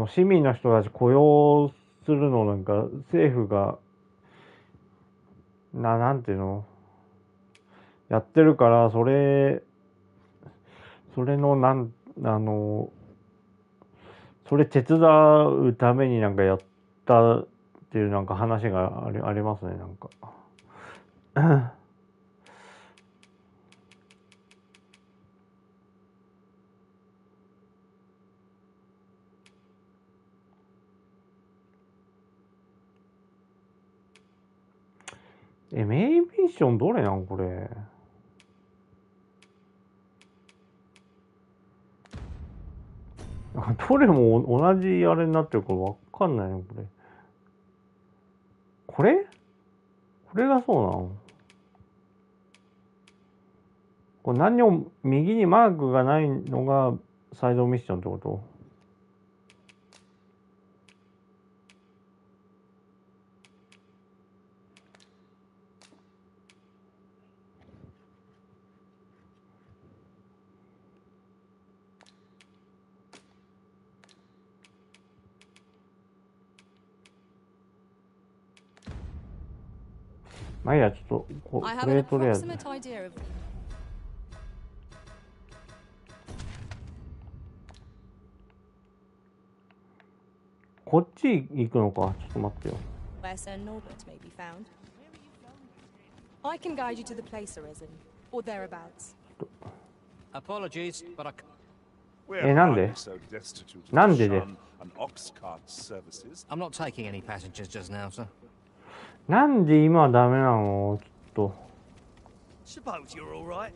市民の人たち雇用するのなんか政府が、なんていうのやってるから、それのそれ手伝うためになんかやったっていうなんか話がありますね、なんか。メインミッションどれなんこれ。どれも同じあれになってるからわかんないのこれ。これがそうなの？これ何にも右にマークがないのがサイドミッションってこと？まあいいや、ちょっとこれとりあえず。こっち行くのか。ちょっと待ってよ。Where Sir Norbert may be found. I can guide you to the place, Arisen, or thereabouts. Apologies, but I... なんでなんでです。I'm not taking any passengers just now, sir. なんで今はダメなの？ちょっと。Suppose you're all right.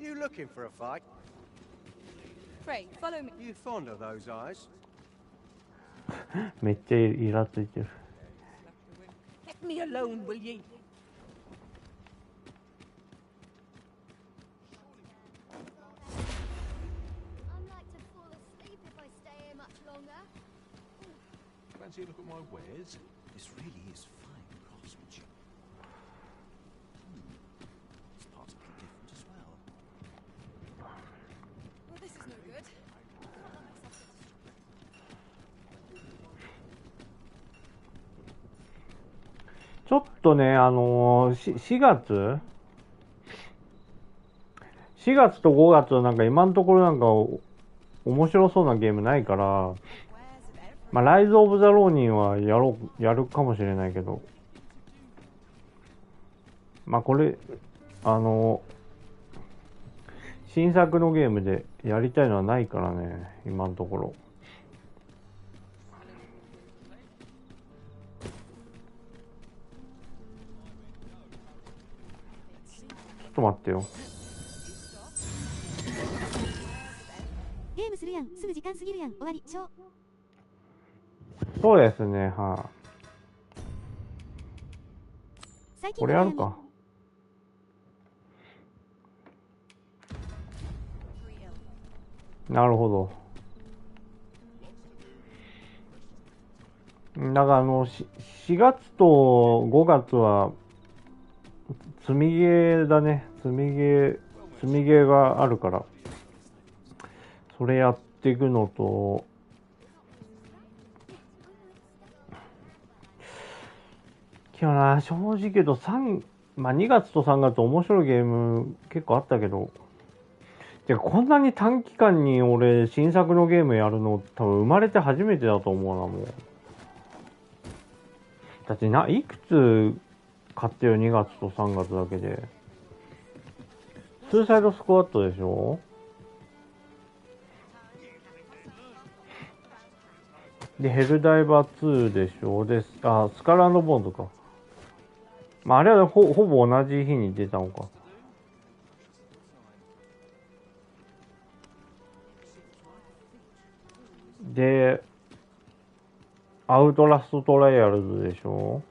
You looking for a fight? Pray, follow me. You fond of those eyes? めっちゃイラついてる。Let me alone, will ye? Fancy a look at my wares? This really is fine craftsmanship. It's partly different as well. Well, this is no good. ちょっとね、4 4月と5月はなんか今のところなんか面白そうなゲームないから、まあ、ライズ・オブ・ザ・ローニンはやるかもしれないけど、まあこれ、新作のゲームでやりたいのはないからね、今のところ。ちょっと待ってよ。ゲームするやん。すぐ時間過ぎるやん。終わり。しょう。そうですね、はい。これやるか。なるほど。だから4月と5月は積みゲーだね。積みゲーがあるから、それやっていくのと、正直言うとまあ、2月と3月面白いゲーム結構あったけど、こんなに短期間に俺新作のゲームやるの多分生まれて初めてだと思うな、もう。だっていくつ買ってよ、2月と3月だけで。スーサイドスクワットでしょ、で、ヘルダイバー2でしょ、で、スカランドボーンズか。まあ、あれはほぼ同じ日に出たのか。で、アウトラストトライアルズでしょ。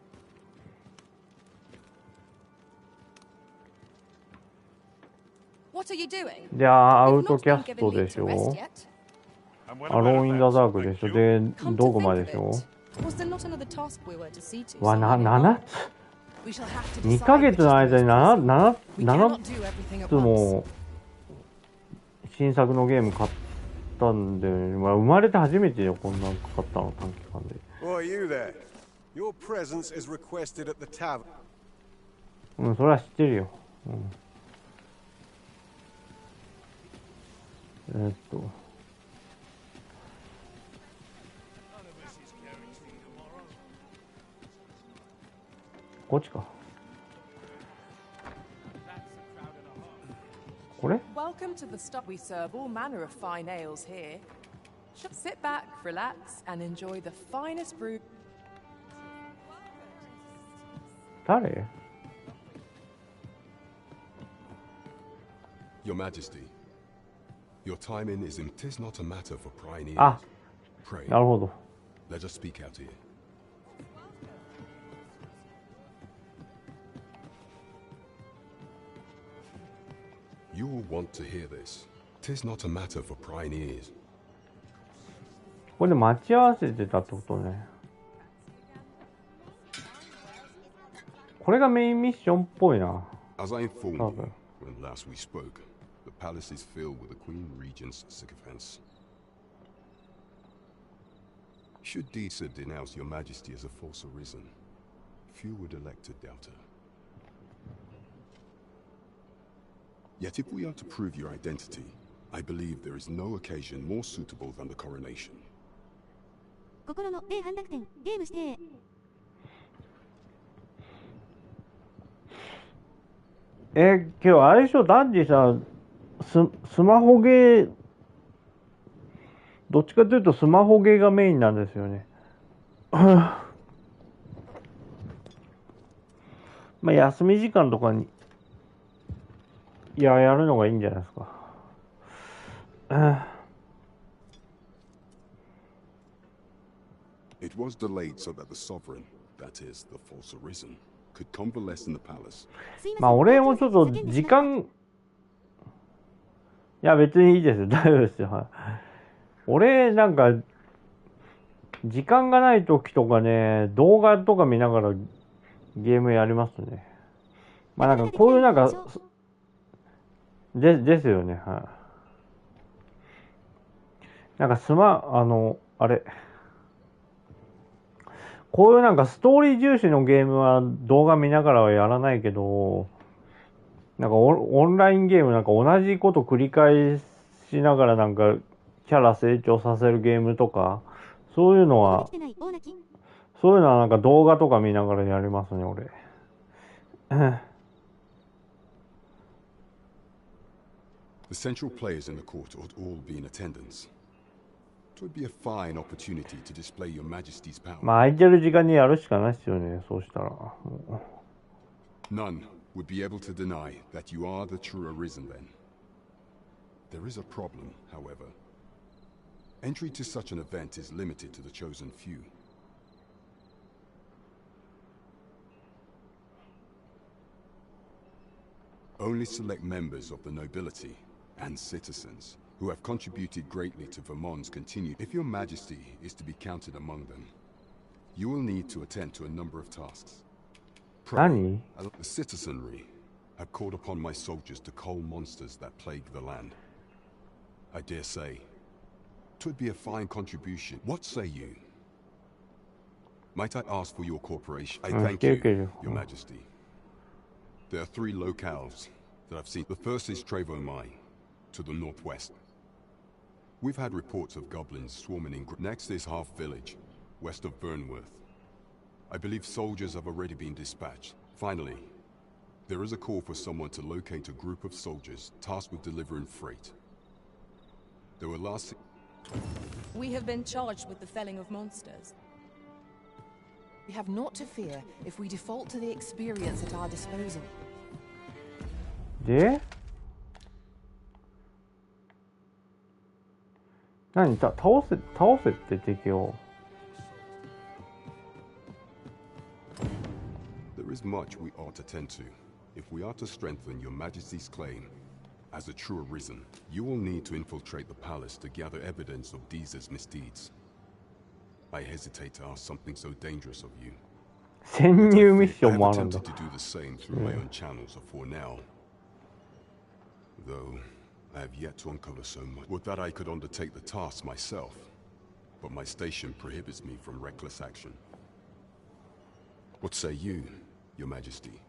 で、アウトキャストでしょ。アローン・イン・ザ・ダークでしょ。で、ドグマでしょ。わ、7つ ?2 ヶ月の間に7つも新作のゲーム買ったんで、まあ、生まれて初めてよ、こんなん買ったの、短期間で。うん、それは知ってるよ。うん。こっちか。これ？ Welcome to the stop. We serve all manner of fine ales here. Sit back, relax, and enjoy the finest brew. 誰？ Your Majesty, your timing is in 'tis not a matter for prying ears. あ、 Pray. なるほど。 Let us speak out here. You will want to hear this. 'Tis not a matter for prying ears. これで待ち合わせてたってことね。これがメインミッションっぽいな。As I informed you when last we spoke, the palace is filled with the Queen Regent's sycophants. Should Disa denounce your Majesty as a false arisen, few would elect to doubt her. Yet if we are to prove your identity, I believe there is no occasion more suitable than the coronation. 心の霊反濁点、ゲームして。今日あれでしょ、ダンジさ、スマホゲー、どっちかというとスマホゲーがメインなんですよね。まあ休み時間とかにやるのがいいんじゃないですか。It was delayed so that the sovereign, that is, the false arisen, could convalesce in the palace. まあ俺もちょっと時間、いや別にいいですよ、大丈夫ですよ。俺なんか時間がない時とかね、動画とか見ながらゲームやりますね。まあなんかこういうなんかですよね、はい。なんかあれ。こういうなんかストーリー重視のゲームは動画見ながらはやらないけど、なんかオンラインゲームなんか同じこと繰り返しながらなんかキャラ成長させるゲームとか、そういうのはなんか動画とか見ながらやりますね、俺。The central players in the court ought all be in attendance. It would be a fine opportunity to display your Majesty's power. まあ空いてる時間にやるしかないですよね、そうしたら。None would be able to deny that you are the true arisen then. There is a problem, however. Entry to such an event is limited to the chosen few. Only select members of the nobility and citizens who have contributed greatly to Vermont's continued. If your Majesty is to be counted among them, you will need to attend to a number of tasks. The citizenry have called upon my soldiers to cull monsters that plague the land. I dare say, 'twould be a fine contribution. What say you? Might I ask for your cooperation? I thank you, Your Majesty. There are 3 locales that I've seen. The first is Trevo Mine, to the northwest. We've had reports of goblins swarming in. Next is Half Village, west of Burnworth. I believe soldiers have already been dispatched. Finally, there is a call for someone to locate a group of soldiers tasked with delivering freight. They were last. We have been charged with the felling of monsters. We have naught to fear if we default to the experience at our disposal. で、何倒せって敵を。There is much we ought to tend to. If we are to strengthen your Majesty's claim as a true arisen, you will need to infiltrate the palace to gather evidence of Deez's misdeeds. I hesitate to ask something so dangerous of you. 潜入ミッションもあ I るん have だ。 attempted to do the same through my own channels for now. Though I have yet to uncover so much. Would that I could undertake the task myself, but my station prohibits me from reckless action. What say you, Your Majesty?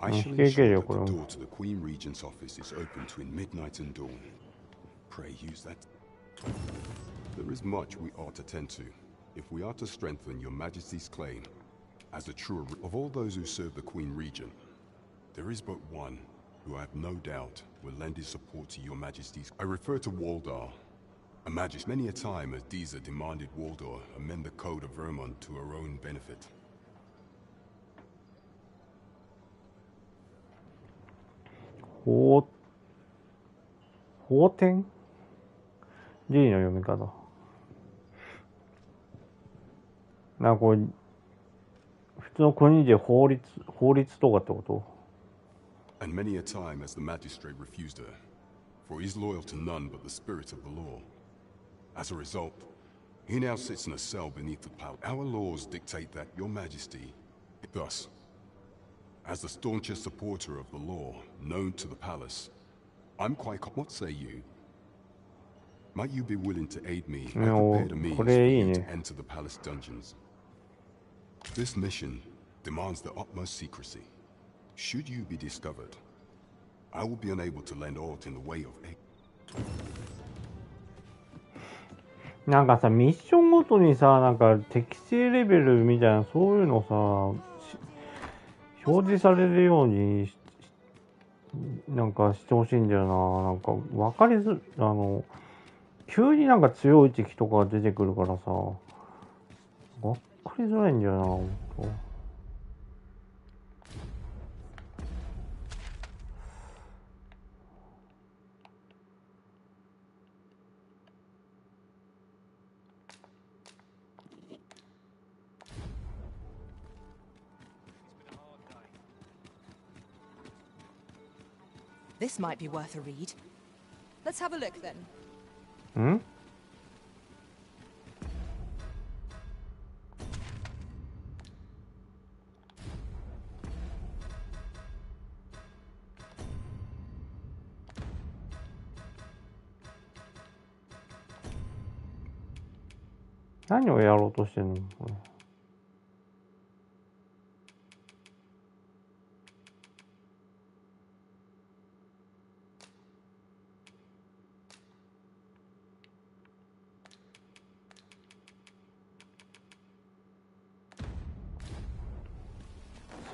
I shall ensure that the door to the Queen Regent's office is open between midnight and dawn. Pray use that. There is much we ought to tend to, if we are to strengthen your Majesty's claim as a true of all those who serve the Queen Regent. There is but one who I have no doubt will lend his support to your Majesty's. I refer to Waldar. A Majesty. Many a time has Deezer demanded Waldar amend the code of Vermont to her own benefit. 法典 ?G の読み方。なんかこれ、普通の国で法律とかってこと？ And many a time has the magistrate refused her, for he is loyal to none but the spirit of the law. As a result, he now sits in a cell beneath the palace. Our laws dictate that your Majesty, thus, as the staunchest supporter of the law known to the palace, I'm quite. What say you? Might you be willing to aid me? I prepared a means for you to enter the palace dungeons. This mission demands the utmost secrecy. Should you be discovered, I will be unable to lend aught in the way of aid. なんかさ、ミッションごとにさ、なんか適正レベルみたいな、そういうのさ、表示されるようになんかしてほしいんだよな。なんか分かりづ急になんか強い敵とか出てくるからさ、分かりづらいんだよな、ほんと。This might be worth a read. Let's have a look then. ん？何をやろうとしてんのこれ。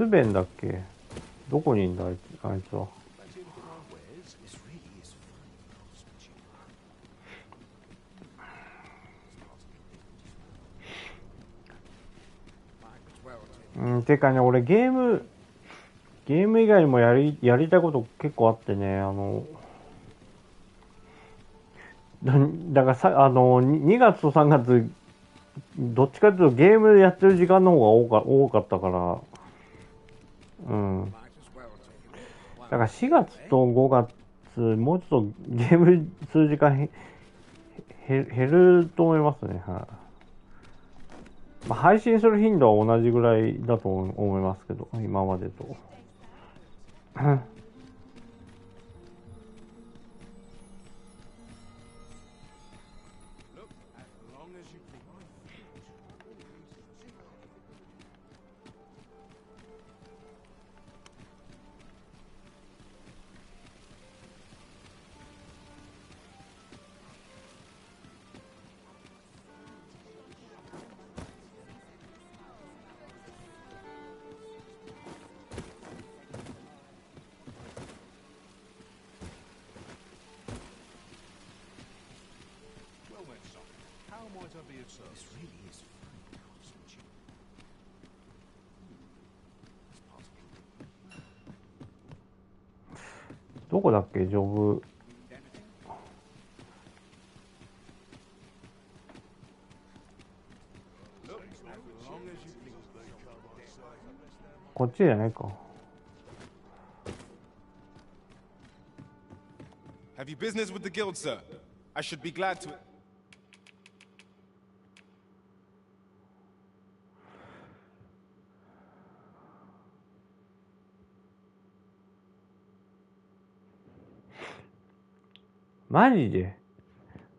スベンだっけ？どこにいんだあいつは。てかね、俺ゲーム以外にもやりたいこと結構あってね、だから2月と3月、どっちかというとゲームやってる時間の方が多かったから、うん。だから4月と5月、もうちょっとゲームする時間減ると思いますね。はい。まあ、配信する頻度は同じぐらいだと思いますけど、今までと。どこだっけ、ジョブ。こっちじゃないか。Have you business with the guild, sir? I should be glad to. マジで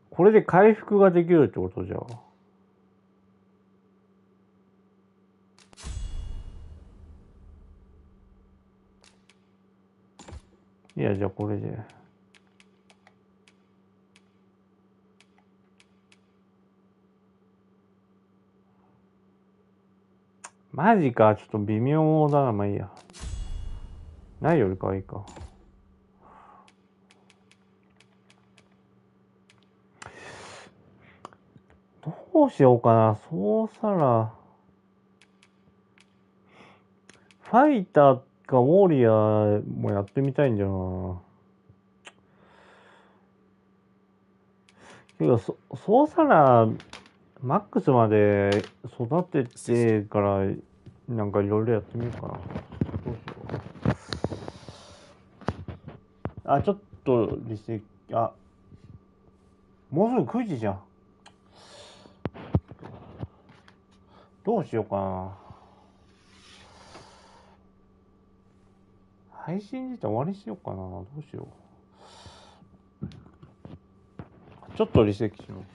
これで回復ができるってことじゃ。いや、じゃあこれで。マジか、ちょっと微妙だな。まあいいや。ないよりかはいいか。どうしようかな。そうしたら、ファイターかウォーリアーもやってみたいんだよな。けど、そうしたら、マックスまで育ててから、なんかいろいろやってみようかな。どうしよう。あ、ちょっとリセット、あ、もうすぐ9時じゃん。どうしようかな。配信自体終わりにしようかな。どうしよう。ちょっとリセットします。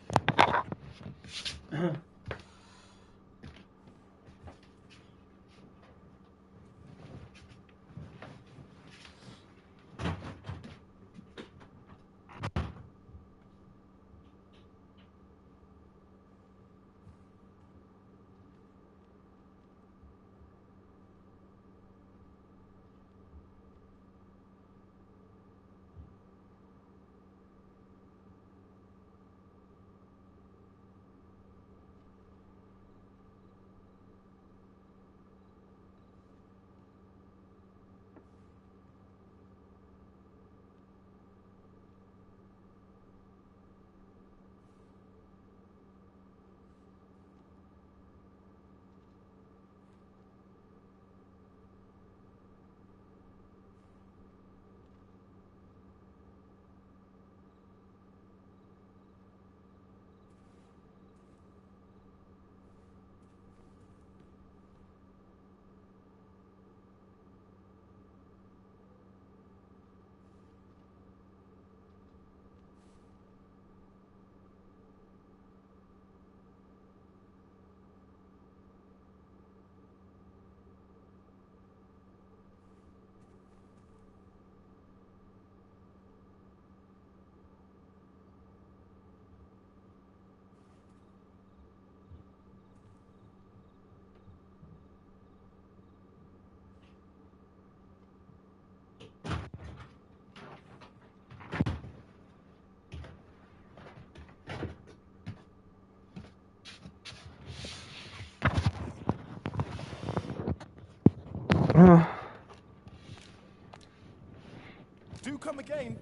Do come again.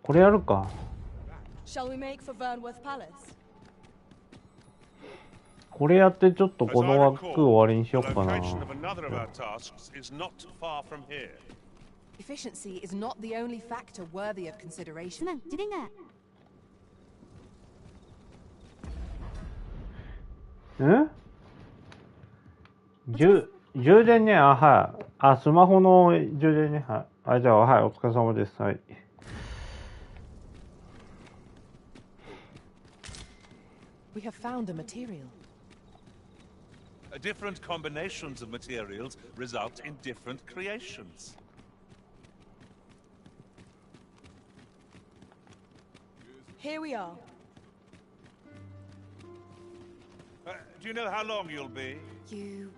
これやるか。Shall we make for Vernworth Palace? これやってちょっとこの枠終わりにしようかな。 Efficiency is not the only factor worthy of consideration. 充電が。充電ね、あ、はい。あ、スマホの充電ね、はい。あ、じゃあ、はい、お疲れ様です。はい。We have found a material. Different combinations of materials result in different creations. Here we are. Do you know how long you'll be? You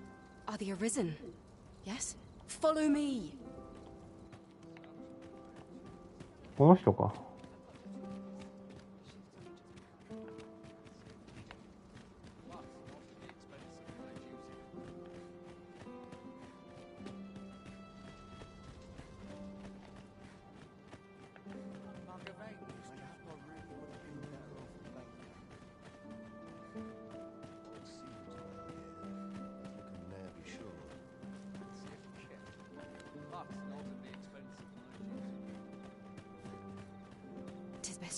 are the Arisen, yes? Follow me. この人か。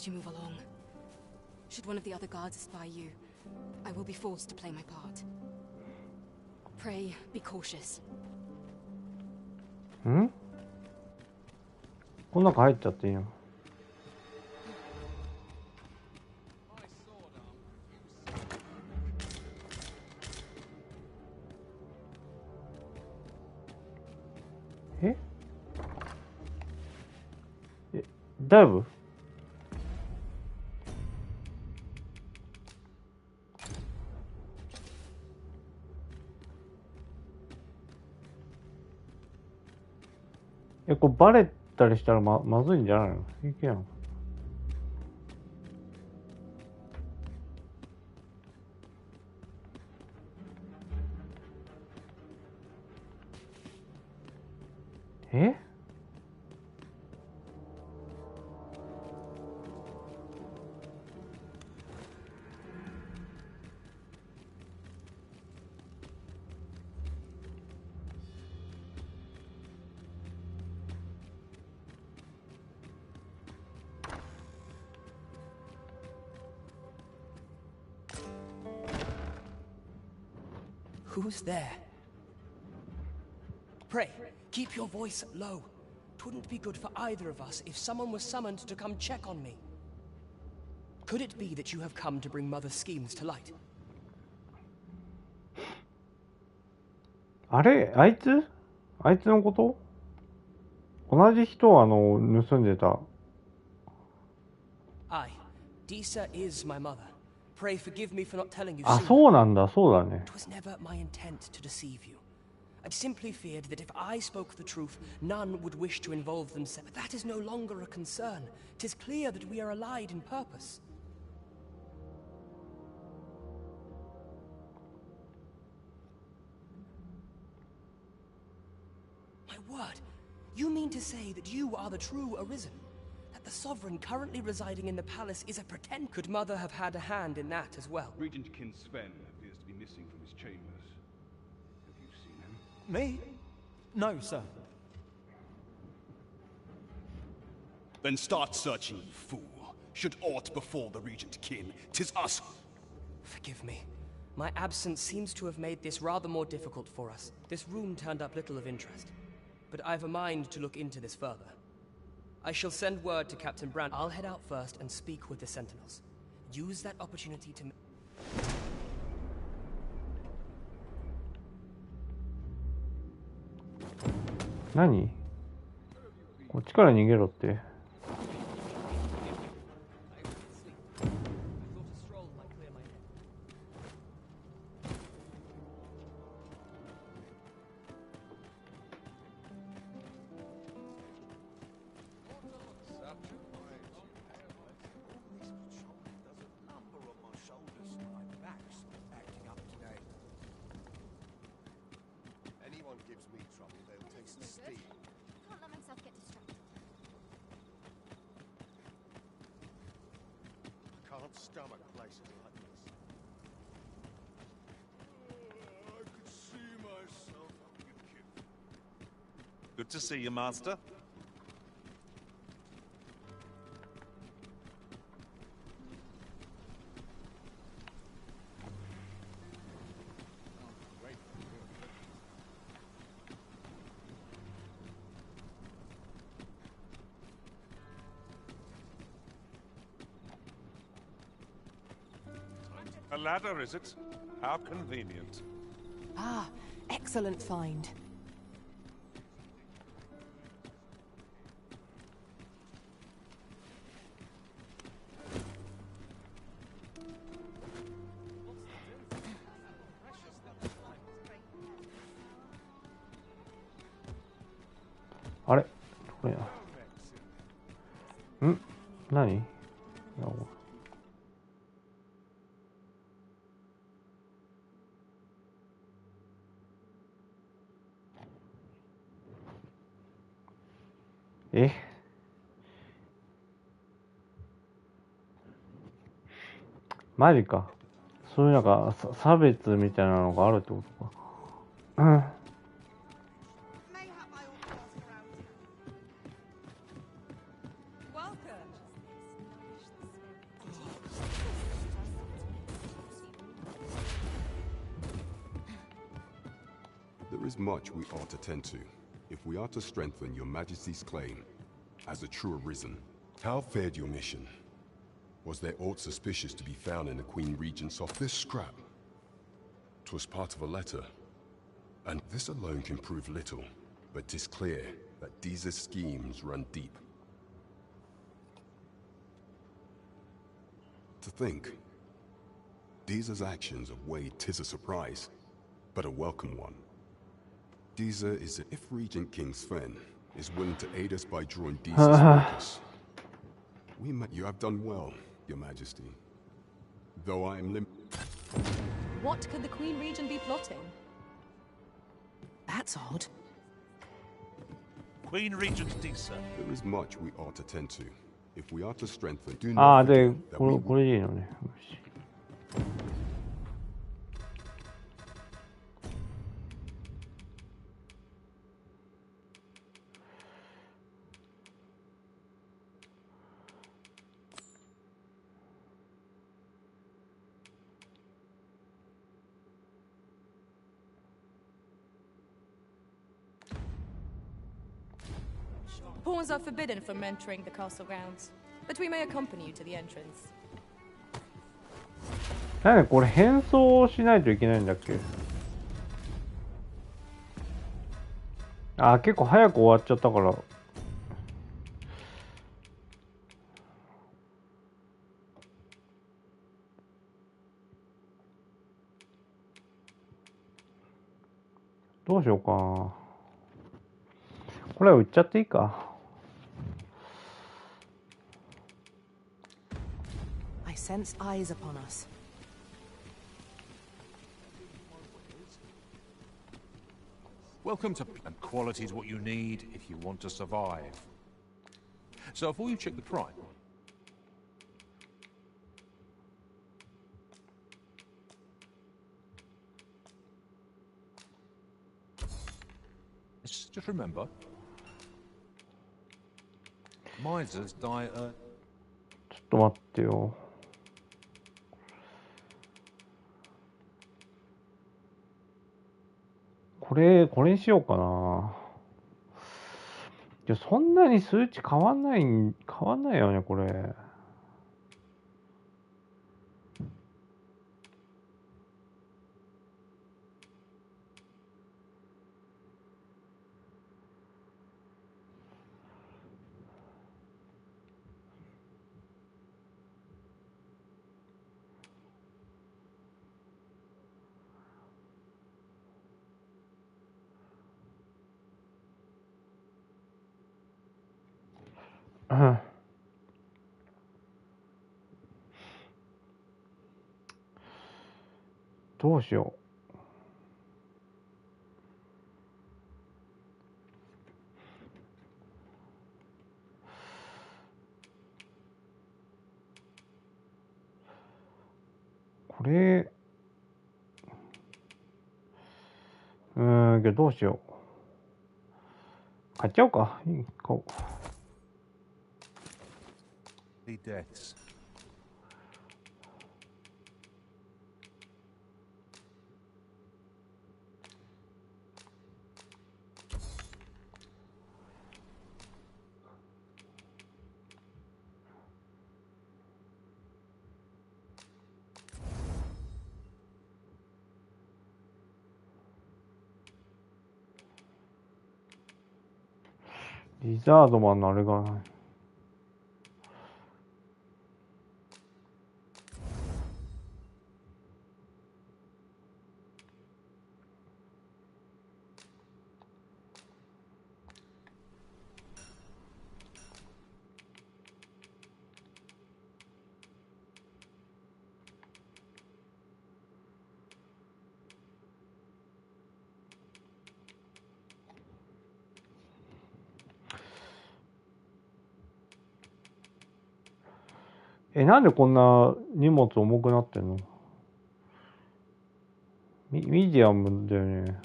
You move along. Should one of the other guards espy you, I will be forced to play my part. Pray, be cautious. ん？この中入っちゃっていいの？だいぶ？これバレたりしたらまずいんじゃないの？いけやん。Who's there? Pray, keep your voice low. Twouldn't be good for either of us if someone was summoned to come check on me. Could it be that you have come to bring Mother's schemes to light? あれ、あいつのこと？同じ人を盗んでた。Aye, Disa is my mother. Pray forgive me for not telling you. あ、そうなんだ、そうだね。 It was never my intent to deceive you. I simply feared that if I spoke the truth, none would wish to involve themselves. But that is no longer a concern. 'Tis clear that we are allied in purpose. My word, you mean to say that you are the true Arisen? That the sovereign currently residing in the palace is a pretend? Could Mother have had a hand in that as well? Regent Kin Sven appears to be missing from his chambers. Have you seen him? Me? No, sir. Then start searching, you fool. Should aught befall the Regent Kin, 'tis us. Forgive me. My absence seems to have made this rather more difficult for us. This room turned up little of interest. But I've a mind to look into this further. I shall send word to Captain Brandt. I'll head out first and speak with the Sentinels. Use that opportunity to...何？こっちから逃げろって。Good to see you, Master. A ladder, is it? How convenient. Ah, excellent find.あれ？どこや？ん？何？え？マジか。そういうなんか差別みたいなのがあるってことか。うん。There is much we ought to tend to, if we are to strengthen your Majesty's claim as a true Arisen. How fared your mission? Was there aught suspicious to be found in the Queen Regent's office? This scrap. 'Twas part of a letter, and this alone can prove little, but 'tis clear that Deeza's schemes run deep. To think, Deeza's actions of Wade 'tis a surprise, but a welcome one. Deeza is if Regent King Sven is willing to aid us by drawing Deeza's focus. You have done well, Your Majesty. Though I am What could the Queen Regent be plotting? That's odd. Queen Regent Deeza. There is much we ought to tend to, if we are to strengthen. Do not forget that we これでいいのね。Pawns are forbidden from entering the castle grounds, but we may accompany you to the entrance. なんでこれ変装しないといけないんだっけ？あ、結構早く終わっちゃったから。どうしようかな。これは売っちゃっていいか。I sense eyes upon us. Welcome to... And quality is what you need if you want to survive. So before you check the price... Just remember... Misers die at... ちょっと待ってよ。これにしようかな。いや、そんなに数値変わんないよね、これ。どうしよう。これ、けどどうしよう。買っちゃおうか。買おう。リザードマンのあれがない。なんでこんな荷物重くなってんの？ミディアムだよね。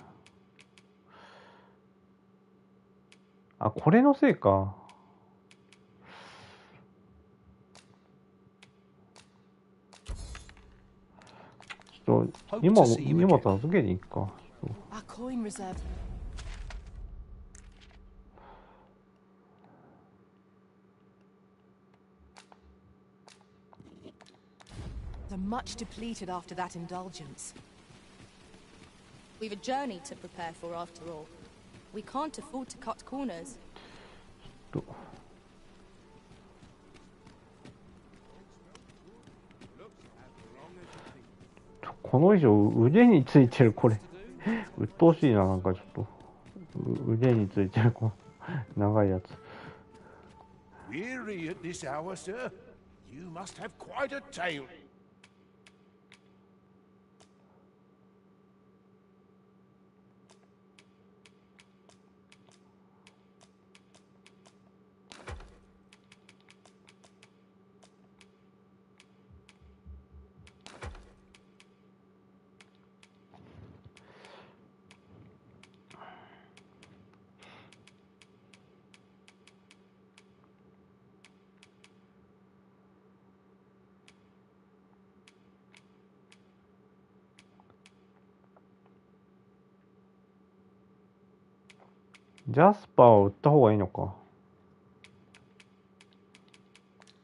あ、これのせいか。ちょっと、荷物預けに行くか。They're much depleted after that indulgence. We've a journey to prepare for after all. We can't afford to cut corners. この衣装、腕についてるこれ。鬱陶しいな、なんかちょっと。腕についてるこの長いやつ。Weary at this hour, sir? You must have quite a tale.ジャスパーを売った方がいいのか。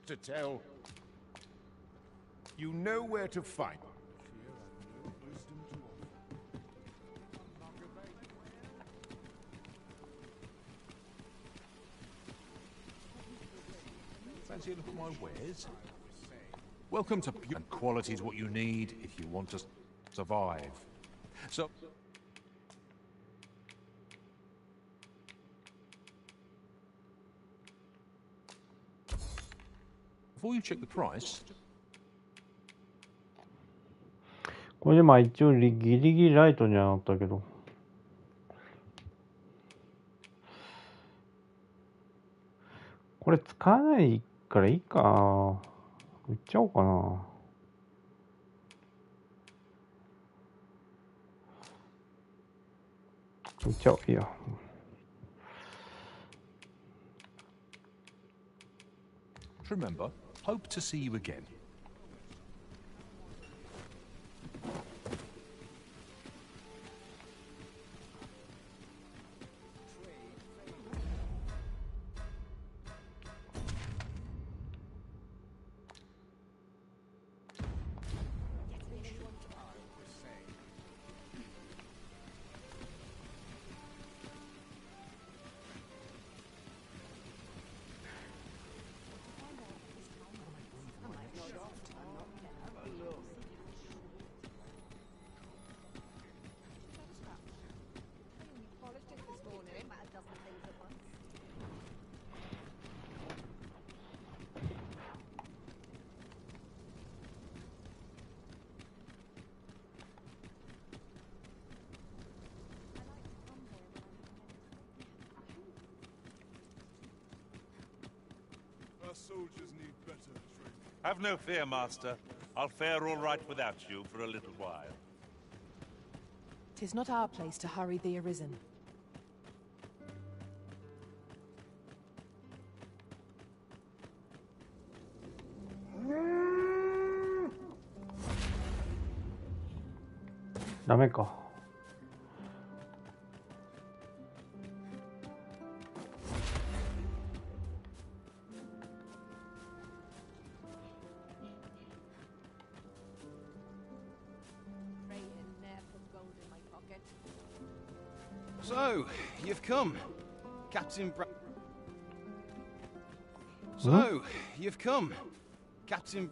To tell. You know where to find. Fancy a look at my wares? Welcome to and quality is what you need if you want to survive. So. Before you check the price. これでまあ一応ギリギリライトにはなったけど。これ使わないからいいか。売っちゃおうかな。売っちゃおう。いいや。Remember, hope to see you again. Have no fear, Master. I'll fare all right without you for a little while. 'Tis not our place to hurry the Arisen. Dameか。So, you've come, Captain So, you've come, Captain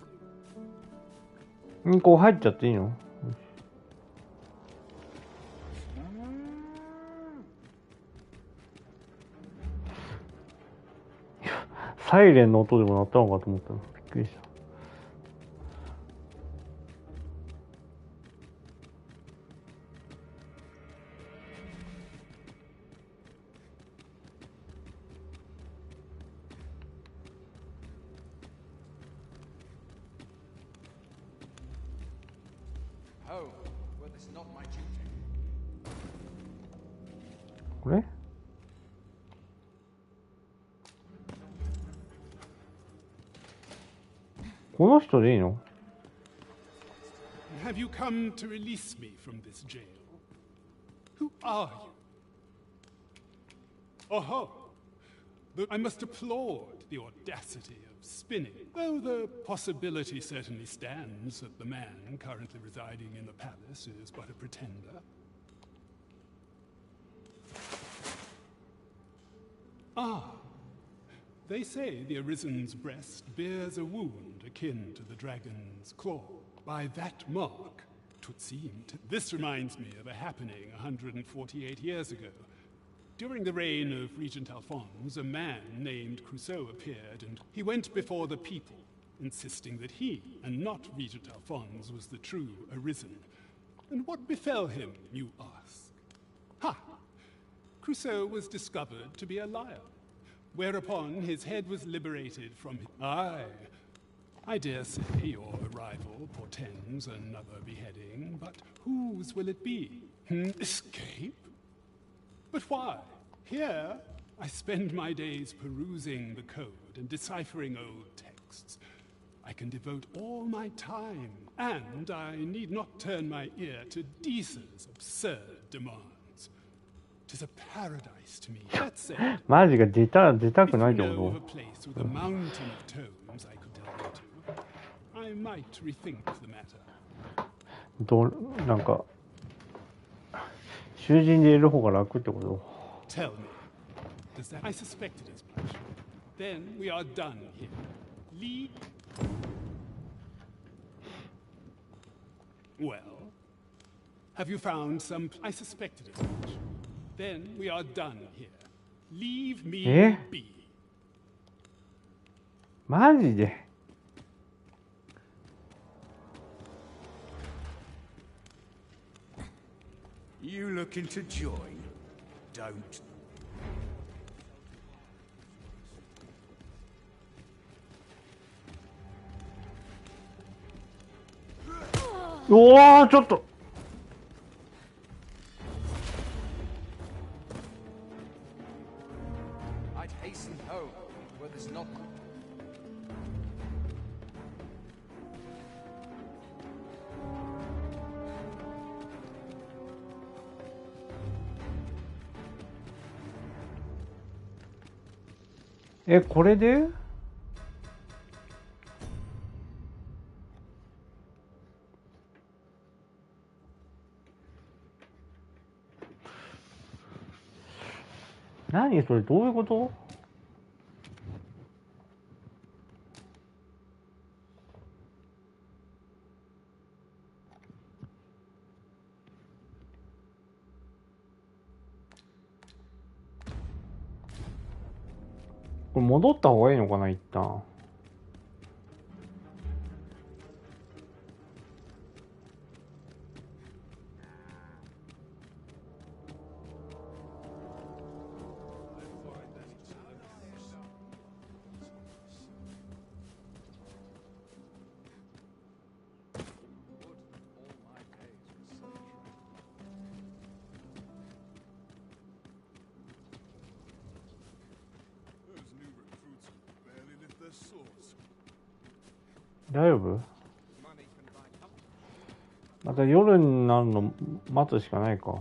こう入っちゃっていいの？サイレンの音でも鳴ったのかと思ったの。びっくりした。これ？この人でいいの？ Have you come to release me from this jail? Who are you? Oh, I must applaud the audacity of spinning, though the possibility certainly stands that the man currently residing in the palace is but a pretender. Ah, they say the Arisen's breast bears a wound akin to the dragon's claw. By that mark, 'twould seem. This reminds me of a happening 148 years ago. During the reign of Regent Alphonse, a man named Crusoe appeared, and he went before the people, insisting that he, and not Regent Alphonse, was the true Arisen. And what befell him, you ask? Ha! Crusoe was discovered to be a liar, whereupon his head was liberated from his... Aye, I dare say your arrival portends another beheading, but whose will it be? Escape? But why? Here, I spend my days perusing the code and deciphering old texts. I can devote all my time, and I need not turn my ear to Deesa's absurd demands. 'Tis a paradise to me. That said, マジが出たくないってこと？ a place with a mountain of tomes I could delve into, I might rethink the matter. なんか囚人でいる方が楽ってこと？ Tell me, does that? I suspected as much. Then we are done here. Leave. Well, have you found some? I suspected as much. Then we are done here. Leave me be. マジでYou looking to join? Don't. おー、ちょっと。I'd hasten home where there's not.これで？何それ、どういうこと？これ戻った方がいいのかな、一旦。大丈夫？また夜になるの待つしかないか。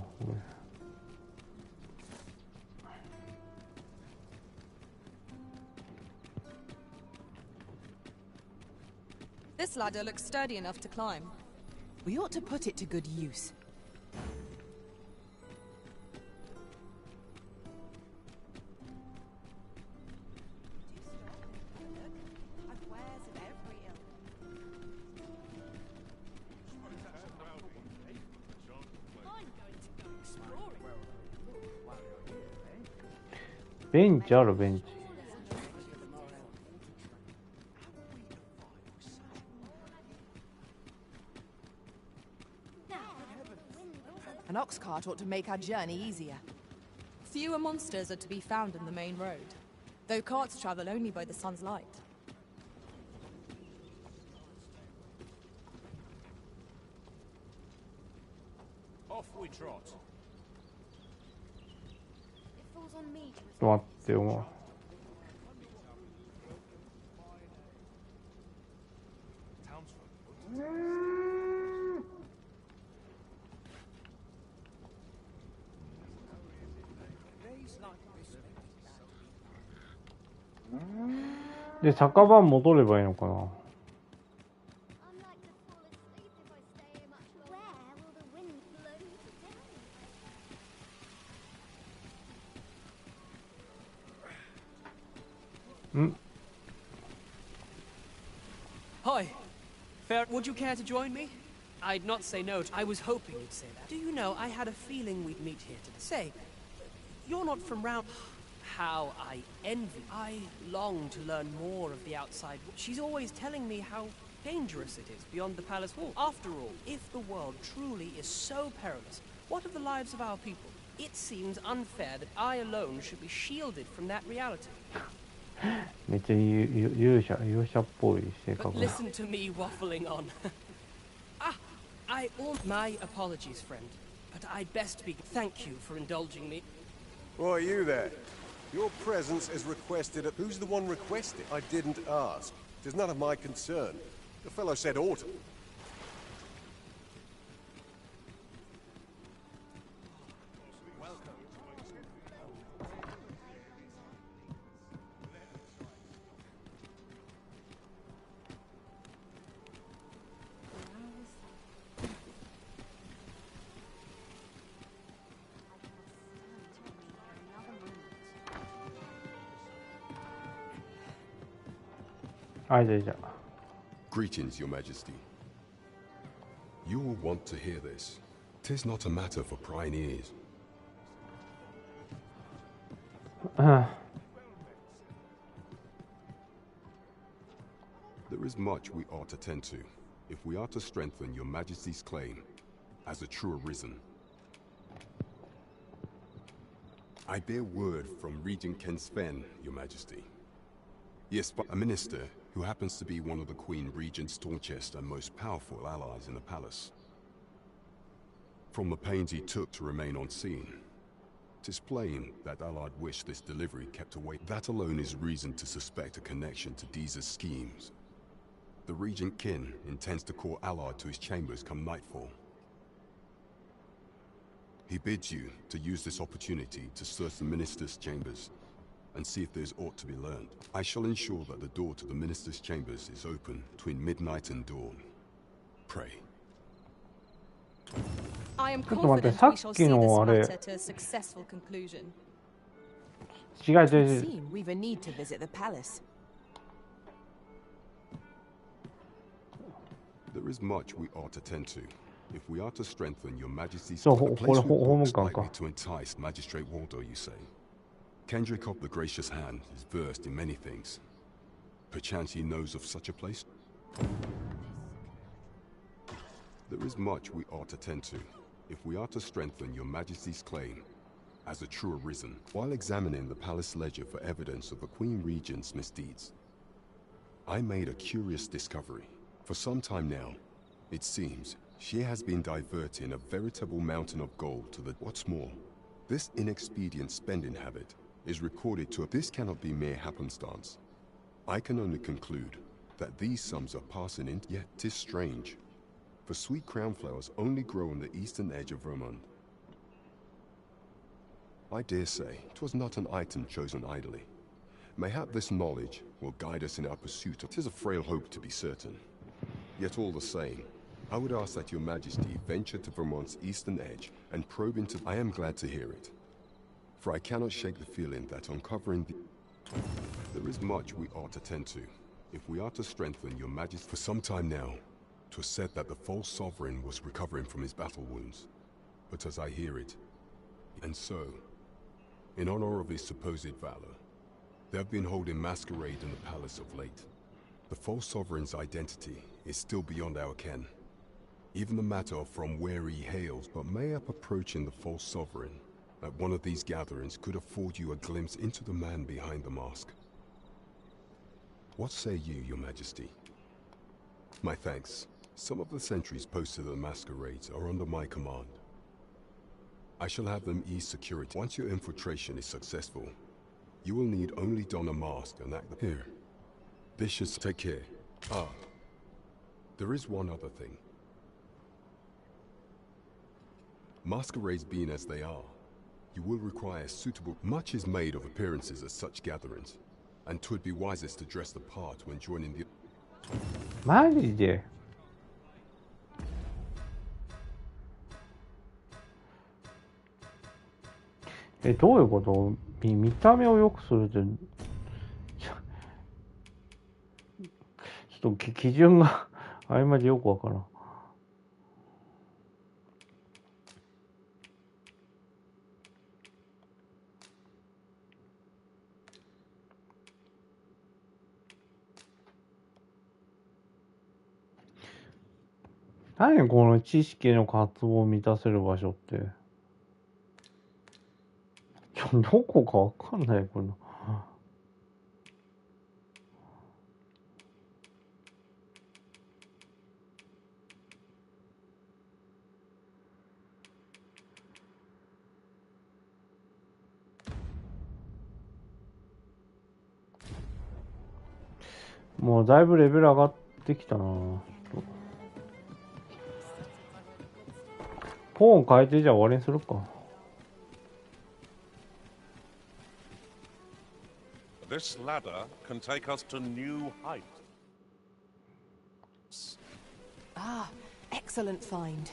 This ladder looks sturdy enough to climb. We ought to put it to good use. Bench あるベンチ。An ox cart ought to make our journey easier. Fewer monsters are to be found in the main road, though carts travel only by the sun's light. Off we trot. It falls on me to ちょっと待ってよ。で、酒場戻ればいいのかな。Hi. Fair, would you care to join me? I'd not say no. I was hoping you'd say that. Do you know, I had a feeling we'd meet here today. Say, you're not from round... How I envy. I long to learn more of the outside. She's always telling me how dangerous it is beyond the palace wall. After all, if the world truly is so perilous, what of the lives of our people? It seems unfair that I alone should be shielded from that reality. めっちゃ勇者っぽい性格。 But listen to me waffling on. My apologies, friend. But I'd best be... Thank you for indulging me. Why, you there? Your presence is requested. Who's the one requesting? I didn't ask. It is none of my concern. The fellow said autumn. Greetings, Your Majesty. You will want to hear this. 'Tis not a matter for prying ears. There is much we ought to tend to, if we are to strengthen Your Majesty's claim as a true arisen. I bear word from Regent Ken Sven, Your Majesty. Yes, but a minister who happens to be one of the Queen Regent's staunchest and most powerful allies in the palace. From the pains he took to remain on scene, 'tis plain that Allard wished this delivery kept away. That alone is reason to suspect a connection to Deeza's schemes. The Regent Kin intends to call Allard to his chambers come nightfall. He bids you to use this opportunity to search the minister's chambers and see if there's aught to be learned. I shall ensure that the door to the minister's chambers is open between midnight and dawn. Pray. I am confident we shall see this matter to a successful conclusion. It would seem we've a need to visit the palace. There is much we ought to tend to, if we are to strengthen Your Majesty's place likely to entice Magistrate Waldo, you say. Kendrick of the Gracious Hand is versed in many things. Perchance he knows of such a place? There is much we ought to tend to, if we are to strengthen Your Majesty's claim as a true arisen, while examining the palace ledger for evidence of the Queen Regent's misdeeds. I made a curious discovery. For some time now, it seems, she has been diverting a veritable mountain of gold to the... What's more, this inexpedient spending habit is recorded to... This cannot be mere happenstance. I can only conclude that these sums are passing in, yet 'tis strange. For sweet crown flowers only grow on the eastern edge of Vermont. I dare say 'twas not an item chosen idly. Mayhap this knowledge will guide us in our pursuit of 'tis a frail hope to be certain. Yet all the same, I would ask that your majesty venture to Vermont's eastern edge and probe into... I am glad to hear it. For I cannot shake the feeling that uncovering the... There is much we ought to tend to, if we are to strengthen your majesty. For some time now, 'twas said that the false sovereign was recovering from his battle wounds. But as I hear it, and so, in honor of his supposed valor, they have been holding masquerade in the palace of late. The false sovereign's identity is still beyond our ken. Even the matter of from where he hails, but mayhap approaching the false sovereign at one of these gatherings could afford you a glimpse into the man behind the mask. What say you, your majesty? My thanks. Some of the sentries posted at the masquerades are under my command. I shall have them ease security. Once your infiltration is successful, you will need only don a mask and act the... Here. This should take care. Ah. There is one other thing. Masquerades being as they are, you will require suitable... Much is made of appearances at such gatherings, and 'twould be wisest to dress the part when joining the... マジでどういうこと？見た目を良くするってちょっと基準が曖昧でよくわからん。何この知識の渇望を満たせる場所って。どこかわかんないこれ。もうだいぶレベル上がってきたな。ポーン変えてじゃあ終わりにするか。This ladder can take us to new heights. Ah, excellent find.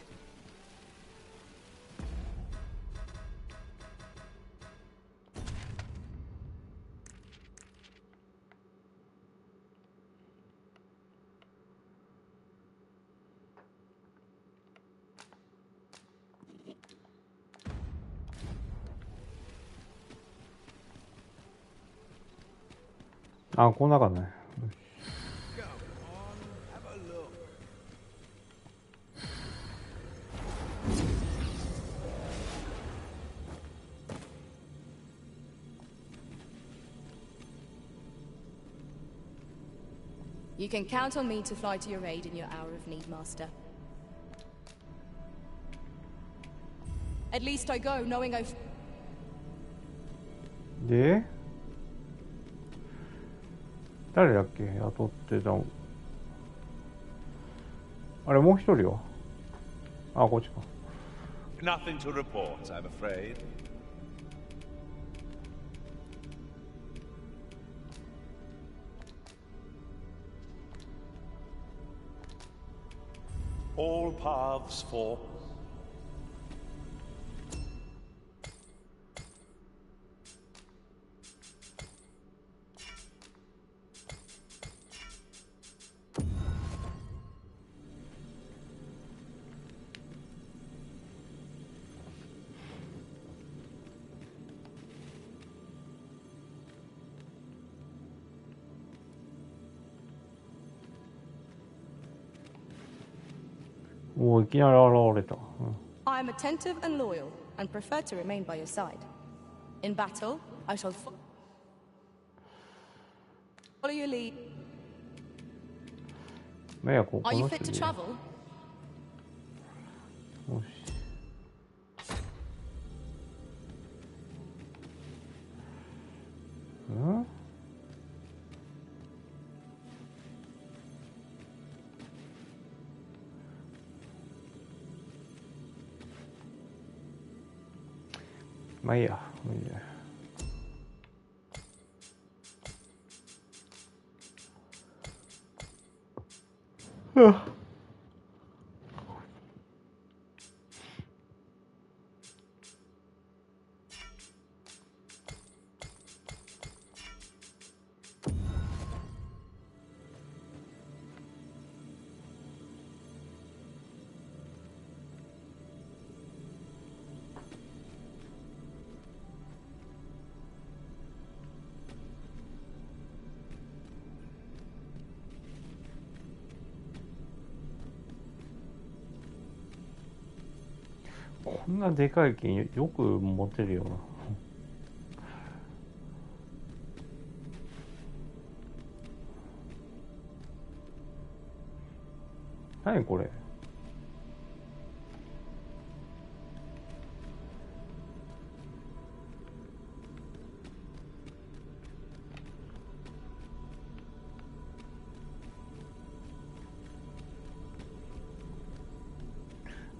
Ah, この中ね。You can count on me to fly to your aid in your hour of need, Master. At least I go, knowing I've... で誰だっけ雇ってたの。あれもう一人はあ、こっちか。Nothing to report, I'm afraid. All paths for...お、いきなり現れた。I am attentive and loyal, and prefer to remain by your side. In battle, I shall follow your lead. Are you fit to travel? よし。ん？まあいいや。もういいや。こんなでかい剣よく持てるよな。何これ。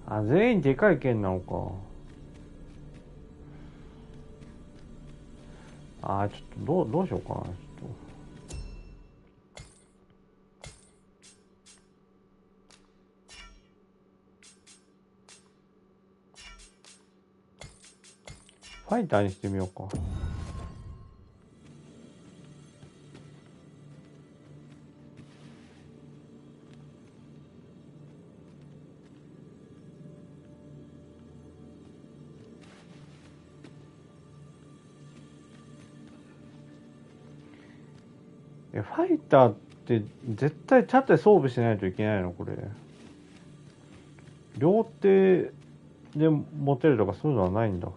あ、全員でかい剣なのか。あ、ちょっとどうしようかな。ちょっとファイターにしてみようか。ファイターって絶対盾装備しないといけないのこれ。両手で持てるとかそういうのはないんだ。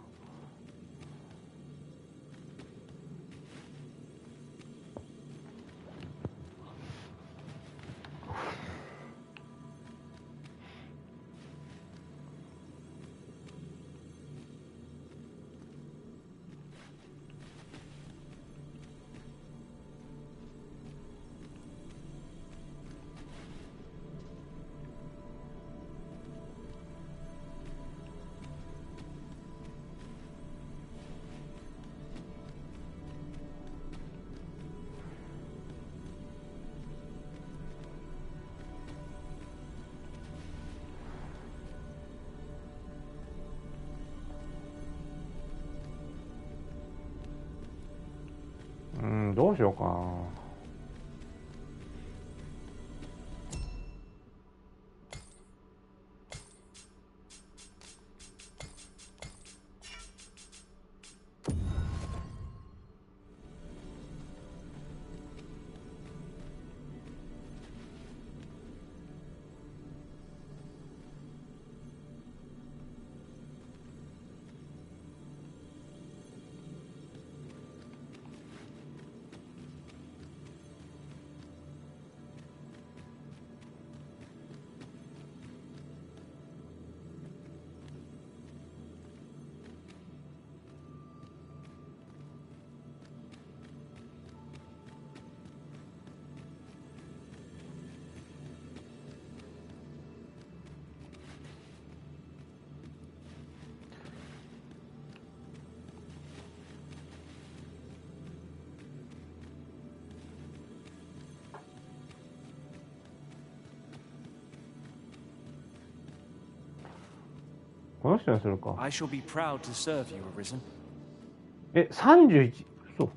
どうしようかな。この人にするか。I shall be proud to serve you, Arisen. 31。そう。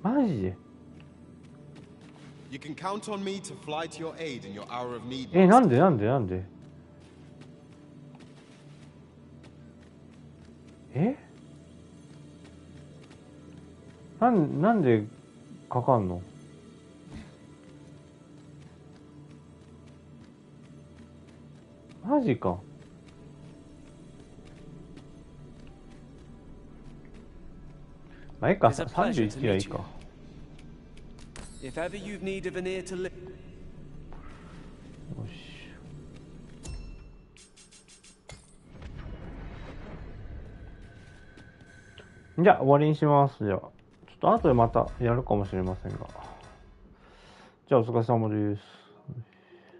マジで。You can count on me to fly to your aid in your hour of need. なんでなんでかかんの？マジか。まあいいか、31はいいか。If ever you've need of an ear to listen. よし。じゃあ終わりにします。じゃあちょっと後でまたやるかもしれませんが。じゃあお疲れ様です。